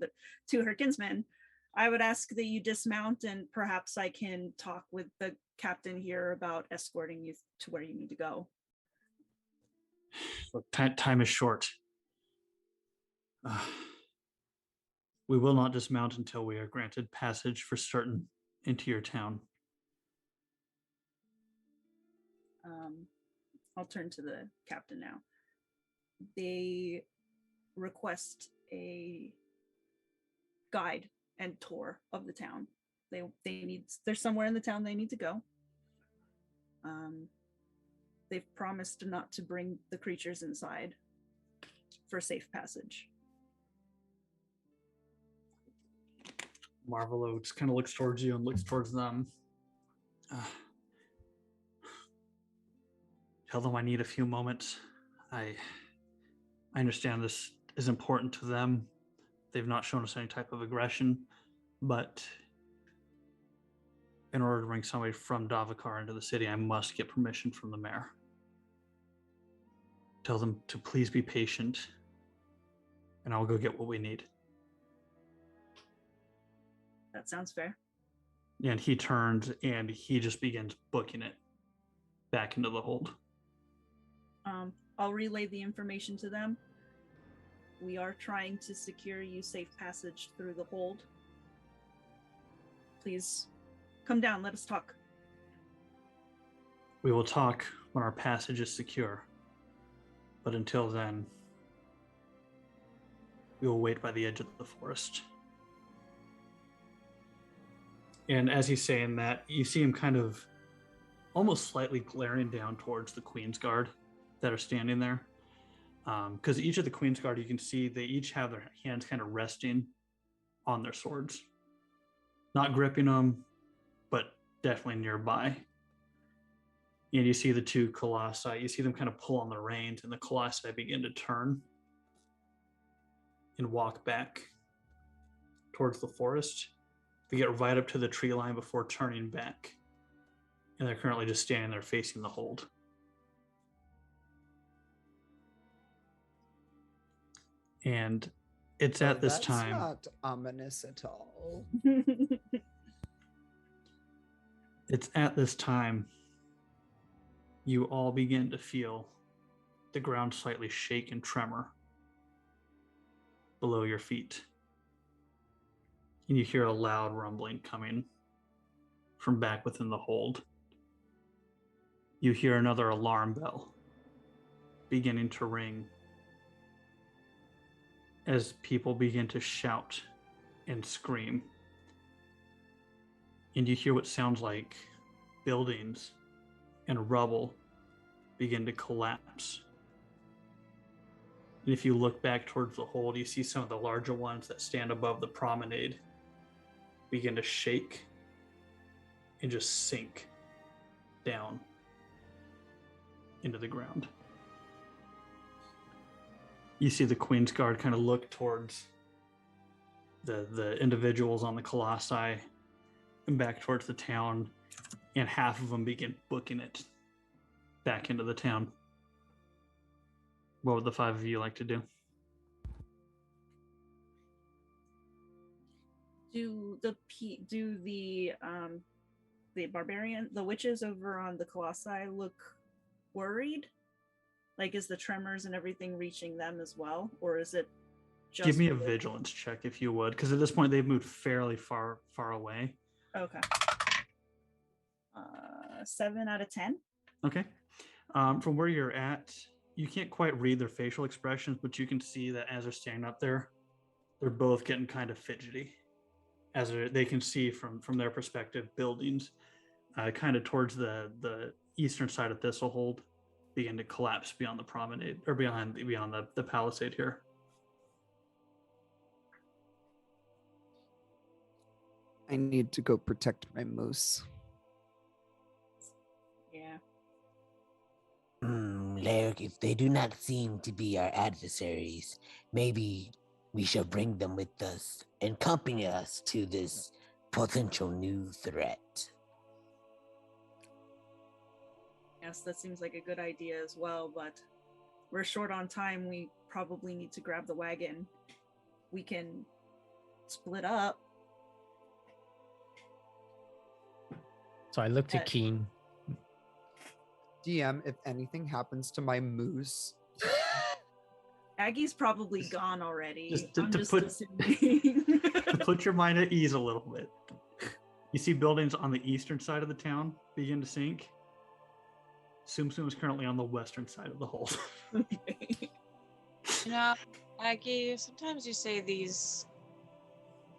her kinsman. I would ask that you dismount and perhaps I can talk with the captain here about escorting you to where you need to go. Look, time is short. We will not dismount until we are granted passage for certain into your town. I'll turn to the captain now. They request a guide and tour of the town. There's somewhere in the town they need to go. they've promised not to bring the creatures inside for safe passage. Marvelo just kind of looks towards you and looks towards them. Tell them I need a few moments. I understand this is important to them. They've not shown us any type of aggression, but in order to bring somebody from Davokar into the city, I must get permission from the mayor. Tell them to please be patient, and I'll go get what we need. That sounds fair. And he turns and he just begins booking it back into the hold. I'll relay the information to them. We are trying to secure you safe passage through the hold. Please come down, let us talk. We will talk when our passage is secure. But until then, we will wait by the edge of the forest. And as he's saying that, you see him kind of almost slightly glaring down towards the Queen's Guard that are standing there. Because each of the Queen's Guard, you can see they each have their hands kind of resting on their swords. Not gripping them, but definitely nearby. And you see the two colossi, you see them kind of pull on the reins, and the colossi begin to turn and walk back towards the forest. They get right up to the tree line before turning back. And they're currently just standing there facing the hold. And it's at this time. That's not ominous at all. It's at this time you all begin to feel the ground slightly shake and tremor below your feet. And you hear a loud rumbling coming from back within the hold. You hear another alarm bell beginning to ring as people begin to shout and scream. And you hear what sounds like buildings and rubble begin to collapse. And if you look back towards the hold, you see some of the larger ones that stand above the promenade begin to shake and just sink down into the ground. You see the Queen's Guard kind of look towards the individuals on the colossi and back towards the town, and half of them begin booking it back into the town. What would the five of you like to do? Do the barbarian, the witches over on the colossi look worried? Like, is the tremors and everything reaching them as well, or is it just? Give me a vigilance check if you would, because at this point they've moved fairly far away. Okay. 7 out of 10. Okay. From where you're at, you can't quite read their facial expressions, but you can see that as they're standing up there, they're both getting kind of fidgety. As they can see from their perspective, buildings kind of towards the eastern side of Thistlehold begin to collapse beyond the promenade, or beyond the palisade here. I need to go protect my moose. Yeah. Laerke, if they do not seem to be our adversaries, maybe we shall bring them with us and accompany us to this potential new threat. Yes, that seems like a good idea as well, but we're short on time. We probably need to grab the wagon. We can split up. So I look to Keen. DM, if anything happens to my moose, Aggie's probably gone already. To put your mind at ease a little bit. You see buildings on the eastern side of the town begin to sink. Tsum Tsum is currently on the western side of the hold. Okay. You know, Aggie, sometimes you say these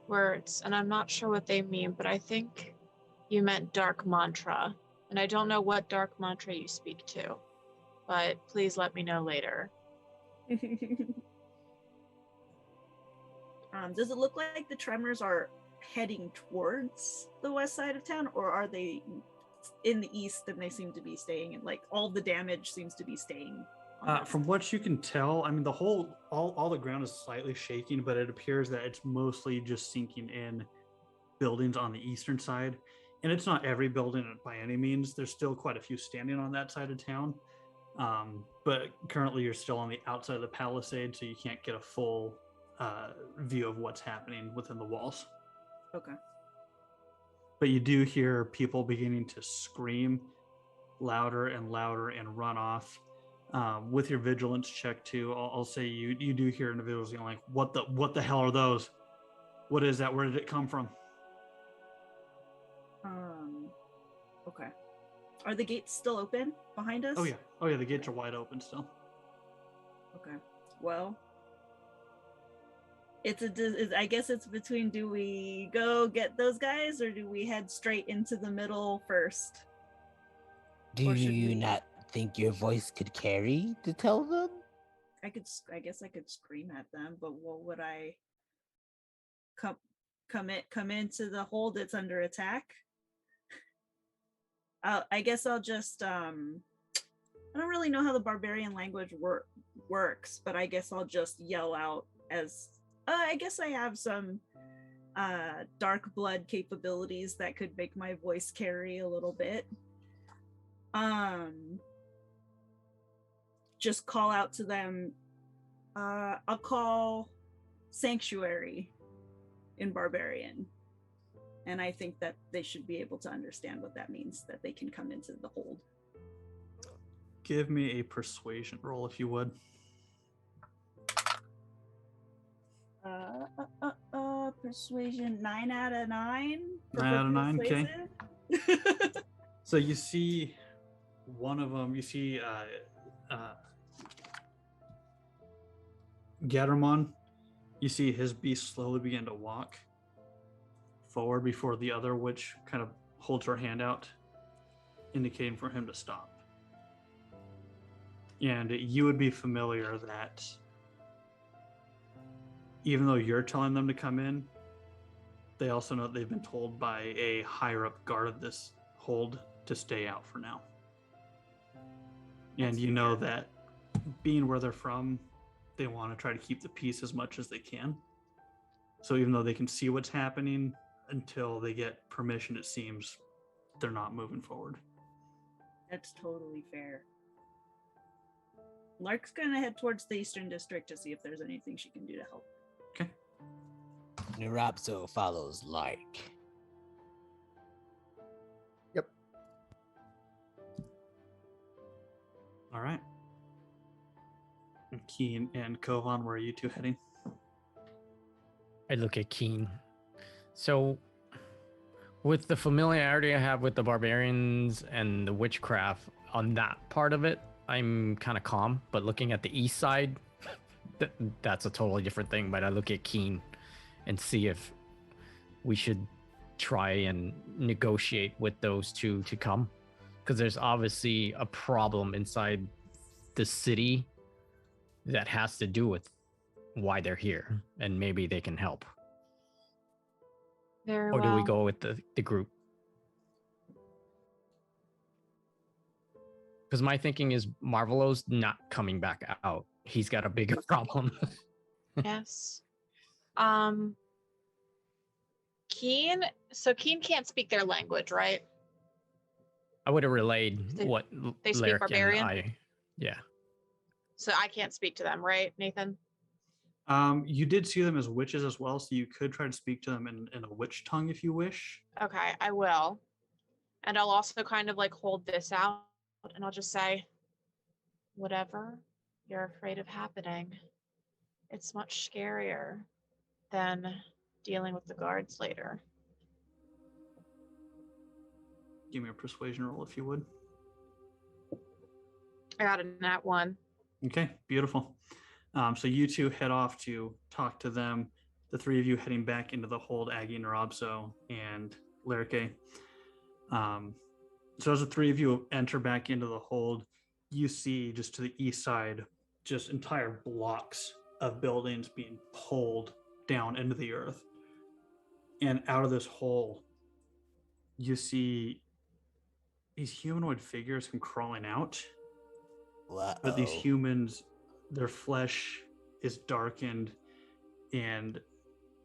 words, and I'm not sure what they mean, but I think you meant dark mantra, and I don't know what dark mantra you speak to. but please let me know later. Does it look like the tremors are heading towards the west side of town, or are they in the east and they seem to be staying, and like all the damage seems to be staying on that From side? what you can tell, I mean, the whole, all the ground is slightly shaking, but it appears that it's mostly just sinking in buildings on the eastern side. And it's not every building by any means. There's still quite a few standing on that side of town. But currently you're still on the outside of the palisade, so you can't get a full view of what's happening within the walls. Okay. But you do hear people beginning to scream louder and louder and run off. With your vigilance check too, I'll say you do hear individuals yelling like, what the hell are those? What is that? Where did it come from? Okay. Are the gates still open behind us? Oh yeah, the gates are wide open still. Okay. Well, I guess it's between, do we go get those guys or do we head straight into the middle first? Do Or should you we- not think your voice could carry to tell them? I guess I could scream at them, but what would I come into the hold that's under attack? I guess I'll just I don't really know how the barbarian language works, but I guess I'll just yell out as I guess I have some dark blood capabilities that could make my voice carry a little bit. Just call out to them. I'll call Sanctuary in Barbarian. And I think that they should be able to understand what that means, that they can come into the hold. Give me a persuasion roll if you would. Persuasion 9 out of 9. 9 out of 9, okay. Persuasive. So you see one of them, you see Garamon, you see his beast slowly begin to walk forward before the other witch kind of holds her hand out, indicating for him to stop. And you would be familiar that even though you're telling them to come in, they also know they've been told by a higher up guard of this hold to stay out for now. And you know that being where they're from, they want to try to keep the peace as much as they can. So even though they can see what's happening, until they get permission, it seems they're not moving forward. That's totally fair. Lark's gonna head towards the Eastern District to see if there's anything she can do to help. Okay. Nrobso follows Lark. Yep. All right. And Keen and Kovaan, where are you two heading? I look at Keen. So, with the familiarity I have with the barbarians and the witchcraft on that part of it, I'm kind of calm. But looking at the east side, that's a totally different thing. But I look at Keen and see if we should try and negotiate with those two to come, because there's obviously a problem inside the city that has to do with why they're here, and maybe they can help. Very Or do we well. go with the group? Because my thinking is Marvelo's not coming back out. He's got a bigger problem. Yes. Keen. So Keen can't speak their language, right? I would have relayed They- what they speak Laerke barbarian? and yeah. So I can't speak to them, right, Nathan? You did see them as witches as well, so you could try to speak to them in a witch tongue if you wish. Okay, I will. And I'll also kind of like hold this out and I'll just say, whatever you're afraid of happening, it's much scarier than dealing with the guards later. Give me a persuasion roll if you would. I got a nat 1. Okay, beautiful. So you two head off to talk to them. The three of you heading back into the hold, Aggie, Nrobso, and Laerke. So as the three of you enter back into the hold, you see just to the east side, just entire blocks of buildings being pulled down into the earth. And out of this hole, you see these humanoid figures come crawling out. But these Uh-oh. humans, their flesh is darkened. And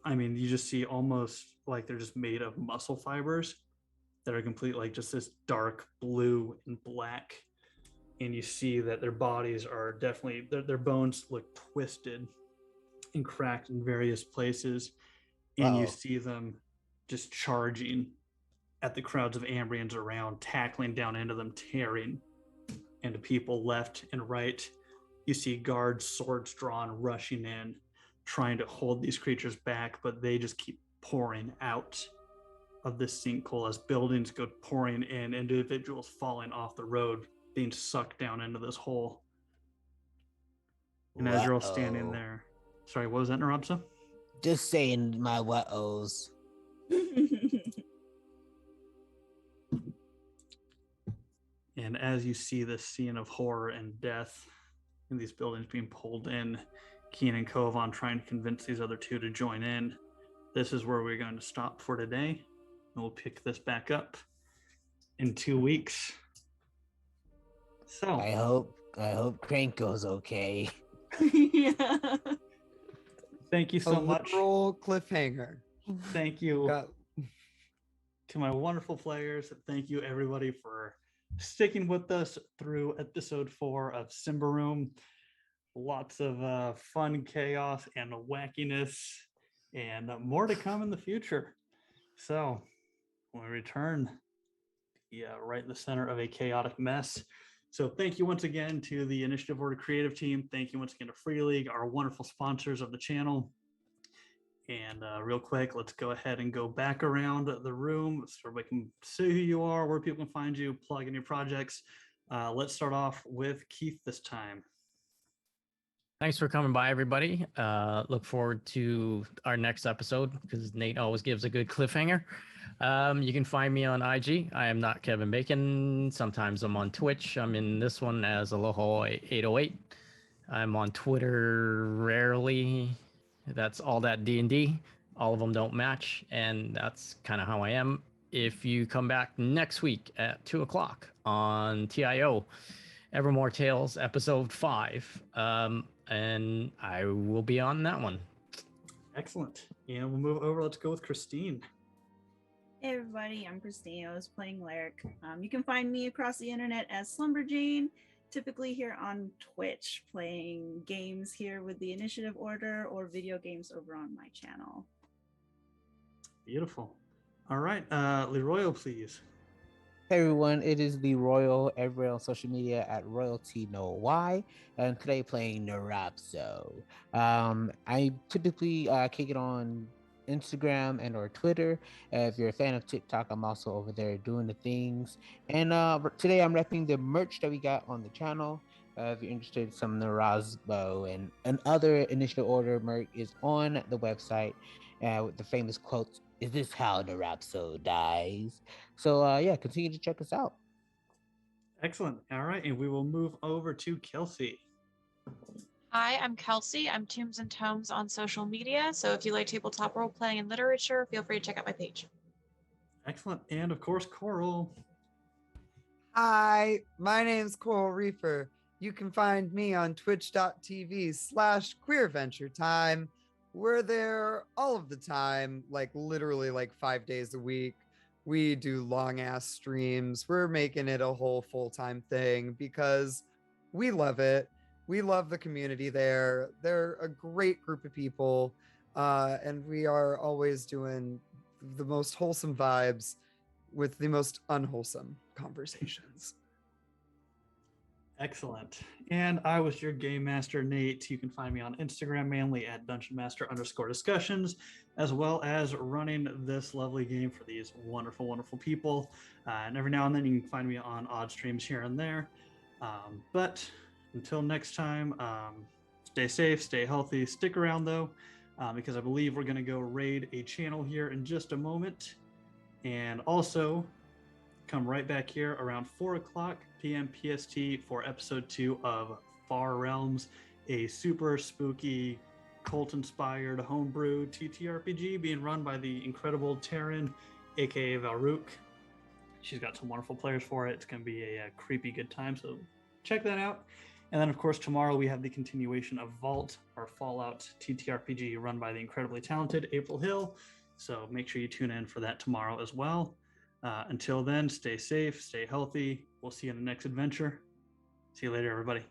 I mean, you just see almost like they're just made of muscle fibers that are complete, like just this dark blue and black. And you see that their bodies are definitely, their bones look twisted and cracked in various places. And you Uh-oh. see them just charging at the crowds of Ambrians around, tackling down into them, tearing into people left and right. You see guards, swords drawn, rushing in, trying to hold these creatures back, but they just keep pouring out of this sinkhole as buildings go pouring in, individuals falling off the road, being sucked down into this hole. And as you're all standing there, sorry, what was that, Nrobso? Just saying my what-ohs. And as you see this scene of horror and death in these buildings being pulled in, Keen and Kovaan trying to convince these other two to join in, this is where we're going to stop for today. And we'll pick this back up in 2 weeks. So I hope Cranko's okay. Yeah. thank you so much. Literal cliffhanger. Thank you Got- to my wonderful players. Thank you everybody for sticking with us through episode 4 of Symbaroum. Lots of fun, chaos, and wackiness, and more to come in the future. So when we return, right in the center of a chaotic mess. So thank you once again to the Initiative Order creative team. Thank you once again to Free League, our wonderful sponsors of the channel. And real quick, let's go ahead and go back around the room so everybody can see who you are, where people can find you, plug in your projects. Let's start off with Keith this time. Thanks for coming by, everybody. Look forward to our next episode because Nate always gives a good cliffhanger. You can find me on IG. I am not Kevin Bacon. Sometimes I'm on Twitch. I'm in this one as Aloha808. I'm on Twitter rarely. That's all that D&D. All of them don't match, and that's kind of how I am. If you come back next week at 2 o'clock on TIO, Evermore Tales episode 5, and I will be on that one. Excellent. And we'll move over. Let's go with Christine. Hey everybody, I'm Christine. I was playing Laerke. You can find me across the internet as Slumberjane, typically here on Twitch, playing games here with the Initiative Order or video games over on my channel. Beautiful. All right, Leroy, please. Hey everyone, it is the Royal everywhere on social media at royalty_no_y, and today playing Nrobso. I typically kick it on Instagram and or Twitter. If you're a fan of TikTok, I'm also over there doing the things. And today I'm repping the merch that we got on the channel. If you're interested, some Nrobso and other Initiative Order merch is on the website with the famous quotes, "Is this how Nrobso dies?" So yeah, continue to check us out. Excellent. All right, and we will move over to Kelsey. Hi, I'm Kelsey. I'm Tombs and Tomes on social media. So if you like tabletop role playing and literature, feel free to check out my page. Excellent. And of course, Coral. Hi, my name's Coral Reefer. You can find me on twitch.tv/queerventuretime. We're there all of the time, like literally like 5 days a week. We do long ass streams. We're making it a whole full-time thing because we love it. We love the community there. They're a great group of people. And we are always doing the most wholesome vibes with the most unwholesome conversations. Excellent. And I was your game master, Nate. You can find me on Instagram mainly at dungeonmaster_discussions, as well as running this lovely game for these wonderful, wonderful people. And every now and then you can find me on odd streams here and there. But until next time, stay safe, stay healthy, stick around though, because I believe we're going to go raid a channel here in just a moment. And also, come right back here around 4 o'clock p.m. PST for episode 2 of Far Realms, a super spooky, cult-inspired homebrew TTRPG being run by the incredible Taryn, aka Valrook. She's got some wonderful players for it. It's going to be a creepy good time, so check that out. And then, of course, tomorrow we have the continuation of Vault, our Fallout TTRPG run by the incredibly talented April Hill. So make sure you tune in for that tomorrow as well. Until then, stay safe, stay healthy. We'll see you in the next adventure. See you later, everybody.